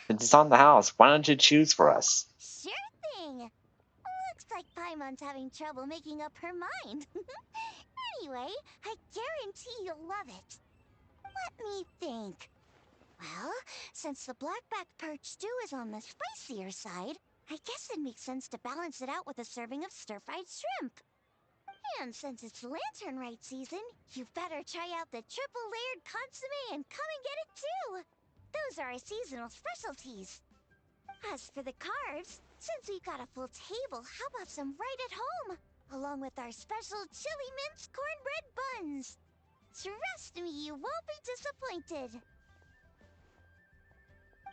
It's on the house. Why don't you choose for us? Sure thing. Looks like Paimon's having trouble making up her mind. Anyway, I guarantee you'll love it. Let me think. Well, since the blackback perch stew is on the spicier side, I guess it makes sense to balance it out with a serving of stir-fried shrimp. And since it's Lantern Rite season, you better try out the triple-layered consommé and come and get it too! Those are our seasonal specialties. As for the carbs, since we've got a full table, how about some right at home? Along with our special chili mince cornbread buns. Trust me, you won't be disappointed.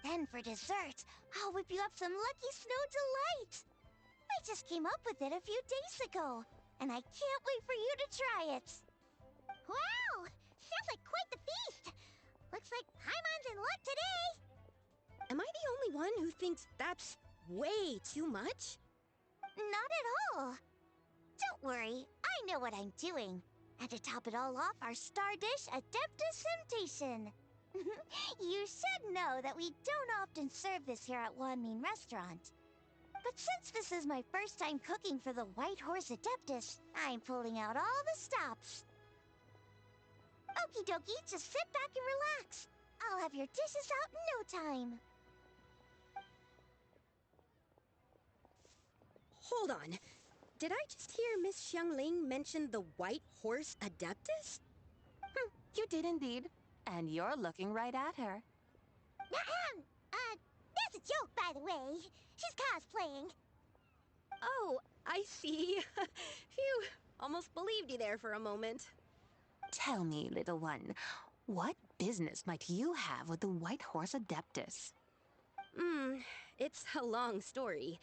Then for dessert, I'll whip you up some Lucky Snow Delight. I just came up with it a few days ago, and I can't wait for you to try it. Wow! Sounds like quite the feast. Looks like Paimon's in luck today. Am I the only one who thinks that's way too much? Not at all. Don't worry, I know what I'm doing. And to top it all off, our star dish, Adeptus Temptation. You should know that we don't often serve this here at Wanmin Restaurant. But since this is my first time cooking for the White Horse Adeptus, I'm pulling out all the stops. Okie dokie, just sit back and relax. I'll have your dishes out in no time. Hold on. Did I just hear Miss Xiangling mention the White Horse Adeptus? You did indeed. And you're looking right at her. That's a joke, by the way. She's cosplaying. Oh, I see. Phew, almost believed you there for a moment. Tell me, little one, what business might you have with the White Horse Adeptus? It's a long story.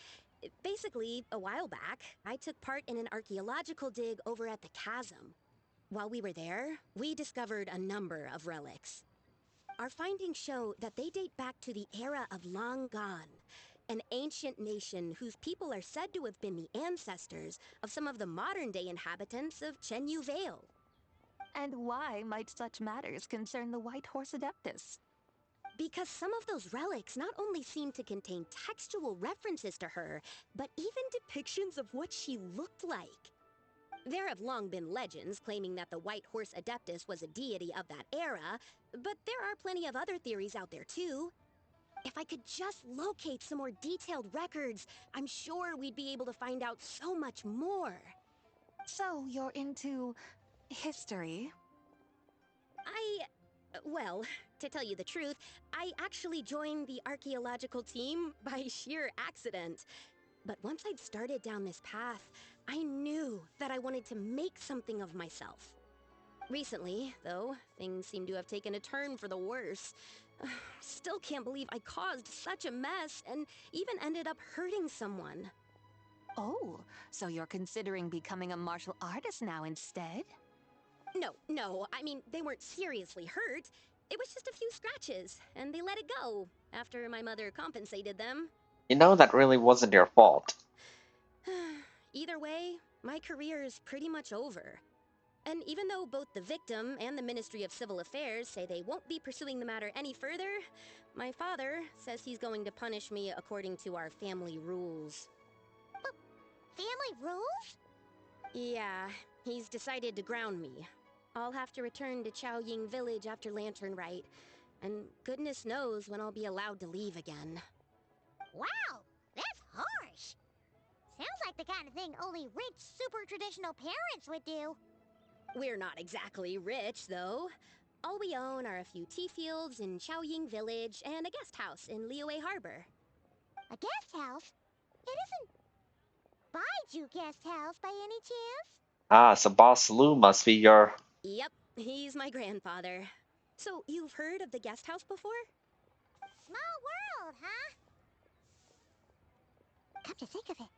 Basically, a while back, I took part in an archaeological dig over at the chasm. While we were there, we discovered a number of relics. Our findings show that they date back to the era of Long Gone, an ancient nation whose people are said to have been the ancestors of some of the modern-day inhabitants of Chenyu Vale. And why might such matters concern the White Horse Adeptus? Because some of those relics not only seem to contain textual references to her, but even depictions of what she looked like. There have long been legends claiming that the White Horse Adeptus was a deity of that era, but there are plenty of other theories out there too. If I could just locate some more detailed records, I'm sure we'd be able to find out so much more. So you're into history? Well, to tell you the truth, I actually joined the archaeological team by sheer accident. But once I'd started down this path, I knew that I wanted to make something of myself. Recently, though, things seem to have taken a turn for the worse. Still can't believe I caused such a mess and even ended up hurting someone. Oh, so you're considering becoming a martial artist now instead? No, I mean, they weren't seriously hurt. It was just a few scratches, and they let it go after my mother compensated them. You know that really wasn't your fault. Either way, my career is pretty much over. And even though both the victim and the Ministry of Civil Affairs say they won't be pursuing the matter any further, my father says he's going to punish me according to our family rules. Family rules? Yeah, he's decided to ground me. I'll have to return to Chaoying Village after Lantern Rite, and goodness knows when I'll be allowed to leave again. Wow, that's harsh. Sounds like the kind of thing only rich, super traditional parents would do. We're not exactly rich, though. All we own are a few tea fields in Chaoying Village and a guest house in Liyue Harbor. A guest house? It isn't Baiju Guest House by any chance? Ah, so Boss Lou must be your... Yep, he's my grandfather. So, you've heard of the guest house before? Small world, huh? Come to think of it,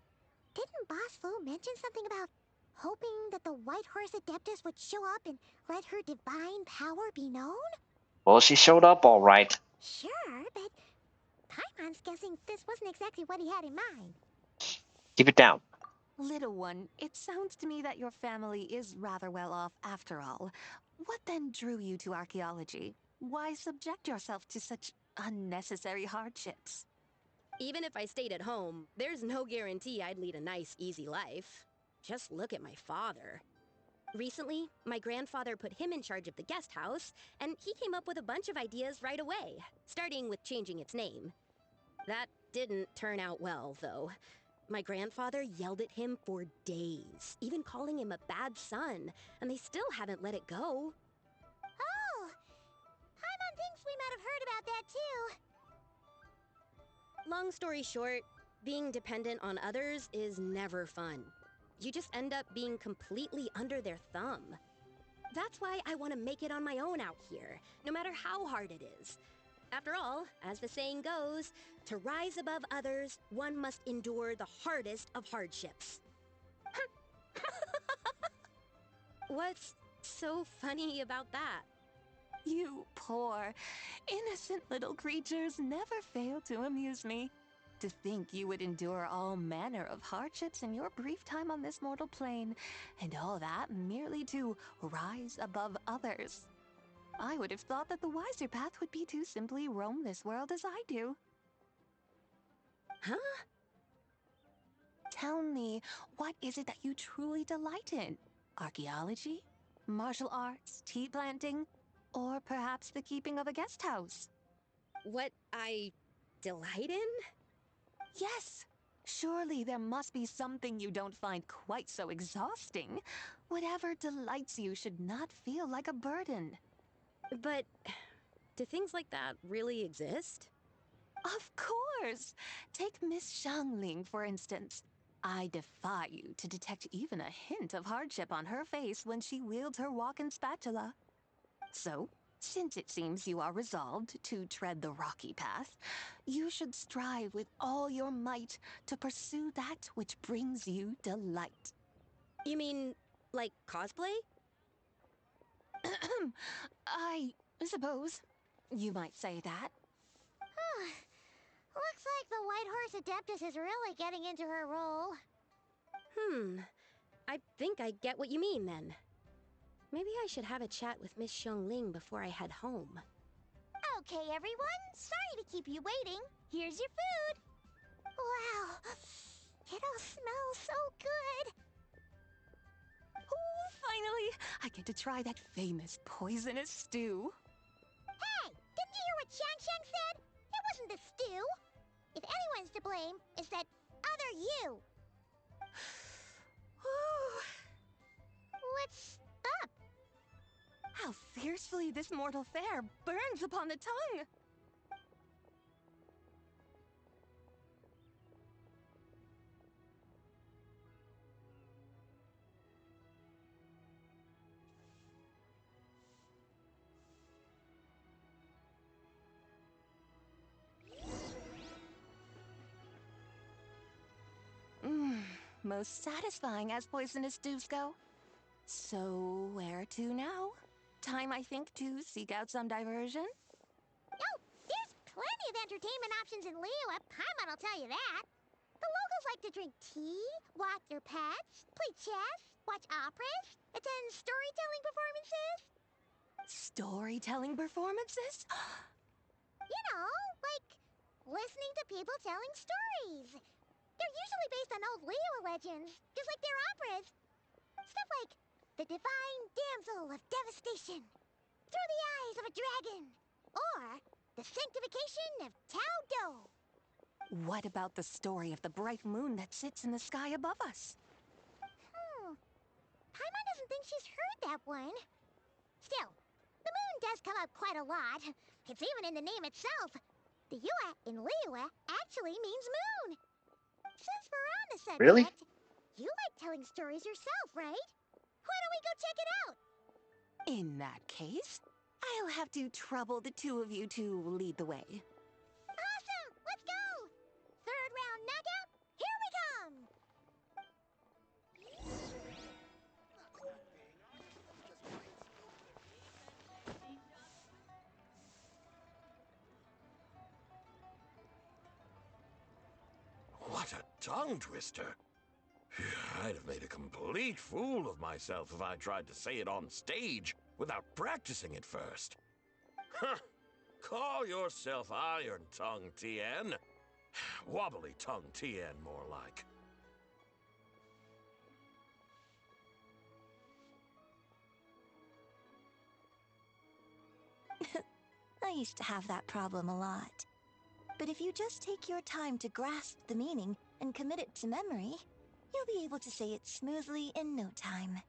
didn't Boss Fu mention something about hoping that the White Horse Adeptus would show up and let her divine power be known? Well, she showed up all right. Sure, but Paimon's guessing this wasn't exactly what he had in mind. Keep it down. Little one, it sounds to me that your family is rather well off after all. What then drew you to archaeology? Why subject yourself to such unnecessary hardships? Even if I stayed at home, there's no guarantee I'd lead a nice, easy life. Just look at my father. Recently, my grandfather put him in charge of the guest house, and he came up with a bunch of ideas right away, starting with changing its name. That didn't turn out well, though. My grandfather yelled at him for days, even calling him a bad son, and they still haven't let it go. Oh, Paimon thinks we might have heard about that too. Long story short, being dependent on others is never fun. You just end up being completely under their thumb. That's why I want to make it on my own out here, no matter how hard it is. After all, as the saying goes, to rise above others, one must endure the hardest of hardships. What's so funny about that? You poor, innocent little creatures never fail to amuse me. To think you would endure all manner of hardships in your brief time on this mortal plane, and all that merely to rise above others. I would have thought that the wiser path would be to simply roam this world as I do. Huh? Tell me, what is it that you truly delight in? Archaeology? Martial arts? Tea planting? Or perhaps the keeping of a guest house? What I delight in? Yes! Surely there must be something you don't find quite so exhausting. Whatever delights you should not feel like a burden. But do things like that really exist? Of course! Take Miss Xiangling, for instance. I defy you to detect even a hint of hardship on her face when she wields her walking spatula. So, since it seems you are resolved to tread the rocky path, you should strive with all your might to pursue that which brings you delight. You mean, like cosplay? I suppose you might say that. Looks like the White Horse Adeptus is really getting into her role. I think I get what you mean then. Maybe I should have a chat with Miss Xiangling before I head home. Okay, everyone, sorry to keep you waiting. Here's your food. Wow, it all smells so good. Oh, finally! I get to try that famous poisonous stew. Hey, didn't you hear what Shang said? It wasn't the stew. If anyone's to blame, it's that other you. Let's stop. How fiercely this mortal fare burns upon the tongue! Most satisfying as poisonous stews go. So, where to now? Time, I think, to seek out some diversion? Oh, there's plenty of entertainment options in Liyue. Paimon will tell you that. The locals like to drink tea, walk their pets, play chess, watch operas, attend storytelling performances. Storytelling performances? You know, like listening to people telling stories. They're usually based on old Liyue legends, just like their operas. Stuff like The Divine Damsel of Devastation, Through the Eyes of a Dragon, or The Sanctification of Tao Do. What about the story of the bright moon that sits in the sky above us? Paimon doesn't think she's heard that one. Still, the moon does come up quite a lot. It's even in the name itself. The Yue in Liyue actually means moon. Since we're on the Really? subject, you like telling stories yourself, right? Why don't we go check it out? In that case, I'll have to trouble the two of you to lead the way. Awesome! Let's go! Third round knockout, here we come! What a tongue twister. I'd have made a complete fool of myself if I tried to say it on stage without practicing it first. Huh. Call yourself Iron Tongue, Tien. Wobbly Tongue, Tien, more like. I used to have that problem a lot. But if you just take your time to grasp the meaning and commit it to memory, you'll be able to say it smoothly in no time.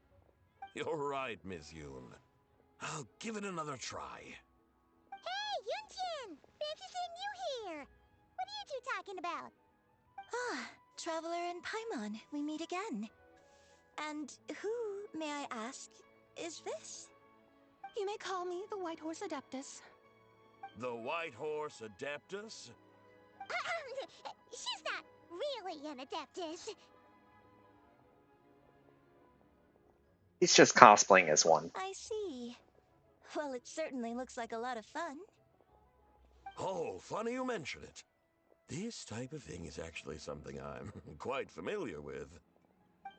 You're right, Miss Yoon. I'll give it another try. Hey, Yunchin! Fancy seeing you here! What are you two talking about? Ah, Traveler and Paimon, we meet again. And who, may I ask, is this? You may call me the White Horse Adeptus. The White Horse Adeptus? She's not really an Adeptus. He's just cosplaying as one. I see. Well, it certainly looks like a lot of fun. Oh, funny you mention it. This type of thing is actually something I'm quite familiar with.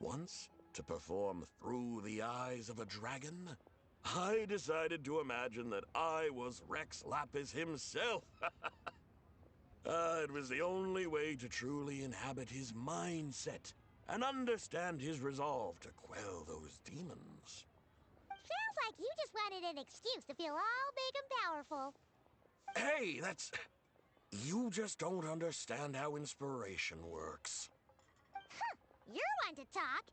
Once, to perform Through the Eyes of a Dragon, I decided to imagine that I was Rex Lapis himself. It was the only way to truly inhabit his mindset and understand his resolve to quell those demons. Sounds like you just wanted an excuse to feel all big and powerful. Hey, that's... You just don't understand how inspiration works. You're one to talk.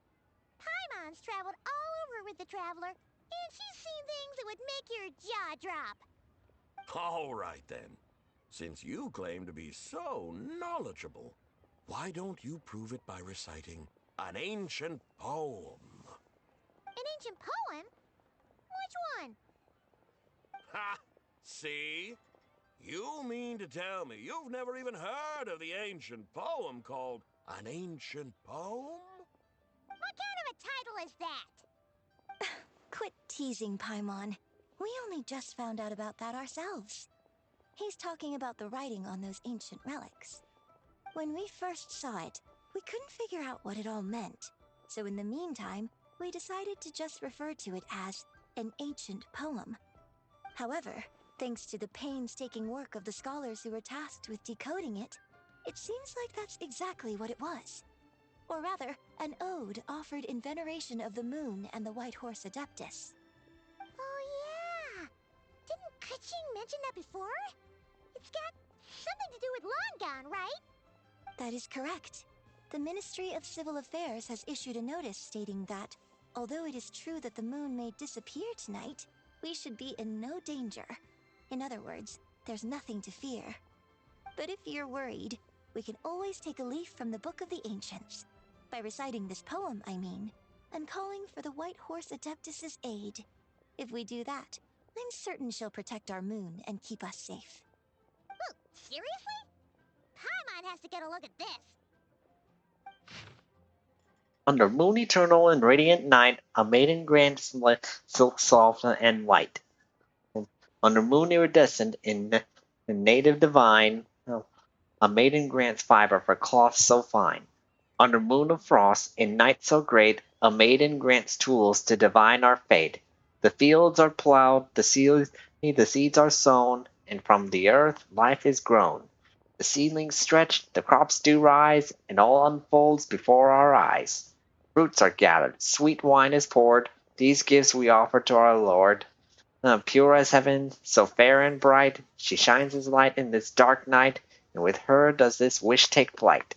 Paimon's traveled all over with the Traveler, and she's seen things that would make your jaw drop. All right, then. Since you claim to be so knowledgeable, why don't you prove it by reciting an ancient poem? An ancient poem? Which one? Ha! See? You mean to tell me you've never even heard of the ancient poem called An Ancient Poem? What kind of a title is that? Quit teasing, Paimon. We only just found out about that ourselves. He's talking about the writing on those ancient relics. When we first saw it, we couldn't figure out what it all meant. So in the meantime, we decided to just refer to it as an ancient poem. However, thanks to the painstaking work of the scholars who were tasked with decoding it, it seems like that's exactly what it was. Or rather, an ode offered in veneration of the moon and the White Horse Adeptus. Oh yeah! Didn't Kuching mention that before? It's got something to do with Longon, right? That is correct. The Ministry of Civil Affairs has issued a notice stating that, although it is true that the moon may disappear tonight, we should be in no danger. In other words, there's nothing to fear. But if you're worried, we can always take a leaf from the Book of the Ancients. By reciting this poem, I mean, and calling for the White Horse Adeptus's aid. If we do that, I'm certain she'll protect our moon and keep us safe. Oh, seriously? Paimon has to get a look at this. Under moon eternal and radiant night, a maiden grants silk soft and white. Under moon iridescent in native divine, a maiden grants fiber for cloth so fine. Under moon of frost, in night so great, a maiden grants tools to divine our fate. The fields are plowed, the seeds are sown, and from the earth life is grown. The seedlings stretch, the crops do rise, and all unfolds before our eyes. Fruits are gathered, sweet wine is poured, these gifts we offer to our Lord. Pure as heaven, so fair and bright, she shines as light in this dark night, and with her does this wish take flight.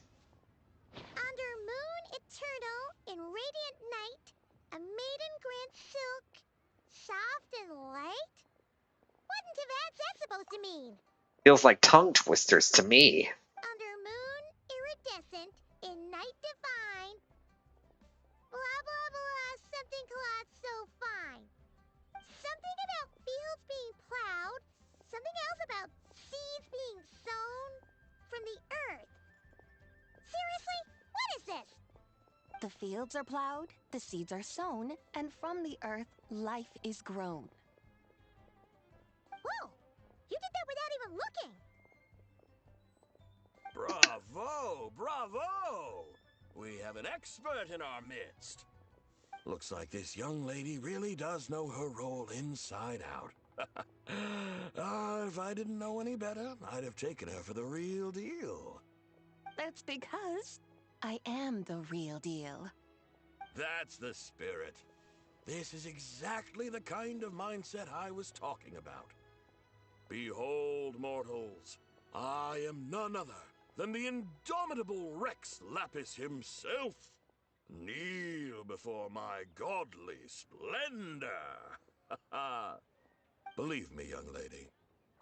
Under moon eternal, in radiant night, a maiden grants silk, soft and light? What in Tivat's that supposed to mean? Feels like tongue twisters to me. Under moon iridescent, in night divine, blah blah blah, something cloth so fine. Something about fields being plowed, something else about seeds being sown from the earth. Seriously? What is this? The fields are plowed, the seeds are sown, and from the earth, life is grown. Whoa! You did that without even looking! Bravo! Bravo! We have an expert in our midst. Looks like this young lady really does know her role inside out. If I didn't know any better, I'd have taken her for the real deal. That's because I am the real deal. That's the spirit. This is exactly the kind of mindset I was talking about. Behold, mortals, I am none other than the indomitable Rex Lapis himself. Kneel before my godly splendor. Believe me, young lady,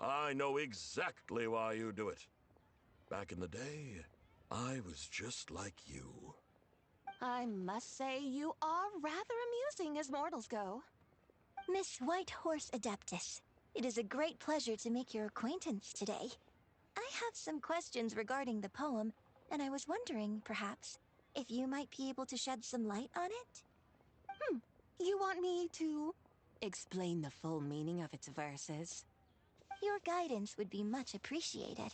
I know exactly why you do it. Back in the day, I was just like you. I must say you are rather amusing as mortals go. Miss White Horse Adeptus, it is a great pleasure to make your acquaintance today. I have some questions regarding the poem, and I was wondering, perhaps, if you might be able to shed some light on it? You want me to explain the full meaning of its verses? Your guidance would be much appreciated.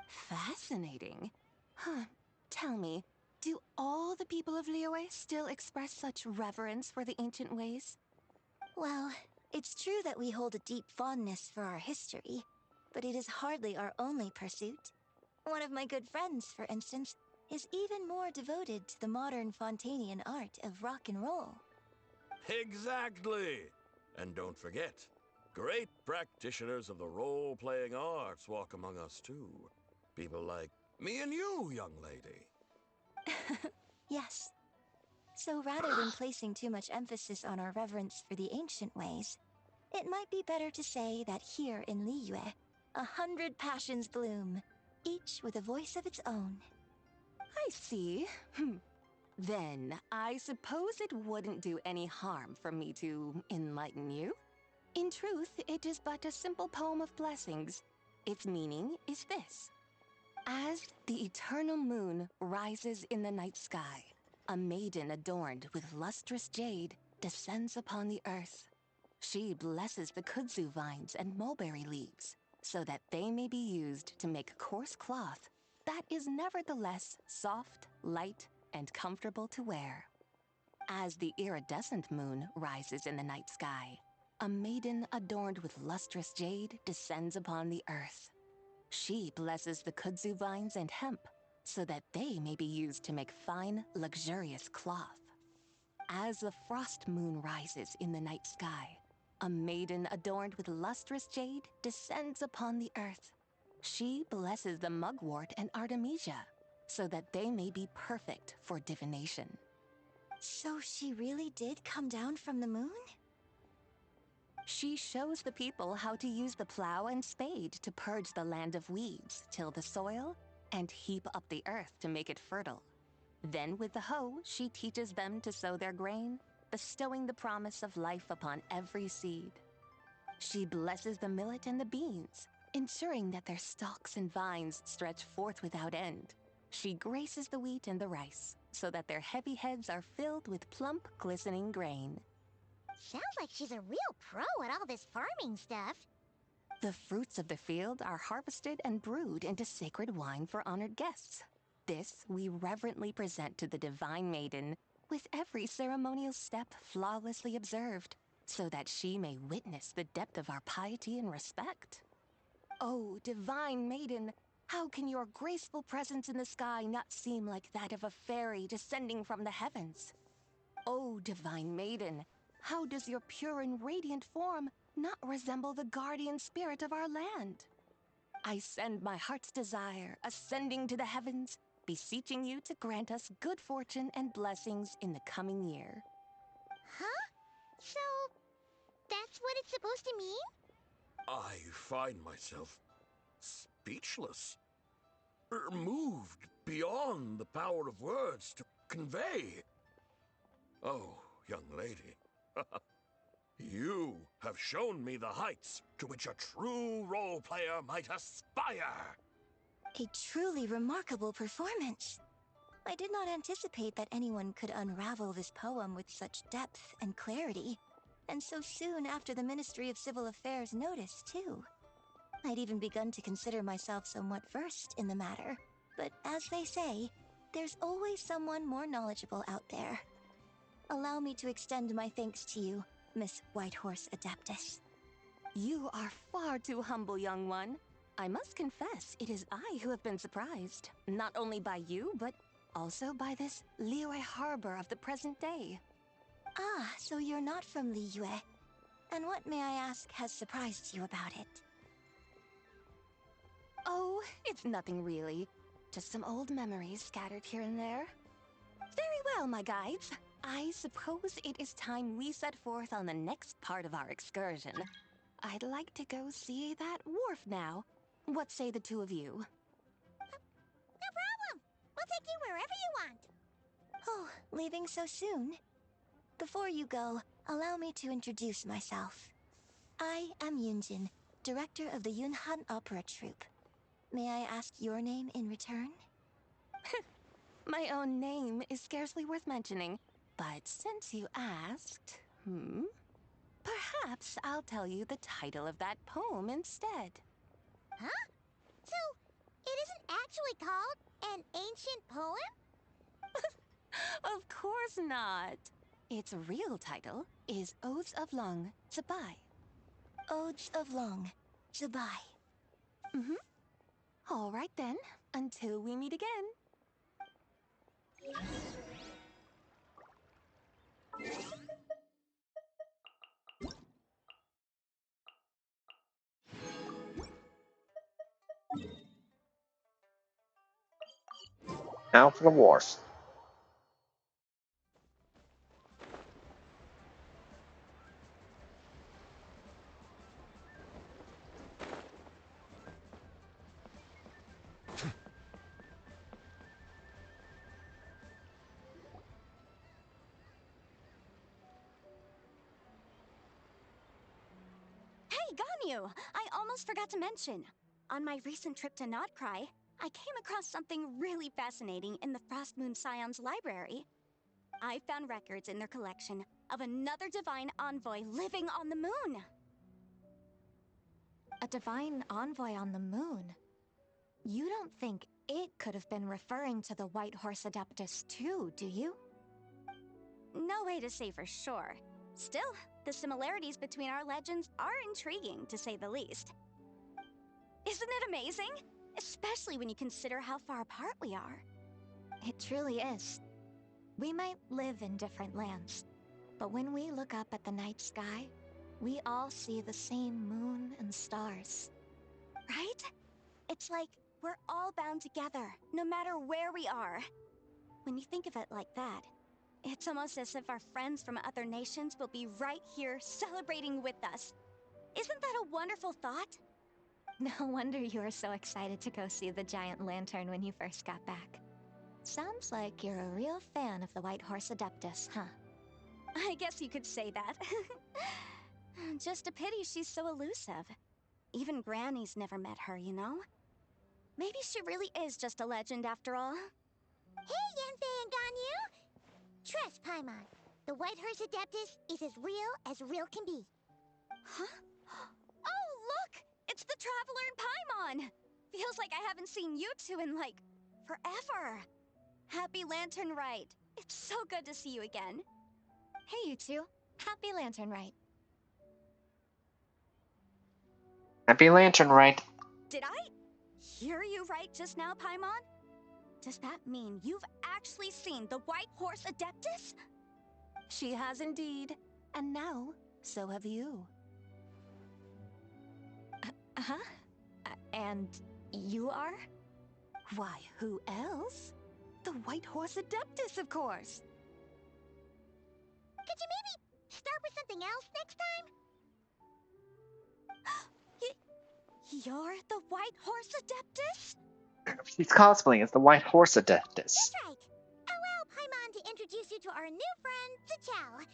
Fascinating. Huh. Tell me, do all the people of Liyue still express such reverence for the ancient ways? Well, it's true that we hold a deep fondness for our history, but it is hardly our only pursuit. One of my good friends, for instance, is even more devoted to the modern Fontanian art of rock and roll. Exactly! And don't forget, great practitioners of the role-playing arts walk among us too. People like me and you, young lady. Yes. So rather than placing too much emphasis on our reverence for the ancient ways, it might be better to say that here in Liyue, 100 passions bloom, each with a voice of its own. I see. Then, I suppose it wouldn't do any harm for me to enlighten you. In truth, it is but a simple poem of blessings. Its meaning is this. As the eternal moon rises in the night sky, a maiden adorned with lustrous jade descends upon the earth. She blesses the kudzu vines and mulberry leaves, so that they may be used to make coarse cloth that is nevertheless soft, light, and comfortable to wear. As the iridescent moon rises in the night sky, a maiden adorned with lustrous jade descends upon the earth. She blesses the kudzu vines and hemp, so that they may be used to make fine, luxurious cloth. As the frost moon rises in the night sky, a maiden adorned with lustrous jade descends upon the earth. She blesses the mugwort and artemisia, so that they may be perfect for divination. So she really did come down from the moon? She shows the people how to use the plow and spade to purge the land of weeds, till the soil, and heap up the earth to make it fertile. Then with the hoe, she teaches them to sow their grain, bestowing the promise of life upon every seed. She blesses the millet and the beans, ensuring that their stalks and vines stretch forth without end. She graces the wheat and the rice, so that their heavy heads are filled with plump, glistening grain. Sounds like she's a real pro at all this farming stuff. The fruits of the field are harvested and brewed into sacred wine for honored guests. This we reverently present to the Divine Maiden, with every ceremonial step flawlessly observed, so that she may witness the depth of our piety and respect. Oh, Divine Maiden, how can your graceful presence in the sky not seem like that of a fairy descending from the heavens? Oh, Divine Maiden, how does your pure and radiant form not resemble the guardian spirit of our land? I send my heart's desire, ascending to the heavens, beseeching you to grant us good fortune and blessings in the coming year. Huh? So, that's what it's supposed to mean? I find myself speechless, moved beyond the power of words to convey. Oh, young lady, you have shown me the heights to which a true role player might aspire. A truly remarkable performance. I did not anticipate that anyone could unravel this poem with such depth and clarity, and so soon after the Ministry of Civil Affairs noticed, too. I'd even begun to consider myself somewhat versed in the matter, but as they say, there's always someone more knowledgeable out there. Allow me to extend my thanks to you, Miss Whitehorse Adeptus. You are far too humble, young one. I must confess, it is I who have been surprised, not only by you, but also by this Liyue Harbor of the present day. Ah, so you're not from Liyue. And what, may I ask, has surprised you about it? Oh, it's nothing really. Just some old memories scattered here and there. Very well, my guides. I suppose it is time we set forth on the next part of our excursion. I'd like to go see that wharf now. What say the two of you? No problem! We'll take you wherever you want. Oh, leaving so soon? Before you go, allow me to introduce myself. I am Yunjin, director of the Yunhan Opera Troupe. May I ask your name in return? My own name is scarcely worth mentioning, but since you asked, perhaps I'll tell you the title of that poem instead. Huh? So, it isn't actually called an ancient poem? Of course not. Its real title is Odes of Long Zabai. Odes of Long Zabai. All right then, until we meet again. Now for the wars. Hey, Ganyu! I almost forgot to mention. On my recent trip to Notcry, I came across something really fascinating in the Frost Moon Scion's library. I found records in their collection of another divine envoy living on the moon. A divine envoy on the moon? You don't think it could have been referring to the White Horse Adeptus too, do you? No way to say for sure. Still, the similarities between our legends are intriguing, to say the least. Isn't it amazing? Especially when you consider how far apart we are. It truly is. We might live in different lands, but when we look up at the night sky, we all see the same moon and stars. Right? It's like we're all bound together, no matter where we are. When you think of it like that, it's almost as if our friends from other nations will be right here celebrating with us. Isn't that a wonderful thought? No wonder you were so excited to go see the giant lantern when you first got back. Sounds like you're a real fan of the White Horse Adeptus, huh? I guess you could say that. Just a pity she's so elusive. Even Granny's never met her, you know? Maybe she really is just a legend after all. Hey, Yanfei and Ganyu! Trust, Paimon. The White Horse Adeptus is as real can be. Huh? Oh, look! It's the Traveler and Paimon! Feels like I haven't seen you two in, like, forever. Happy Lantern Rite. It's so good to see you again. Hey, you two. Happy Lantern Rite. Happy Lantern, right? Did I hear you right just now, Paimon? Does that mean you've actually seen the White Horse Adeptus? She has indeed. And now, so have you. Huh? And you are? Why, who else? The White Horse Adeptus, of course. Could you maybe start with something else next time? You're the White Horse Adeptus? She's cosplaying as the White Horse Adeptus. That's right. Allow Paimon to introduce you to our new friend, Zichao.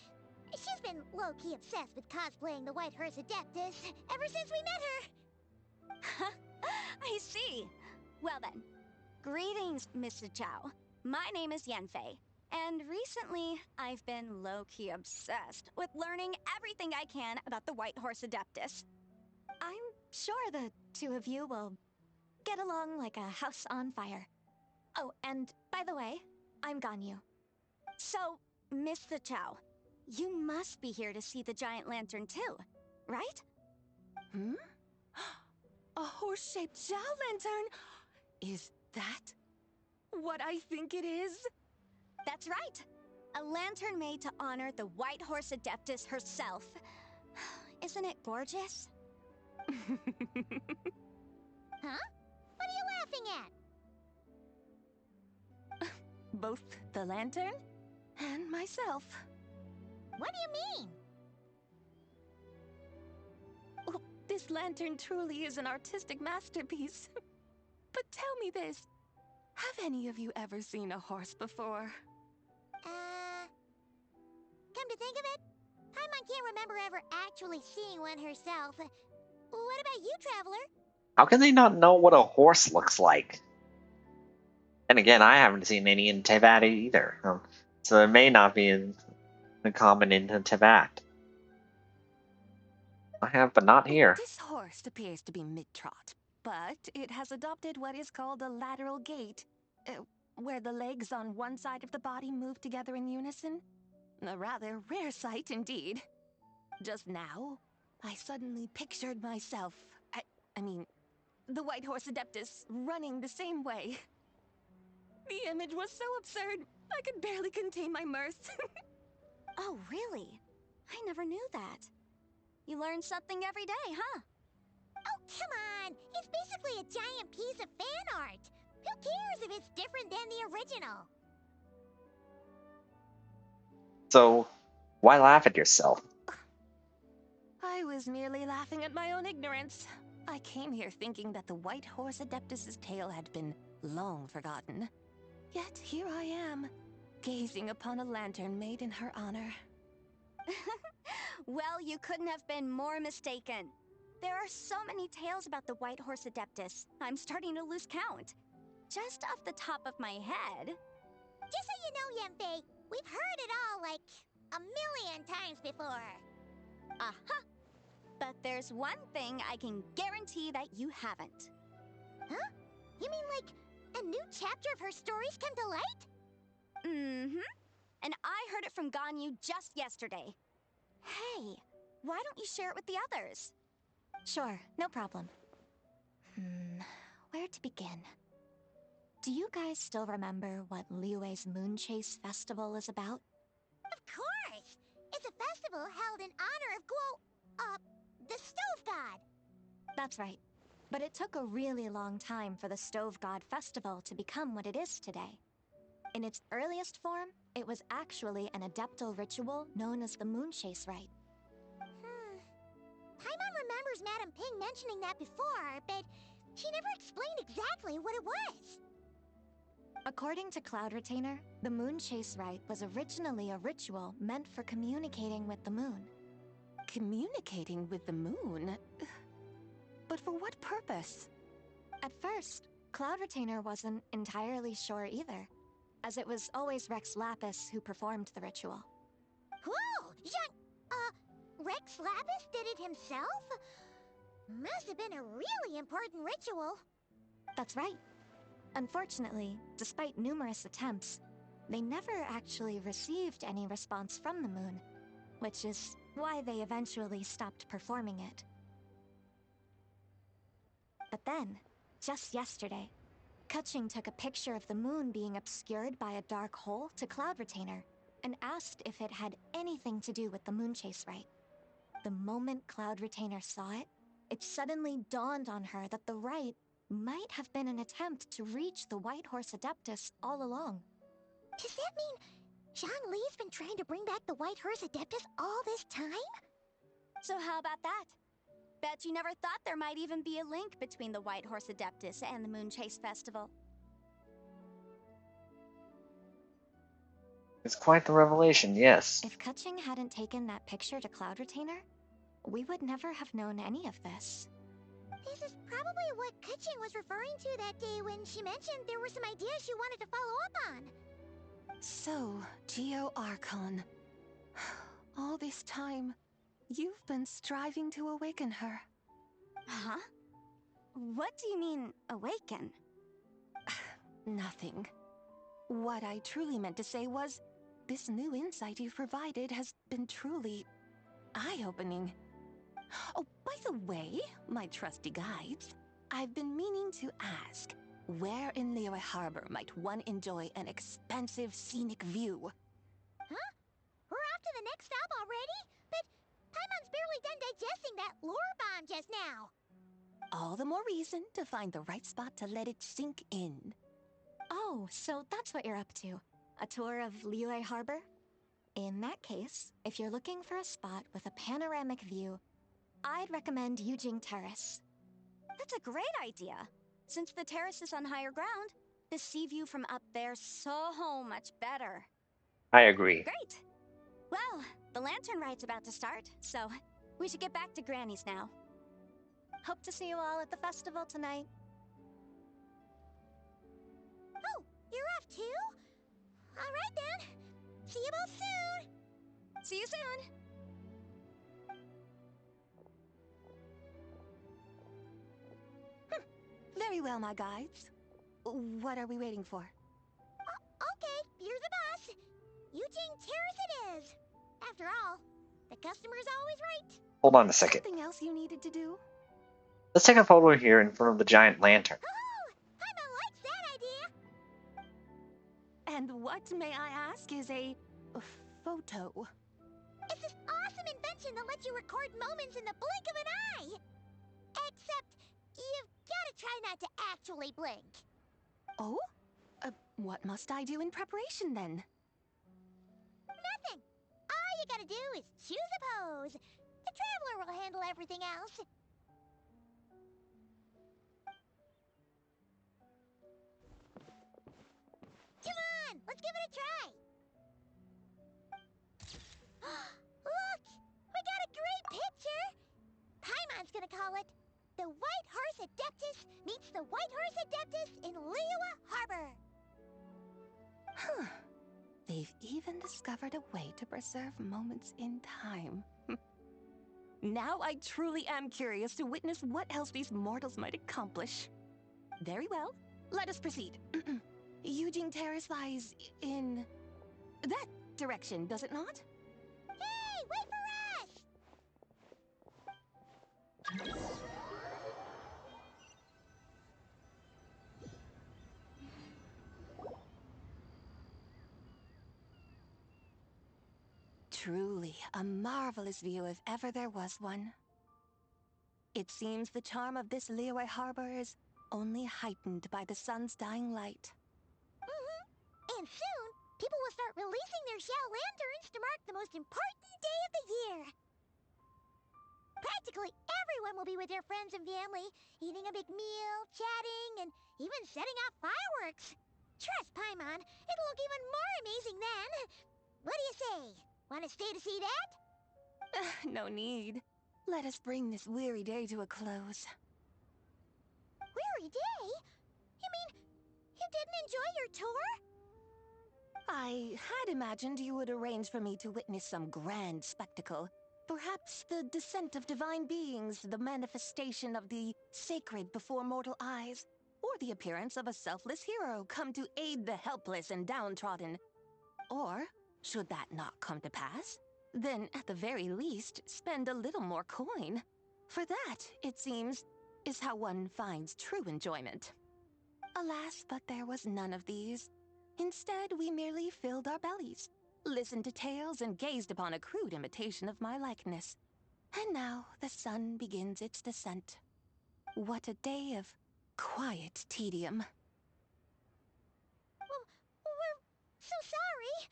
She's been low-key obsessed with cosplaying the White Horse Adeptus ever since we met her. I see. Well then, greetings, Mr. Chow. My name is Yanfei, and recently I've been low-key obsessed with learning everything I can about the White Horse Adeptus. I'm sure the two of you will get along like a house on fire. Oh, and by the way, I'm Ganyu. So, Mr. Chow, you must be here to see the giant lantern too, right? Hmm? A horse-shaped Zhao lantern? Is that what I think it is? That's right. A lantern made to honor the White Horse Adeptus herself. Isn't it gorgeous? Huh? What are you laughing at? Both the lantern and myself. What do you mean? Oh, this lantern truly is an artistic masterpiece. But tell me this. Have any of you ever seen a horse before? Come to think of it, Paimon can't remember ever actually seeing one herself. What about you, Traveler? How can they not know what a horse looks like? And again, I haven't seen any in Tevat either. So it may not be common in Tevat. I have, but not here. This horse appears to be mid-trot, but it has adopted what is called a lateral gait, where the legs on one side of the body move together in unison. A rather rare sight indeed. Just now, I suddenly pictured myself, I mean, the White Horse Adeptus running the same way. The image was so absurd, I could barely contain my mirth. Oh, really? I never knew that. You learn something every day, huh? Oh, come on! It's basically a giant piece of fan art! Who cares if it's different than the original? So, why laugh at yourself? I was merely laughing at my own ignorance. I came here thinking that the White Horse Adeptus's tale had been long forgotten. Yet here I am, gazing upon a lantern made in her honor. Well, you couldn't have been more mistaken. There are so many tales about the White Horse Adeptus, I'm starting to lose count. Just off the top of my head... Just so you know, Yanfei, we've heard it all like a million times before. Aha! But there's one thing I can guarantee that you haven't. Huh? You mean like a new chapter of her stories come to light? Mm-hmm. And I heard it from Ganyu just yesterday. Hey, why don't you share it with the others? Sure, no problem. Where to begin? Do you guys still remember what Liyue's Moon Chase Festival is about? Of course! It's a festival held in honor of the Stove God! That's right. But it took a really long time for the Stove God Festival to become what it is today. In its earliest form, it was actually an adeptal ritual known as the Moon Chase Rite. Paimon remembers Madame Ping mentioning that before, but she never explained exactly what it was. According to Cloud Retainer, the Moon Chase Rite was originally a ritual meant for communicating with the moon. Communicating with the moon? But for what purpose? At first, Cloud Retainer wasn't entirely sure either, as it was always Rex Lapis who performed the ritual. Whoa! Rex Lapis did it himself? Must have been a really important ritual. That's right. Unfortunately, despite numerous attempts, they never actually received any response from the moon, which is why they eventually stopped performing it. But then, just yesterday, Kutching took a picture of the moon being obscured by a dark hole to Cloud Retainer and asked if it had anything to do with the moon chase rite. The moment Cloud Retainer saw it, it suddenly dawned on her that the rite might have been an attempt to reach the White Horse Adeptus all along. Does that mean Zhongli's been trying to bring back the White Horse Adeptus all this time? So how about that? Bet you never thought there might even be a link between the White Horse Adeptus and the Moon Chase Festival. It's quite the revelation, yes. If Kutching hadn't taken that picture to Cloud Retainer, we would never have known any of this. This is probably what Kutching was referring to that day when she mentioned there were some ideas she wanted to follow up on. So, Geo Archon. All this time, you've been striving to awaken her. Huh? What do you mean, awaken? Nothing. What I truly meant to say was, this new insight you've provided has been truly eye-opening. Oh, by the way, my trusty guides, I've been meaning to ask, where in Liyue Harbor might one enjoy an expansive scenic view? Huh? We're off to the next stop already? But Paimon's barely done digesting that lore bomb just now. All the more reason to find the right spot to let it sink in. Oh, so that's what you're up to. A tour of Liyue Harbor? In that case, if you're looking for a spot with a panoramic view, I'd recommend Yujing Terrace. That's a great idea. Since the terrace is on higher ground, the sea view from up there's so much better. I agree. Great! Well, the Lantern Rite's about to start, so we should get back to Granny's now. Hope to see you all at the festival tonight. Oh, you're off too? Alright then. See you both soon! See you soon! Very well, my guides. What are we waiting for? Okay, you're the boss. Yujing Terrace it is. After all, the customer's always right. Hold on a second. Something else you needed to do? Let's take a photo here in front of the giant lantern. Oh, Paimon likes that idea. And what, may I ask, is a photo? It's this awesome invention that lets you record moments in the blink of an eye. Except, you've gotta try not to actually blink. Oh? What must I do in preparation then? Nothing. All you gotta do is choose a pose. The Traveler will handle everything else. Come on, let's give it a try. Look, we got a great picture. Paimon's gonna call it The White Horse Adeptus Meets the White Horse Adeptus in Liyue Harbor. Huh. They've even discovered a way to preserve moments in time. Now I truly am curious to witness what else these mortals might accomplish. Very well, let us proceed. Yujing Terrace lies in that direction, does it not? Hey, wait for us! Truly a marvelous view if ever there was one. It seems the charm of this Liyue Harbor is only heightened by the sun's dying light. And soon, people will start releasing their Xiao lanterns to mark the most important day of the year. Practically everyone will be with their friends and family, eating a big meal, chatting, and even setting off fireworks. Trust Paimon, it'll look even more amazing then. What do you say? Want to stay to see that? No need. Let us bring this weary day to a close. Weary day? You didn't enjoy your tour? I had imagined you would arrange for me to witness some grand spectacle. Perhaps the descent of divine beings, the manifestation of the sacred before mortal eyes, or the appearance of a selfless hero come to aid the helpless and downtrodden. Or, should that not come to pass, then at the very least spend a little more coin. For that, it seems, is how one finds true enjoyment. Alas, but there was none of these. Instead, we merely filled our bellies, listened to tales, and gazed upon a crude imitation of my likeness. And now the sun begins its descent. What a day of quiet tedium. Well, we're so sorry.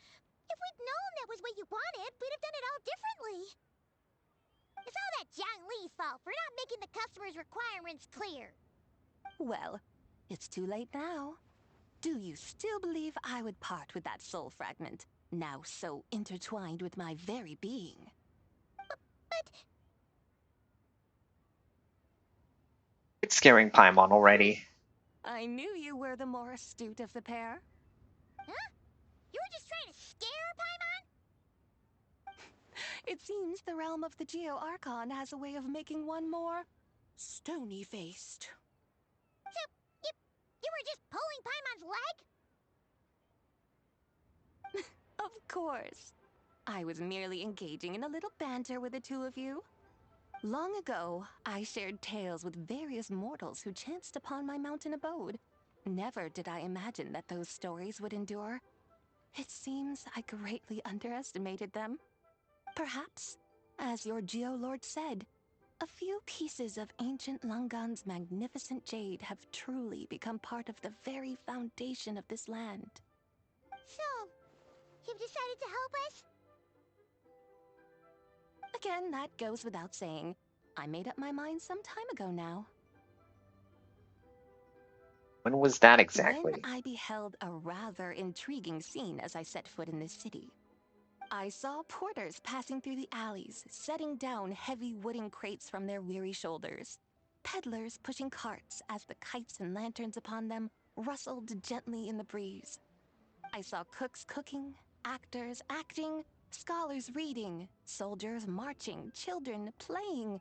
If we'd known that was what you wanted, we'd have done it all differently. It's all that Zhang Li's fault for not making the customer's requirements clear. Well, it's too late now. Do you still believe I would part with that soul fragment, now so intertwined with my very being? But It's scaring Paimon already. I knew you were the more astute of the pair. huh? You were just trying to scare Paimon? It seems the realm of the Geo-Archon has a way of making one more stony-faced. So, you were just pulling Paimon's leg? Of course. I was merely engaging in a little banter with the two of you. Long ago, I shared tales with various mortals who chanced upon my mountain abode. Never did I imagine that those stories would endure. It seems I greatly underestimated them. Perhaps, as your Geolord said, a few pieces of ancient Langan's magnificent jade have truly become part of the very foundation of this land. So, you've decided to help us? Again, that goes without saying. I made up my mind some time ago now. When was that When exactly? I beheld a rather intriguing scene as I set foot in this city. I saw porters passing through the alleys, setting down heavy wooden crates from their weary shoulders. Peddlers pushing carts as the kites and lanterns upon them rustled gently in the breeze. I saw cooks cooking, actors acting, scholars reading, soldiers marching, children playing,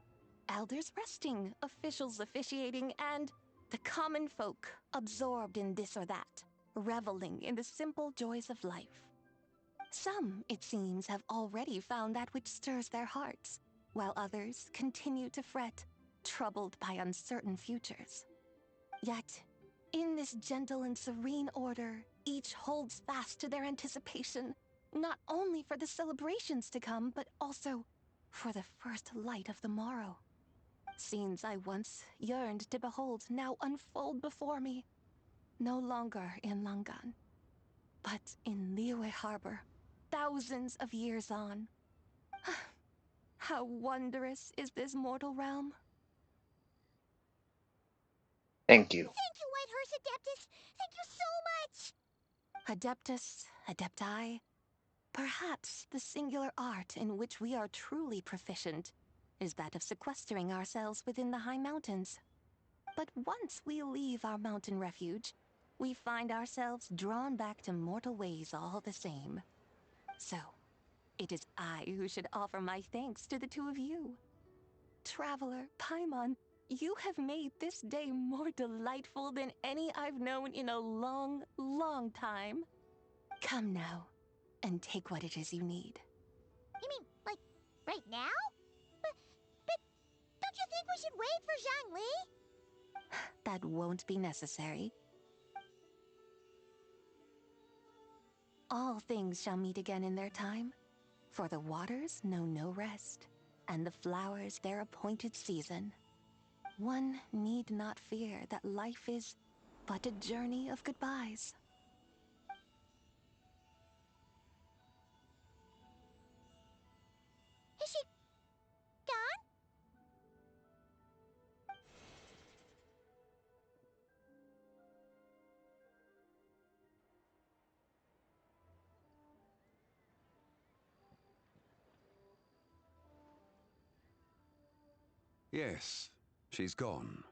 elders resting, officials officiating, and the common folk absorbed in this or that, reveling in the simple joys of life. Some, it seems, have already found that which stirs their hearts, while others continue to fret, troubled by uncertain futures. Yet, in this gentle and serene order, each holds fast to their anticipation, not only for the celebrations to come, but also for the first light of the morrow. Scenes I once yearned to behold now unfold before me, no longer in Langan, but in Liyue Harbor, thousands of years on. How wondrous is this mortal realm? Thank you. Thank you, Whitehorse Adeptus! Thank you so much! Adeptus, Adepti, perhaps the singular art in which we are truly proficient is that of sequestering ourselves within the high mountains. But once we leave our mountain refuge, we find ourselves drawn back to mortal ways all the same. So, it is I who should offer my thanks to the two of you. Traveler, Paimon, you have made this day more delightful than any I've known in a long, long time. Come now, and take what it is you need. You mean, like, right now? But don't you think we should wait for Zhang Li? That won't be necessary. All things shall meet again in their time, for the waters know no rest, and the flowers their appointed season. One need not fear that life is but a journey of goodbyes. Is she gone? Yes, she's gone.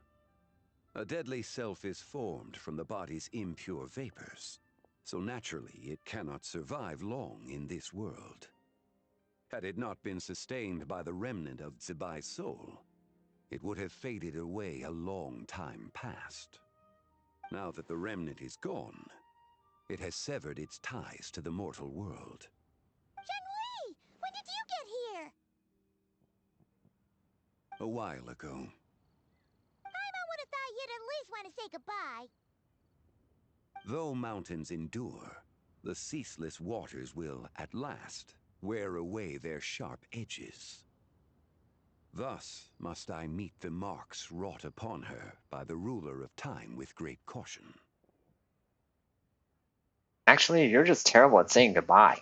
A deadly self is formed from the body's impure vapors, so naturally it cannot survive long in this world. Had it not been sustained by the remnant of Zibai's soul, it would have faded away a long time past. Now that the remnant is gone, it has severed its ties to the mortal world. Shenhui! When did you get here? A while ago. Paimon would have thought you'd at least want to say goodbye. Though mountains endure, the ceaseless waters will, at last, wear away their sharp edges. Thus must I meet the marks wrought upon her by the ruler of time with great caution. Actually, you're just terrible at saying goodbye.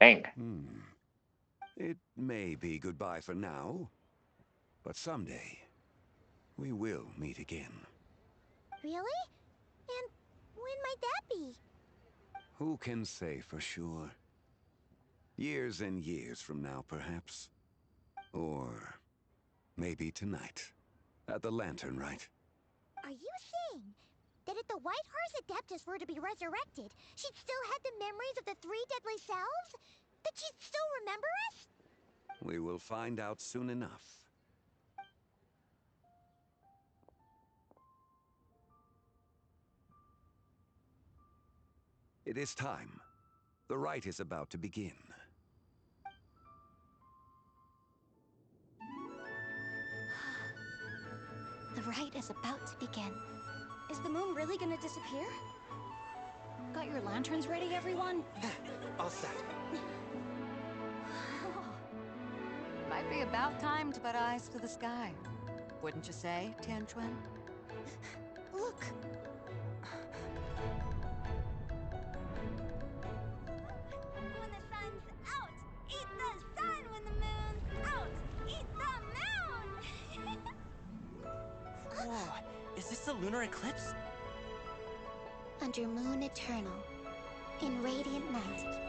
Dang. It may be goodbye for now, but someday we will meet again. Really? And when might that be? Who can say for sure? Years and years from now, perhaps. Or maybe tonight, at the Lantern Rite. Are you saying that if the White Horse Adeptus were to be resurrected, she'd still have the memories of the three deadly selves? That she'd still remember us? We will find out soon enough. It is time. The rite is about to begin. The rite is about to begin. Is the moon really gonna disappear? Got your lanterns ready, everyone? All set. Might be about time to put eyes to the sky. Wouldn't you say, Tianquan? Look! When the sun's out, eat the sun. When the moon's out, eat the moon! Whoa, is this a lunar eclipse? Under moon eternal, in radiant night,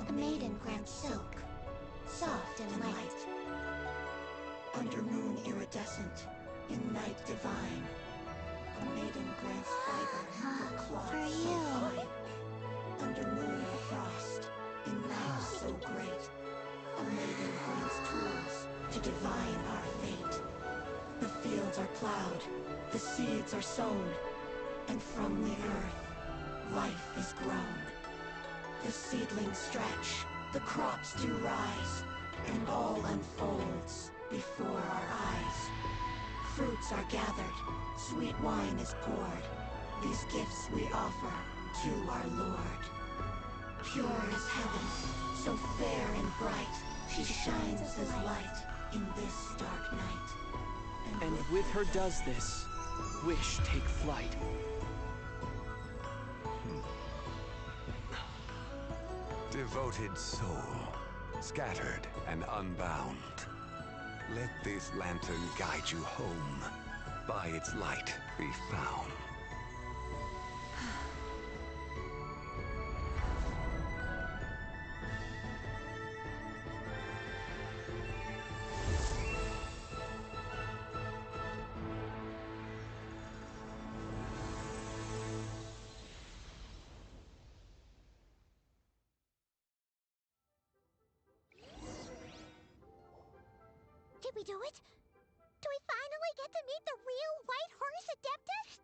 a maiden grants silk, soft and light. Under moon iridescent, in night divine, a maiden grants fiber for cloth For so you. fine. Under moon of frost, in night so great, a maiden grants tools to divine our fate. The fields are plowed, the seeds are sown, and from the earth, life is grown. The seedlings stretch, the crops do rise, and all unfolds before our eyes. Fruits are gathered, sweet wine is poured. These gifts we offer to our Lord. Pure as heaven, so fair and bright, she shines as light in this dark night. And with her does this, wish take flight. Devoted soul, scattered and unbound. Let this lantern guide you home. By its light be found. Did we do it? Do we finally get to meet the real White Horse Adeptus?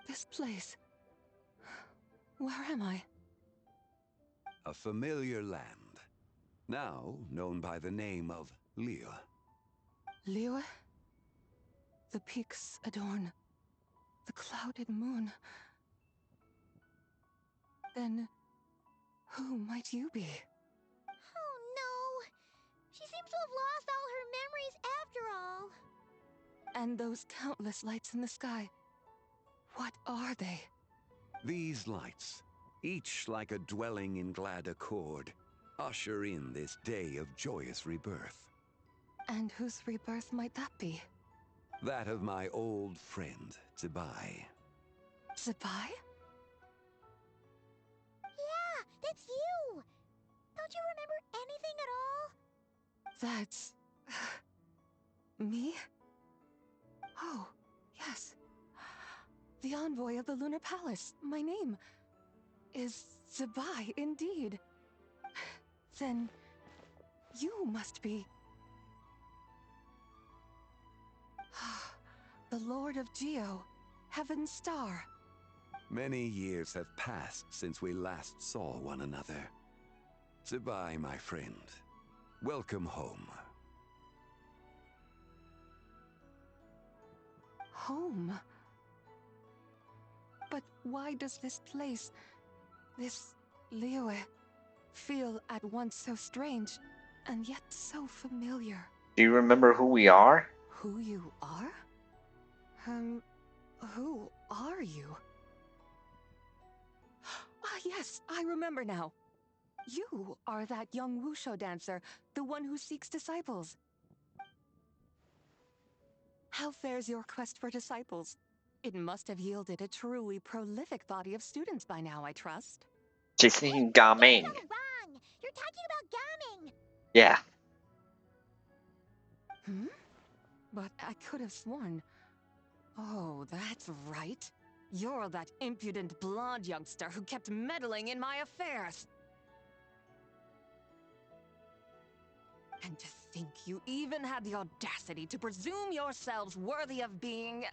This place. Where am I? A familiar land, now known by the name of Liyue. Liyue? The peaks adorn the clouded moon. Then, who might you be? Oh no! She seems to have lost all her memories after all. And those countless lights in the sky. What are they? These lights, each like a dwelling in glad accord, usher in this day of joyous rebirth. And whose rebirth might that be? That of my old friend, Zibai. Zibai? Yeah, that's you! Don't you remember anything at all? That's... me? Oh, yes. The envoy of the Lunar Palace. My name is Zibai, indeed. Then you must be... the Lord of Geo, Heaven's Star. Many years have passed since we last saw one another. Zibai, my friend. Welcome home. Home? But why does this place, this Liyue, feel at once so strange and yet so familiar? Do you remember who we are? Who you are? Who are you? Ah, yes, I remember now. You are that young Wushu dancer, the one who seeks disciples. How fares your quest for disciples? It must have yielded a truly prolific body of students by now, I trust. She's thinking Gaming. Wrong! You're talking about Gaming! Yeah. Hmm? But I could have sworn... Oh, that's right. You're that impudent blonde youngster who kept meddling in my affairs. And to think you even had the audacity to presume yourselves worthy of being...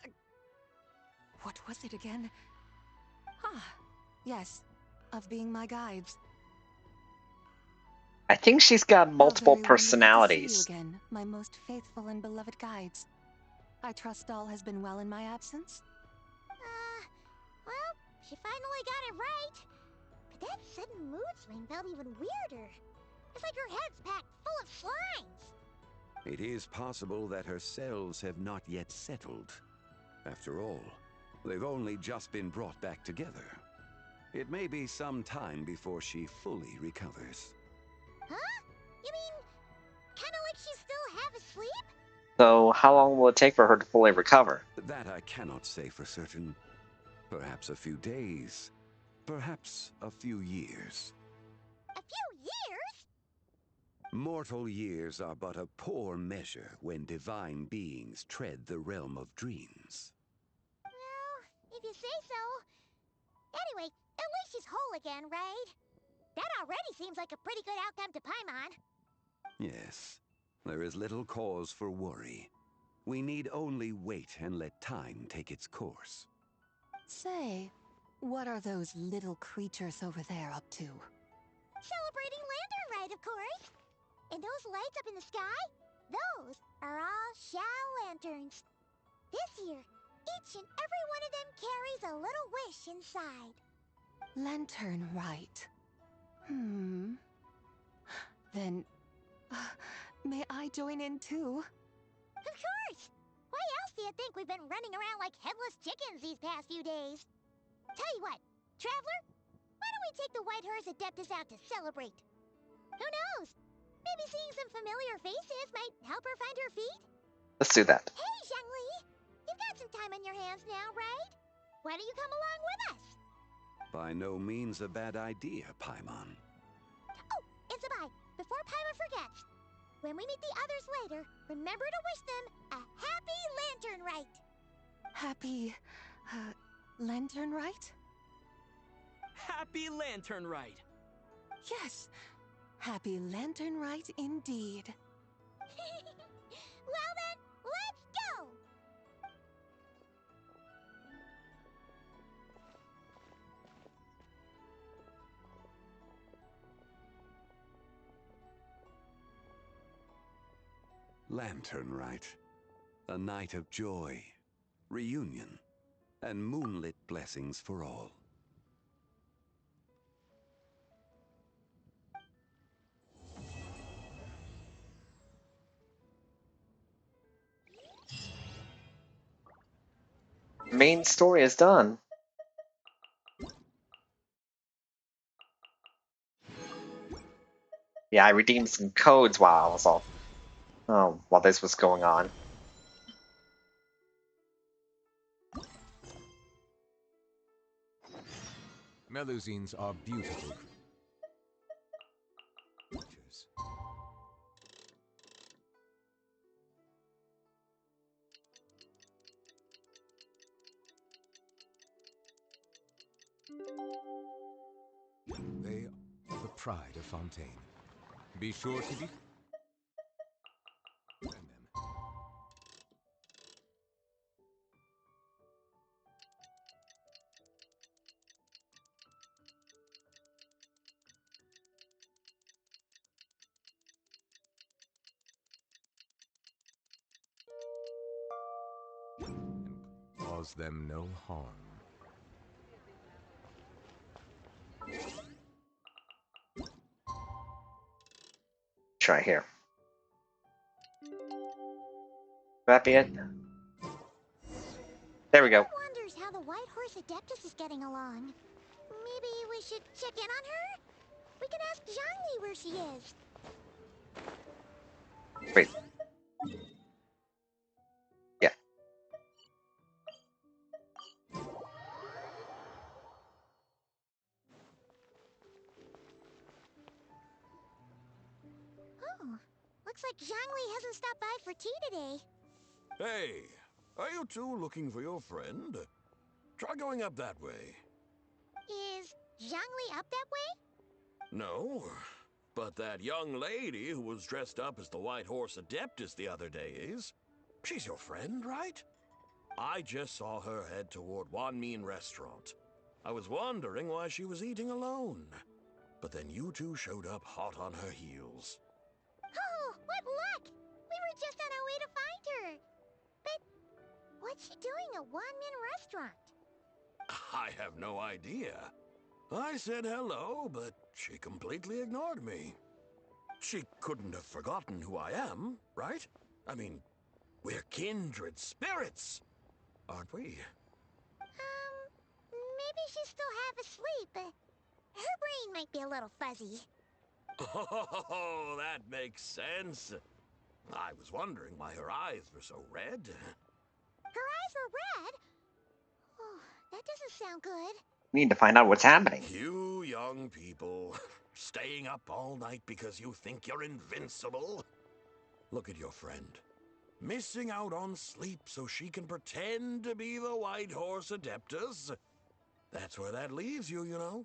What was it again? Ah, yes, of being my guides. I think she's got How multiple very wonderful to see you personalities. again, my most faithful and beloved guides. I trust all has been well in my absence? Well, she finally got it right. But that sudden mood swing felt even weirder. It's like her head's packed full of slimes. It is possible that her cells have not yet settled. After all, they've only just been brought back together. It may be some time before she fully recovers. Huh? You mean, kinda like she's still half asleep? So, how long will it take for her to fully recover? That I cannot say for certain. Perhaps a few days. Perhaps a few years. A few years? Mortal years are but a poor measure when divine beings tread the realm of dreams. Well, if you say so. Anyway, at least she's whole again, right? That already seems like a pretty good outcome to Paimon. Yes, there is little cause for worry. We need only wait and let time take its course. Say, what are those little creatures over there up to? Celebrating Lantern Rite, of course. And those lights up in the sky? Those are all Xiao lanterns. This year, each and every one of them carries a little wish inside. Lantern Rite. Then, may I join in too? Of course! Why else do you think we've been running around like headless chickens these past few days? Tell you what, Traveler, why don't we take the White Horse Adeptus out to celebrate? Who knows? Maybe seeing some familiar faces might help her find her feet? Let's do that. Hey, Xiangli! You've got some time on your hands now, right? Why don't you come along with us? By no means a bad idea, Paimon. Oh, and Zabai, before Paimon forgets, when we meet the others later, remember to wish them a happy Lantern Rite! Happy... Lantern Rite? Happy Lantern Rite! Yes, Happy Lantern Rite indeed. Well then, let's go! Lantern Rite. A night of joy, reunion, and moonlit blessings for all. Main story is done. Yeah, I redeemed some codes while I was while this was going on. Melusines are beautiful creatures. They are the pride of Fontaine. Be sure to defend them. And cause them no harm. Try here. That be it? There we go. Wonders how the White Horse Adeptus is getting along. Maybe we should check in on her? We can ask Zhangli where she is. Wait. Yeah. Oh, looks like Zhangli hasn't stopped by for tea today. Hey, are you two looking for your friend? Try going up that way. Is Zhangli up that way? No, but that young lady who was dressed up as the White Horse Adeptus the other day is. She's your friend, right? I just saw her head toward Wanmin Restaurant. I was wondering why she was eating alone. But then you two showed up hot on her heels. Oh, what luck! We were just on our way to find her. But what's she doing at Wanmin Restaurant? I have no idea. I said hello, but she completely ignored me. She couldn't have forgotten who I am, right? I mean, we're kindred spirits, aren't we? Maybe she's still half asleep. Her brain might be a little fuzzy. Oh, that makes sense. I was wondering why her eyes were so red. Her eyes were red? Oh, that doesn't sound good. We need to find out what's happening. You young people, staying up all night because you think you're invincible. Look at your friend. Missing out on sleep so she can pretend to be the White Horse Adeptus. That's where that leaves you, you know.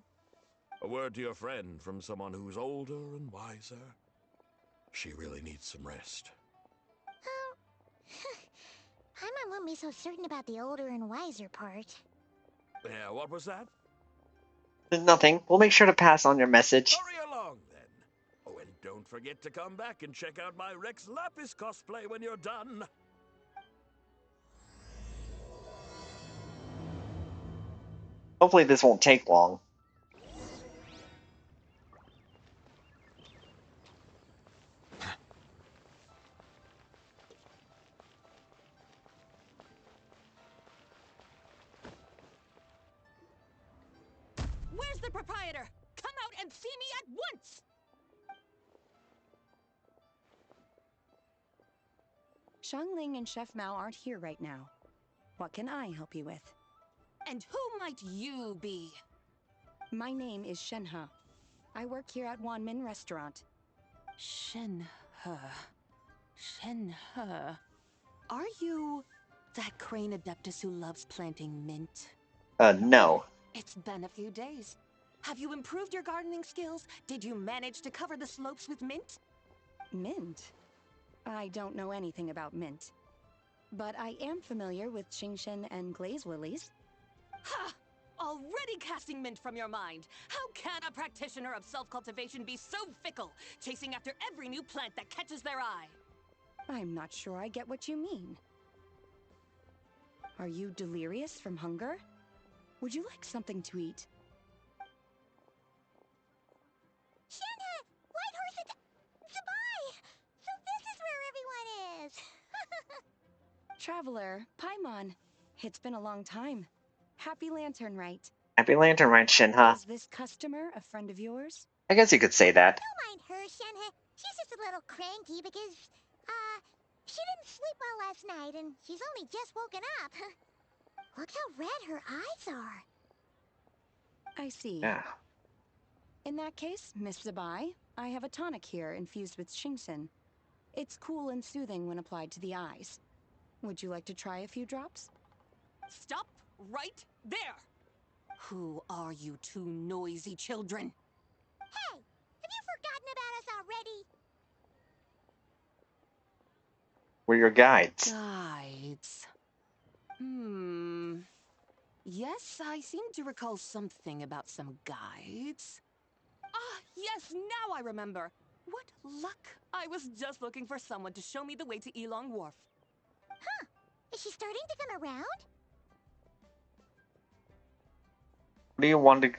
A word to your friend from someone who's older and wiser. She really needs some rest. Paimon won't be so certain about the older and wiser part. Yeah, what was that? Nothing. We'll make sure to pass on your message. Hurry along, then. Oh, and don't forget to come back and check out my Rex Lapis cosplay when you're done. Hopefully this won't take long. Where's the proprietor? Come out and see me at once! Xiangling and Chef Mao aren't here right now. What can I help you with? And who might you be? My name is Shenhe. I work here at Wanmin Restaurant. Shenhe. Shenhe. Are you that crane adeptus who loves planting mint? No. It's been a few days. Have you improved your gardening skills? Did you manage to cover the slopes with mint? Mint? I don't know anything about mint. But I am familiar with Qingshen and glaze lilies. Ha! Already casting mint from your mind. How can a practitioner of self-cultivation be so fickle, chasing after every new plant that catches their eye? I'm not sure I get what you mean. Are you delirious from hunger? Would you like something to eat? Shenhe! White Horse Zabai! So this is where everyone is! Traveler, Paimon. It's been a long time. Happy Lantern Rite. Happy Lantern Rite, Shenhe. Is this customer a friend of yours? I guess you could say that. Don't mind her, Shenhe. She's just a little cranky because, she didn't sleep well last night and she's only just woken up. Look how red her eyes are. I see. Yeah. In that case, Miss Zabai, I have a tonic here infused with Shingsen. It's cool and soothing when applied to the eyes. Would you like to try a few drops? Stop right there! Who are you two noisy children? Hey, have you forgotten about us already? We're your guides. Guides. Yes, I seem to recall something about some guides. Ah, yes, now I remember. What luck! I was just looking for someone to show me the way to Elong Wharf. Huh. Is she starting to come around? What do you want to?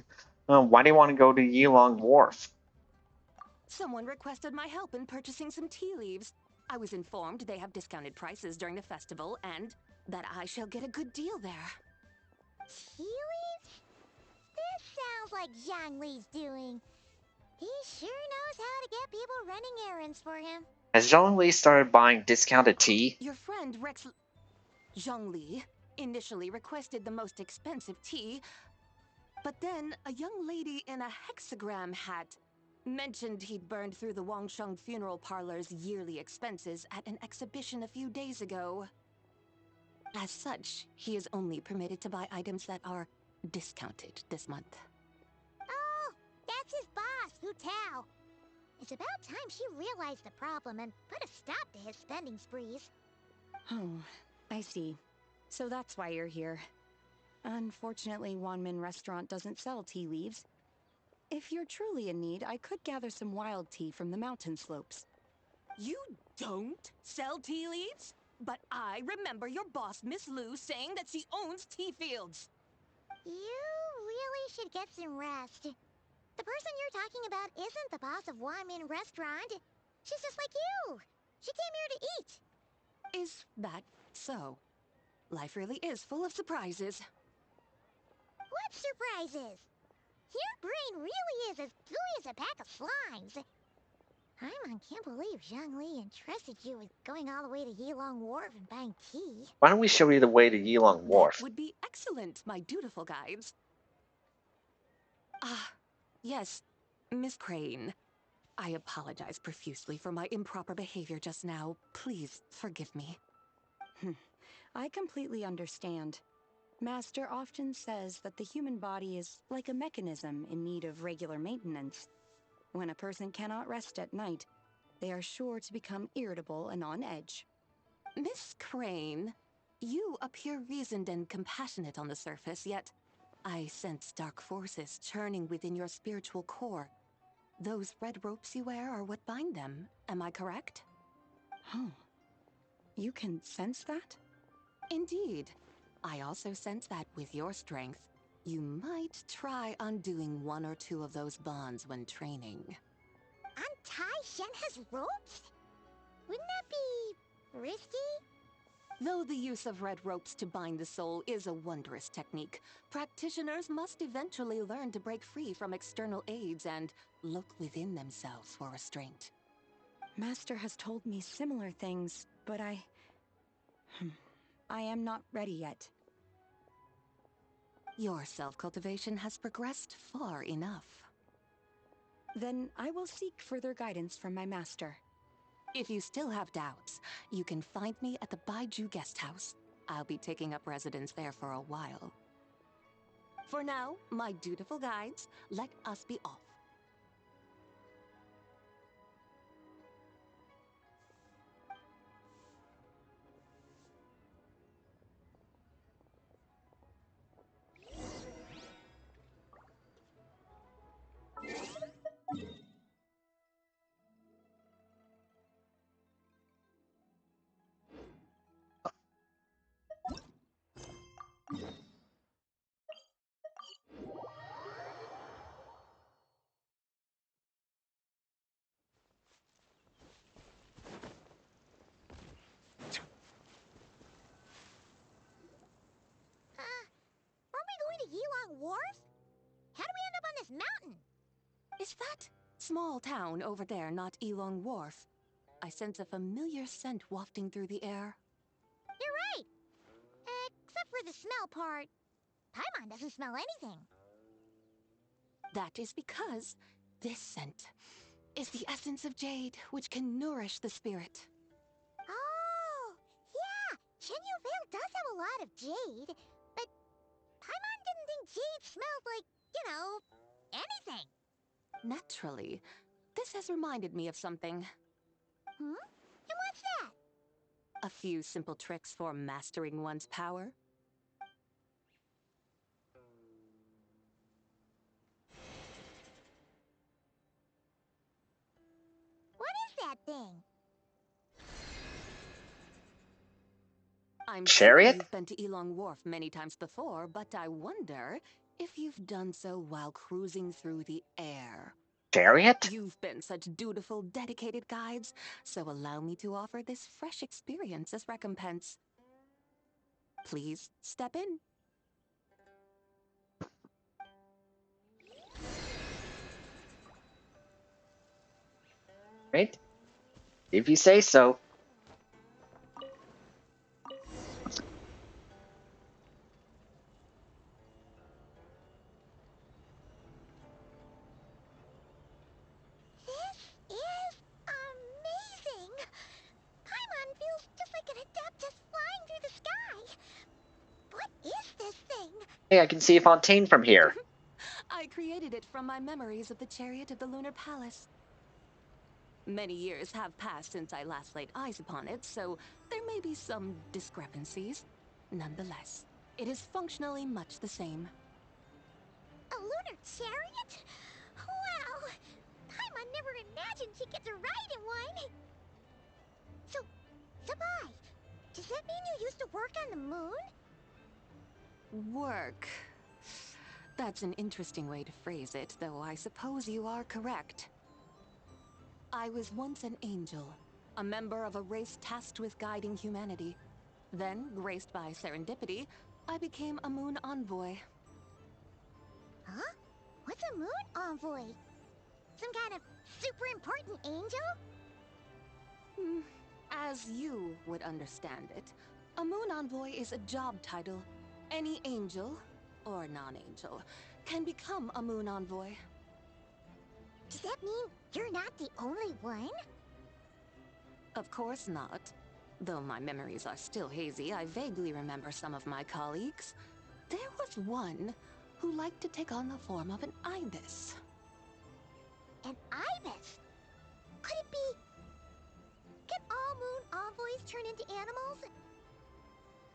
Why do you want to go to Yilong Wharf? Someone requested my help in purchasing some tea leaves. I was informed they have discounted prices during the festival and that I shall get a good deal there. Tea leaves? This sounds like Zhongli's doing. He sure knows how to get people running errands for him. Has Zhongli started buying discounted tea? Your friend Rex Zhongli initially requested the most expensive tea, but then a young lady in a hexagram hat mentioned he'd burned through the Wangsheng funeral parlor's yearly expenses at an exhibition a few days ago. As such, he is only permitted to buy items that are discounted this month. Oh, that's his boss, Hu Tao. It's about time she realized the problem and put a stop to his spending sprees. Oh, I see. So that's why you're here. Unfortunately, Wanmin Restaurant doesn't sell tea leaves. If you're truly in need, I could gather some wild tea from the mountain slopes. You don't sell tea leaves? But I remember your boss, Miss Lu, saying that she owns tea fields. You really should get some rest. The person you're talking about isn't the boss of Wanmin Restaurant. She's just like you. She came here to eat. Is that so? Life really is full of surprises. What surprises? Your brain really is as gooey as a pack of slimes. Paimon can't believe Zhongli entrusted you with going all the way to Yilong Wharf and buying tea. Why don't we show you the way to Yilong Wharf? That would be excellent, my dutiful guides. Ah, yes, Miss Crane. I apologize profusely for my improper behavior just now. Please forgive me. I completely understand. Master often says that the human body is like a mechanism in need of regular maintenance. When a person cannot rest at night, they are sure to become irritable and on edge. Miss Crane, you appear reasoned and compassionate on the surface, yet I sense dark forces churning within your spiritual core. Those red ropes you wear are what bind them, am I correct? Oh, you can sense that? Indeed. I also sense that with your strength, you might try undoing one or two of those bonds when training. Untie Shenhe's ropes? Wouldn't that be risky? Though the use of red ropes to bind the soul is a wondrous technique, practitioners must eventually learn to break free from external aids and look within themselves for restraint. Master has told me similar things, but I am not ready yet. Your self-cultivation has progressed far enough. Then I will seek further guidance from my master. If you still have doubts, you can find me at the Baiju Guest House. I'll be taking up residence there for a while. For now, my dutiful guides, let us be off. Aren't we going to Yilong Wharf? How do we end up on this mountain? Is that Small town over there, not Elong Wharf. I sense a familiar scent wafting through the air. You're right. Except for the smell part. Paimon doesn't smell anything. That is because this scent is the essence of jade, which can nourish the spirit. Oh, yeah. Chenyoville does have a lot of jade, but Paimon didn't think jade smelled like, anything. Naturally, this has reminded me of something. Hmm? And what's that? A few simple tricks for mastering one's power. What is that thing? I'm sure Chariot? you've been to Elong Wharf many times before, but I wonder if you've done so while cruising through the air. Chariot? You've been such dutiful, dedicated guides, so allow me to offer this fresh experience as recompense. Please step in. Right? If you say so. This is amazing! Paimon feels just like an Adeptus flying through the sky. What is this thing? Hey, I can see Fontaine from here. I created it from my memories of the chariot of the Lunar Palace. Many years have passed since I last laid eyes upon it, so there may be some discrepancies. Nonetheless, it is functionally much the same. A lunar chariot? Wow! Paimon never imagined she'd get to ride in one! So, Sabai, does that mean you used to work on the moon? Work. That's an interesting way to phrase it, though I suppose you are correct. I was once an angel, a member of a race tasked with guiding humanity. Then, graced by serendipity, I became a moon envoy. Huh? What's a moon envoy? Some kind of super important angel? As you would understand it, a moon envoy is a job title. Any angel, or non-angel, can become a moon envoy. Does that mean you're not the only one? Of course not. Though my memories are still hazy, I vaguely remember some of my colleagues. There was one who liked to take on the form of an ibis. An ibis? Could it be... Can all moon envoys turn into animals?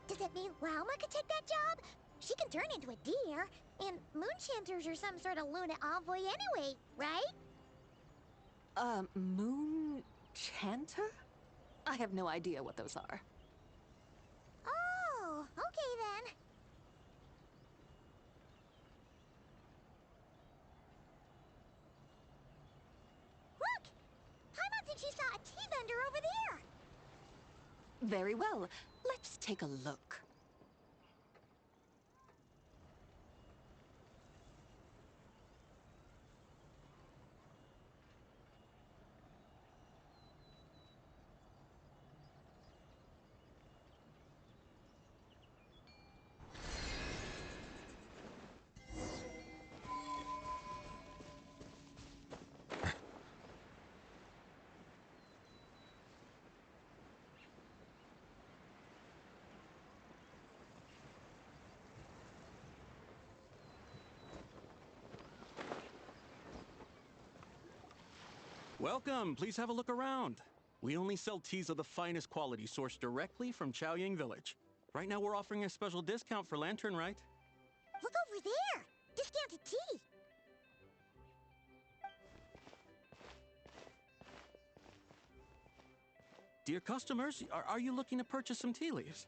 Does that mean Lauma could take that job? She can turn into a deer, and moon chanters are some sort of Luna envoy anyway, right? Moon chanter? I have no idea what those are. Oh, okay then. Look! Paimon thinks she saw a tea vendor over there! Very well. Let's take a look. Welcome, please have a look around. We only sell teas of the finest quality sourced directly from Chaoying Village. Right now we're offering a special discount for Lantern Rite. Look over there! Discounted tea! Dear customers, are you looking to purchase some tea leaves?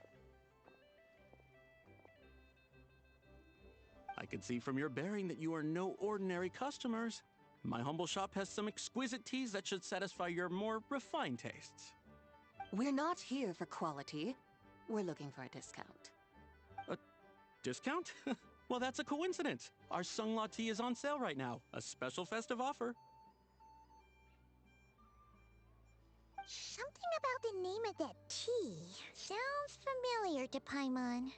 I can see from your bearing that you are no ordinary customers. My humble shop has some exquisite teas that should satisfy your more refined tastes. We're not here for quality. We're looking for a discount. A discount? Well, that's a coincidence. Our Sunglaw tea is on sale right now. A special festive offer. Something about the name of that tea sounds familiar to Paimon.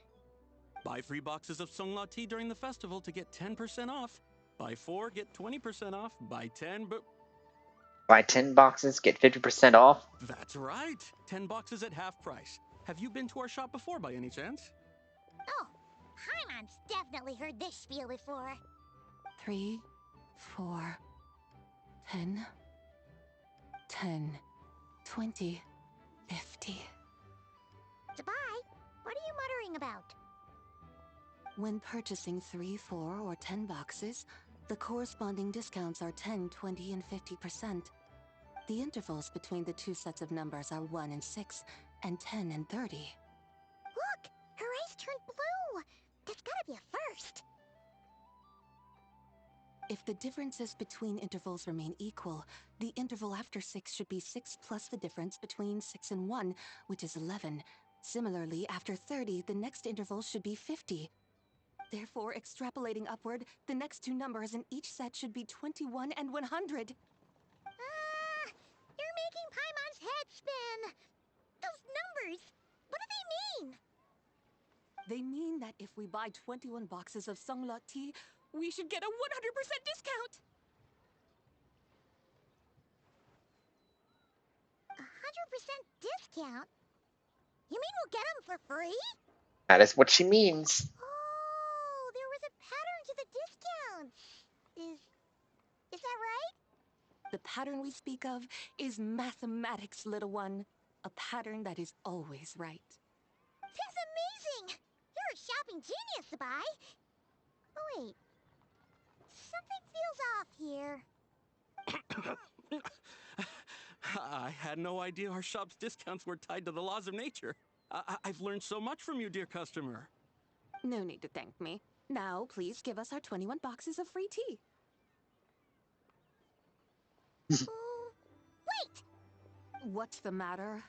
Buy 3 boxes of Songla tea during the festival to get 10% off. Buy 4, get 20% off. Buy 10, but... Buy 10 boxes, get 50% off? That's right! 10 boxes at half price. Have you been to our shop before by any chance? Oh, Paimon's definitely heard this spiel before. 3, 4, 10, 10, 20, 50. Sabai, what are you muttering about? When purchasing 3, 4, or 10 boxes, the corresponding discounts are 10, 20, and 50%. The intervals between the two sets of numbers are 1 and 6, and 10 and 30. Look! Her eyes turned blue! That's gotta be a first! If the differences between intervals remain equal, the interval after 6 should be 6 plus the difference between 6 and 1, which is 11. Similarly, after 30, the next interval should be 50. Therefore, extrapolating upward, the next two numbers in each set should be 21 and 100. You're making Paimon's head spin! Those numbers, what do they mean? They mean that if we buy 21 boxes of Songla tea, we should get a 100% discount! 100% discount? You mean we'll get them for free? That is what she means. Oh, there was a pattern to the discounts. Is that right? The pattern we speak of is mathematics, little one. A pattern that is always right. That's amazing! You're a shopping genius, Sabai. Oh, wait. Something feels off here. I had no idea our shop's discounts were tied to the laws of nature. I've learned so much from you, dear customer. No need to thank me. Now, please give us our 21 boxes of free tea. Wait! What's the matter?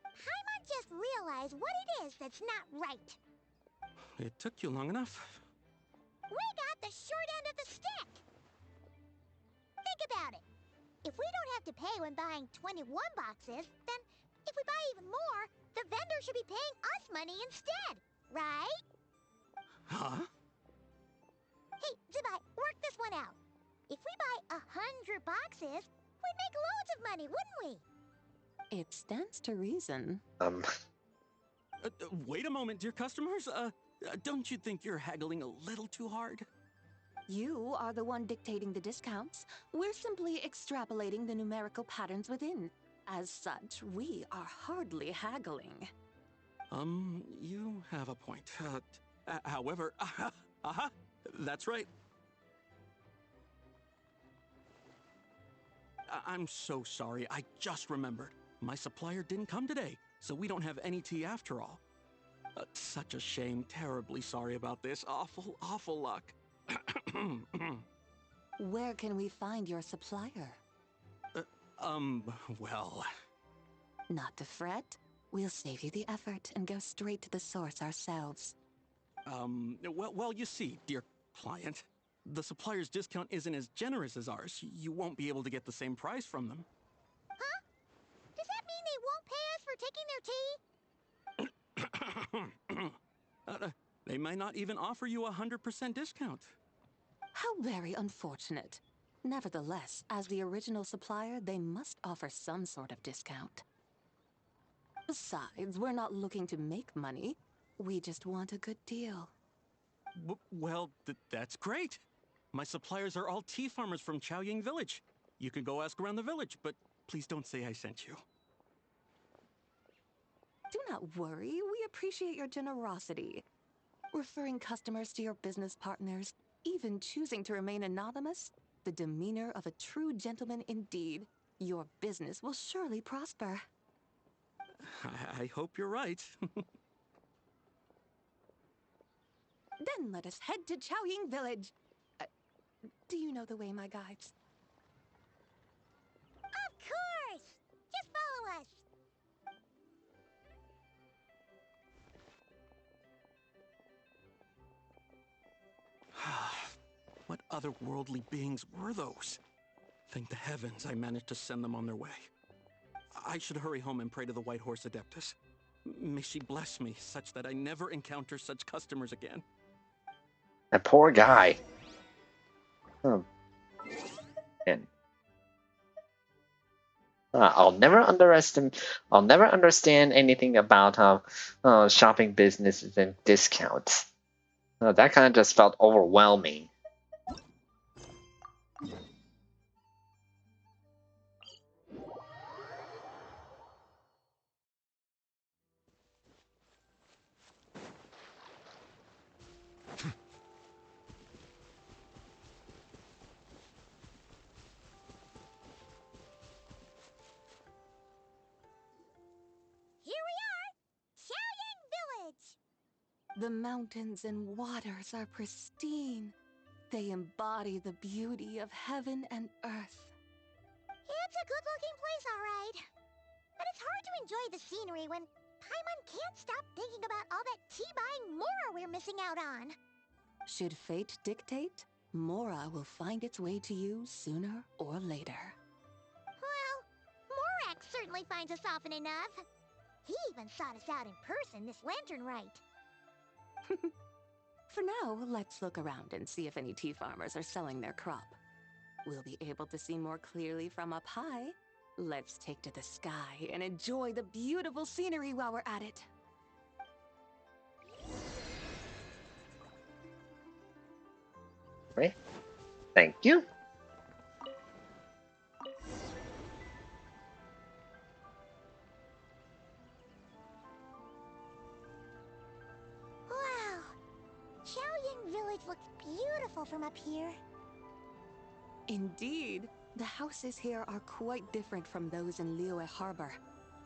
Paimon just realized what it is that's not right. It took you long enough. We got the short end of the stick! Think about it. If we don't have to pay when buying 21 boxes, then if we buy even more, the vendor should be paying us money instead, right? Huh? Hey, Sabai, work this one out. If we buy 100 boxes, we'd make loads of money, wouldn't we? It stands to reason. Wait a moment, dear customers. Don't you think you're haggling a little too hard? You are the one dictating the discounts. We're simply extrapolating the numerical patterns within. As such, we are hardly haggling. You have a point. However, that's right. I'm so sorry. I just remembered. My supplier didn't come today, so we don't have any tea after all. Such a shame. Terribly sorry about this. Awful, awful luck. Where can we find your supplier? Well... Not to fret. We'll save you the effort and go straight to the source ourselves. Well, you see, dear client, the supplier's discount isn't as generous as ours. You won't be able to get the same price from them. Huh? Does that mean they won't pay us for taking their tea? They might not even offer you a 100% discount. How very unfortunate. Nevertheless, as the original supplier, they must offer some sort of discount. Besides, we're not looking to make money. We just want a good deal. Well, that's great. My suppliers are all tea farmers from Chaoying Village. You can go ask around the village, but please don't say I sent you. Do not worry, we appreciate your generosity. Referring customers to your business partners, even choosing to remain anonymous, the demeanor of a true gentleman indeed. Your business will surely prosper. I hope you're right. Then let us head to Chaoying Village. Do you know the way, my guides? Of course! Just follow us! What otherworldly beings were those? Thank the heavens I managed to send them on their way. I should hurry home and pray to the White Horse Adeptus. May she bless me such that I never encounter such customers again. That poor guy. Oh, man. I'll never understand anything about shopping businesses and discounts. That kind of just felt overwhelming. Here we are! Xiaoying Village! The mountains and waters are pristine. They embody the beauty of heaven and earth. It's a good-looking place, all right. But it's hard to enjoy the scenery when Paimon can't stop thinking about all that tea-buying Mora we're missing out on. Should fate dictate, Mora will find its way to you sooner or later. Well, Morak certainly finds us often enough. He even sought us out in person this lantern rite. For now, let's look around and see if any tea farmers are selling their crop. We'll be able to see more clearly from up high. Let's take to the sky and enjoy the beautiful scenery while we're at it. Right? Thank you. Wow! Xiaoying Village looks beautiful from up here. Indeed, the houses here are quite different from those in Liyue Harbor.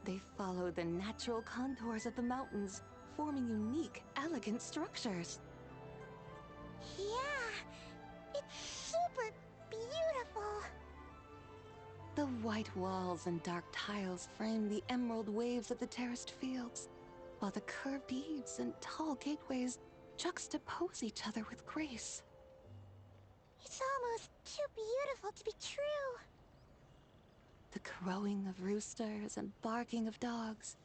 They follow the natural contours of the mountains, forming unique, elegant structures. Yeah! It's super beautiful! The white walls and dark tiles frame the emerald waves of the terraced fields, while the curved eaves and tall gateways juxtapose each other with grace. It's almost too beautiful to be true. The crowing of roosters and barking of dogs,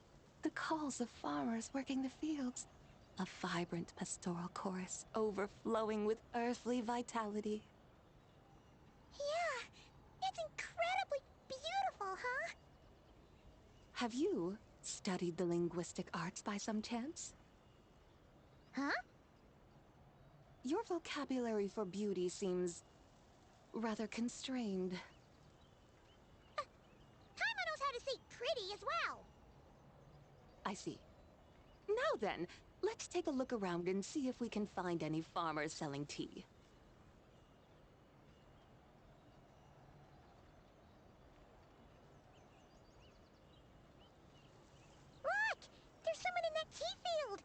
the calls of farmers working the fields, a vibrant pastoral chorus overflowing with earthly vitality. Yeah, it's incredibly beautiful, huh? Have you studied the linguistic arts by some chance? Huh? Your vocabulary for beauty seems rather constrained. Paimon knows how to say pretty as well. I see. Now then, let's take a look around and see if we can find any farmers selling tea. Look! There's someone in that tea field!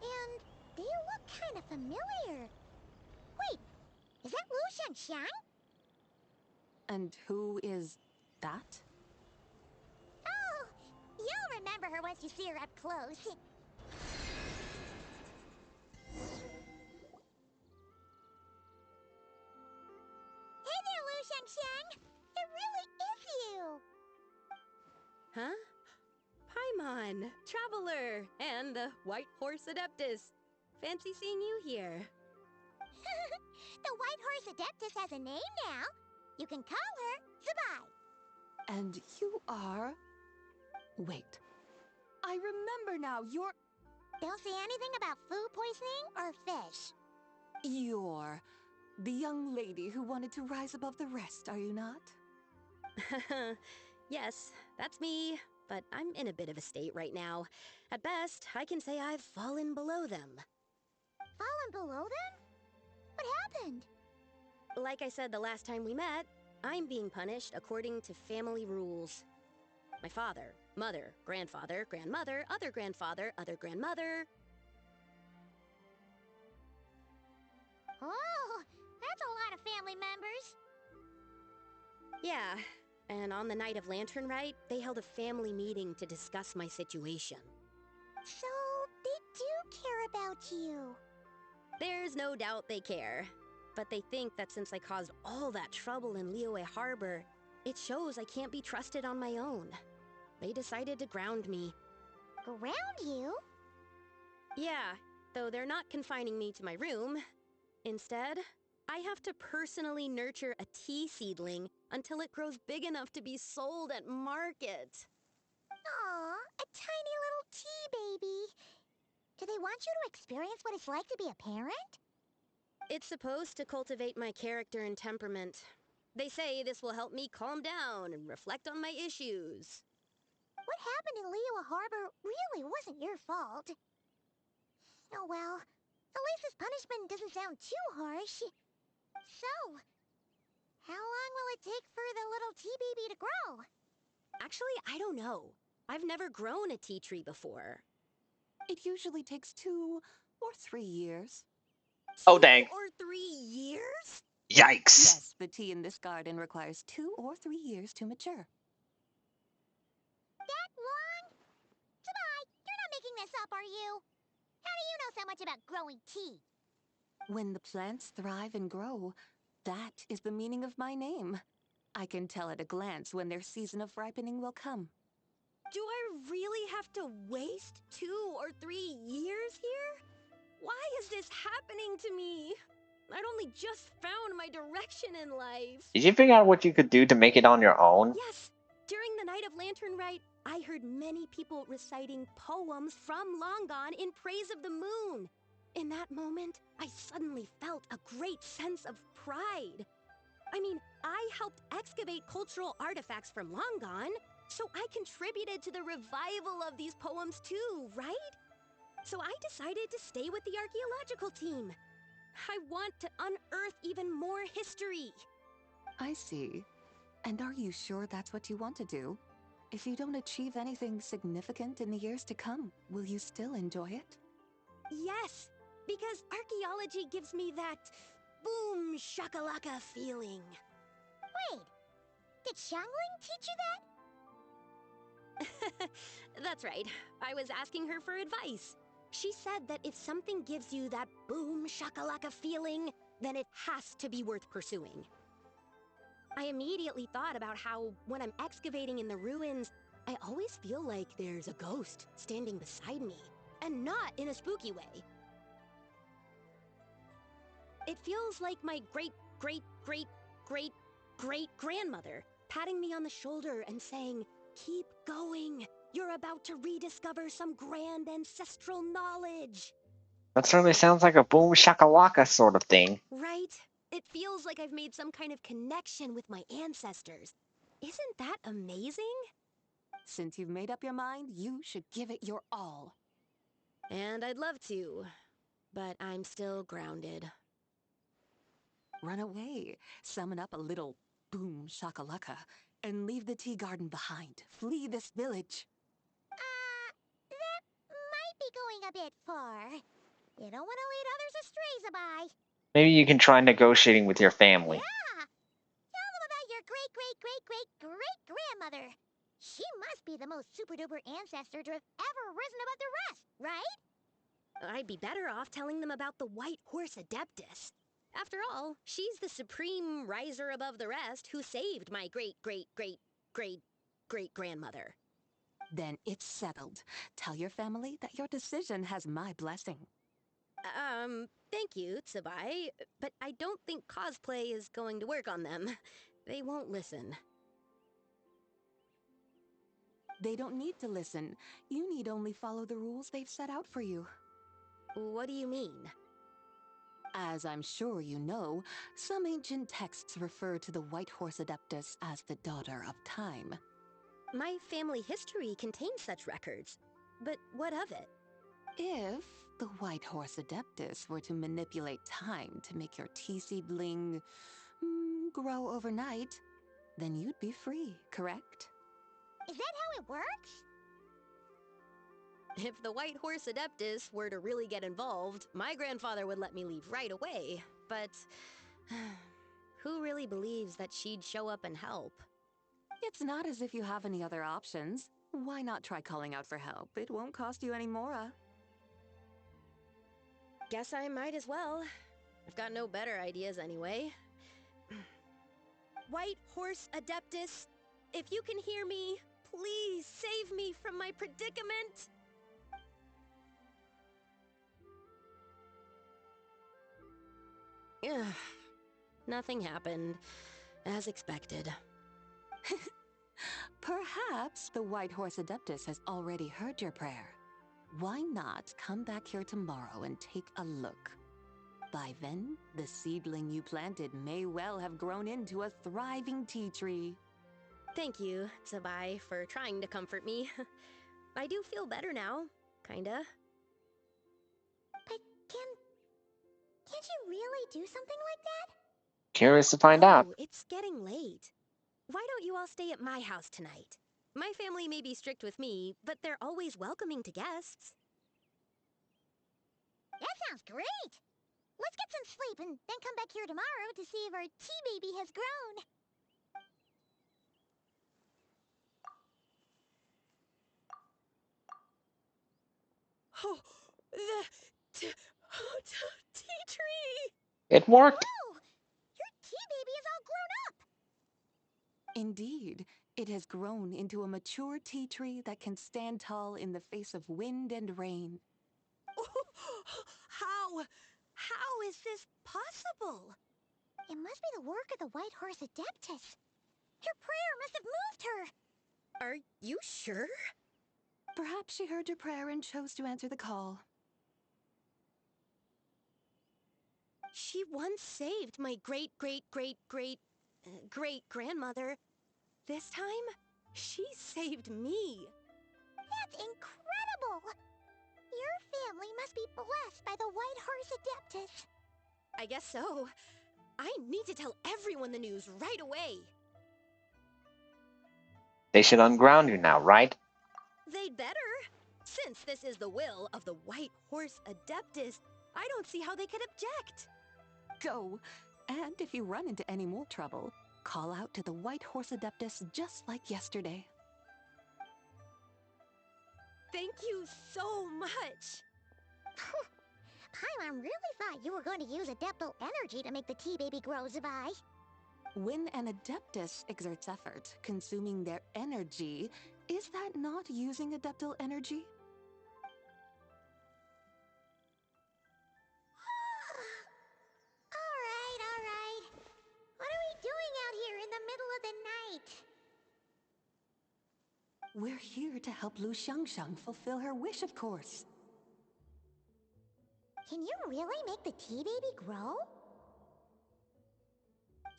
And they look kind of familiar. Wait, is that Lu Xiangxiang? And who is that? Oh, you'll remember her once you see her up close. Hey there, Lu Xiangxiang! It really is you! Huh? Paimon, Traveler, and the White Horse Adeptus. Fancy seeing you here. The White Horse Adeptus has a name now. You can call her Zabai. And you are... Wait. I remember now, you're... Don't say anything about food poisoning or fish. You're the young lady who wanted to rise above the rest, are you not? Yes, that's me, but I'm in a bit of a state right now. At best, I can say I've fallen below them. Fallen below them? What happened? Like I said the last time we met, I'm being punished according to family rules. My father, mother, grandfather, grandmother, other grandfather, other grandmother. Oh, that's a lot of family members. Yeah, and on the night of Lantern Rite, they held a family meeting to discuss my situation. So, they do care about you. There's no doubt they care. But they think that since I caused all that trouble in Liyue Harbor, it shows I can't be trusted on my own. they decided to ground me. Ground you? Yeah, though they're not confining me to my room. Instead, I have to personally nurture a tea seedling until it grows big enough to be sold at market. Aw, a tiny little tea baby. Do they want you to experience what it's like to be a parent? It's supposed to cultivate my character and temperament. They say this will help me calm down and reflect on my issues. What happened in Liyue Harbor really wasn't your fault. Oh well, at least this punishment doesn't sound too harsh. So, how long will it take for the little tea baby to grow? Actually, I don't know. I've never grown a tea tree before. It usually takes 2 or 3 years. Oh 2 dang. or 3 years? Yikes. Yes, the tea in this garden requires 2 or 3 years to mature. That long? Sabai, you're not making this up, are you? How do you know so much about growing tea? When the plants thrive and grow, that is the meaning of my name. I can tell at a glance when their season of ripening will come. Do I really have to waste 2 or 3 years here? Why is this happening to me? I'd only just found my direction in life. Did you figure out what you could do to make it on your own? Yes, during the night of Lantern Rite, I heard many people reciting poems from Long Gone in praise of the moon. In that moment, I suddenly felt a great sense of pride. I mean, I helped excavate cultural artifacts from Long Gone, so I contributed to the revival of these poems too, right? So I decided to stay with the archaeological team. I want to unearth even more history. I see. And are you sure that's what you want to do? If you don't achieve anything significant in the years to come, will you still enjoy it? Yes, because archaeology gives me that boom shakalaka feeling. Wait, did Xiangling teach you that? That's right. I was asking her for advice. She said that if something gives you that boom shakalaka feeling, then it has to be worth pursuing. I immediately thought about how, when I'm excavating in the ruins, I always feel like there's a ghost standing beside me, and not in a spooky way. It feels like my great-great-great-great-great-grandmother patting me on the shoulder and saying, "Keep going. You're about to rediscover some grand ancestral knowledge." That certainly sounds like a boom shakalaka sort of thing. Right? It feels like I've made some kind of connection with my ancestors. Isn't that amazing? Since you've made up your mind, you should give it your all. And I'd love to, but I'm still grounded. Run away, summon up a little boom shakalaka, and leave the tea garden behind. Flee this village. That might be going a bit far. You don't want to lead others astray, Sabai. Maybe you can try negotiating with your family. Yeah! Tell them about your great-great-great-great-great-grandmother. She must be the most super-duper ancestor to have ever risen above the rest, right? I'd be better off telling them about the White Horse Adeptus. After all, she's the supreme riser above the rest who saved my great-great-great-great-great-grandmother. Then it's settled. Tell your family that your decision has my blessing. Thank you, Tsubai, but I don't think cosplay is going to work on them. They won't listen. They don't need to listen. You need only follow the rules they've set out for you. What do you mean? As I'm sure you know, some ancient texts refer to the White Horse Adeptus as the Daughter of Time. My family history contains such records, but what of it? If the White Horse Adeptus were to manipulate time to make your tea seedling grow overnight, then you'd be free, correct? Is that how it works? If the White Horse Adeptus were to really get involved, my grandfather would let me leave right away, but who really believes that she'd show up and help? It's not as if you have any other options. Why not try calling out for help? It won't cost you any mora. Guess I might as well. I've got no better ideas anyway. White Horse Adeptus, if you can hear me, Please save me from my predicament. Ugh. Nothing happened, as expected. Perhaps the White Horse Adeptus has already heard your prayer. Why not come back here tomorrow and take a look? By then, the seedling you planted may well have grown into a thriving tea tree. Thank you, Tsabai, for trying to comfort me. I do feel better now, kinda. But can't you really do something like that? Curious to find out. Oh, it's getting late. Why don't you all stay at my house tonight? My family may be strict with me, but they're always welcoming to guests. That sounds great! Let's get some sleep and then come back here tomorrow to see if our tea baby has grown. Oh, the tea tree! It worked. Whoa! Your tea baby is all grown up! Indeed, it has grown into a mature tea tree that can stand tall in the face of wind and rain. How is this possible? It must be the work of the White Horse Adeptus. Her prayer must have moved her. Are you sure? Perhaps she heard your prayer and chose to answer the call. She once saved my great-great-great-great-great-grandmother. This time, she saved me. That's incredible! Your family must be blessed by the White Horse Adeptus. I guess so. I need to tell everyone the news right away. They should unground you now, right? They'd better. Since this is the will of the White Horse Adeptus, I don't see how they could object. Go, and if you run into any more trouble, call out to the White Horse Adeptus just like yesterday. Thank you so much. Paimon really thought you were going to use Adeptal energy to make the tea baby grow, Zabai. When an Adeptus exerts effort, consuming their energy, is that not using Adeptal energy? Alright. What are we doing out here in the middle of the night? We're here to help Lu Xiangxiang fulfill her wish, of course. Can you really make the tea baby grow?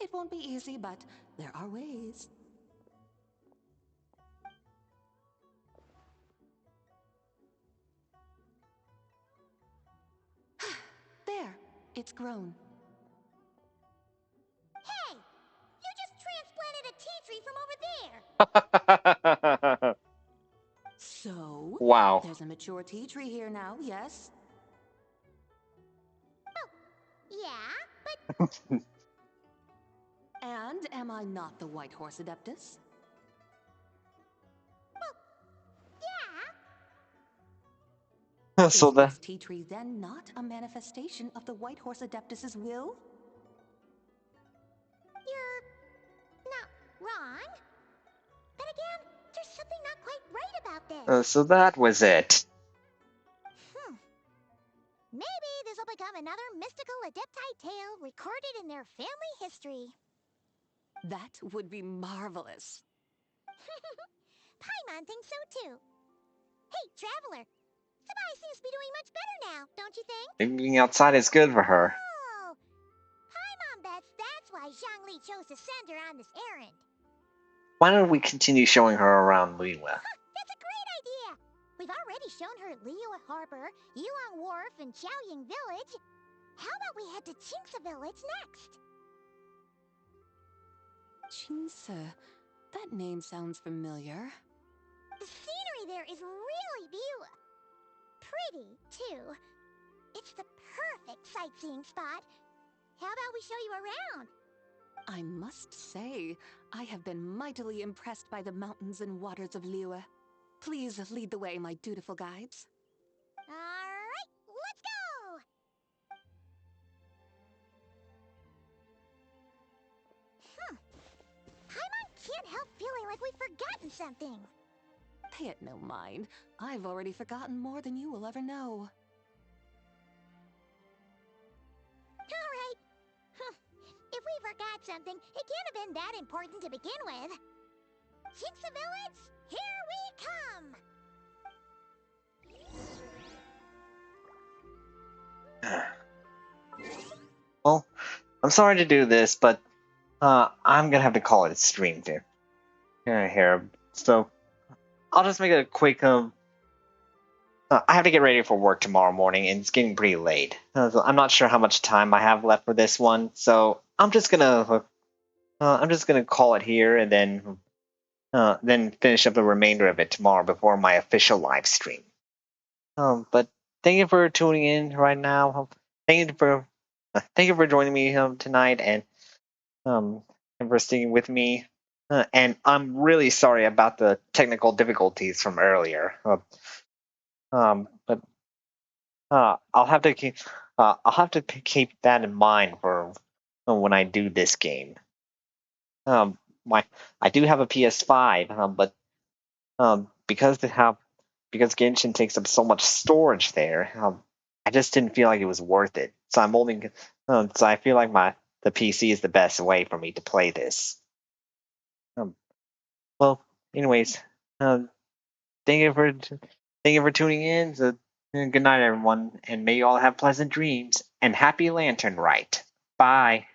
It won't be easy, but there are ways. There, it's grown. Hey! You just transplanted a tea tree from over there! So, Wow. there's a mature tea tree here now, yes? Oh, yeah, but... And am I not the White Horse Adeptus? Well, yeah. So Is this tea tree then not a manifestation of the White Horse Adeptus's will? You're not wrong. But again, there's something not quite right about this. so that was it. Maybe this will become another mystical Adepti tale recorded in their family history. That would be marvelous. Paimon thinks so too. Hey, Traveler. Sabai seems to be doing much better now, don't you think? Maybe being outside is good for her. Oh! Paimon bets that's why Zhongli chose to send her on this errand. Why don't we continue showing her around Liyue? That's a great idea! We've already shown her Liyue Harbor, Yuan Wharf, and Xiaoying Village. How about we head to Qingce Village next? Qingce, that name sounds familiar. The scenery there is really pretty, too. It's the perfect sightseeing spot. How about we show you around? I must say, I have been mightily impressed by the mountains and waters of Liyue. Please lead the way, my dutiful guides. Alright, let's go! Paimon can't help feeling like we've forgotten something. Pay it no mind. I've already forgotten more than you will ever know. Alright. If we forgot something, it can't have been that important to begin with. Jinxa Village, here we come! Well, I'm sorry to do this, but I'm gonna have to call it a stream here. So I'll just make it a quick I have to get ready for work tomorrow morning, and it's getting pretty late. So I'm not sure how much time I have left for this one, so I'm just gonna call it here, and then finish up the remainder of it tomorrow before my official live stream. But thank you for tuning in right now. Thank you for joining me tonight, um, and for sticking with me. And I'm really sorry about the technical difficulties from earlier. But I'll have to keep that in mind for when I do this game. Um, my I do have a PS5, but because Genshin takes up so much storage there, I just didn't feel like it was worth it. So I feel like the PC is the best way for me to play this. Um, well, anyways, um, thank you for tuning in. So, good night, everyone, and may you all have pleasant dreams and happy Lantern Rite. Bye.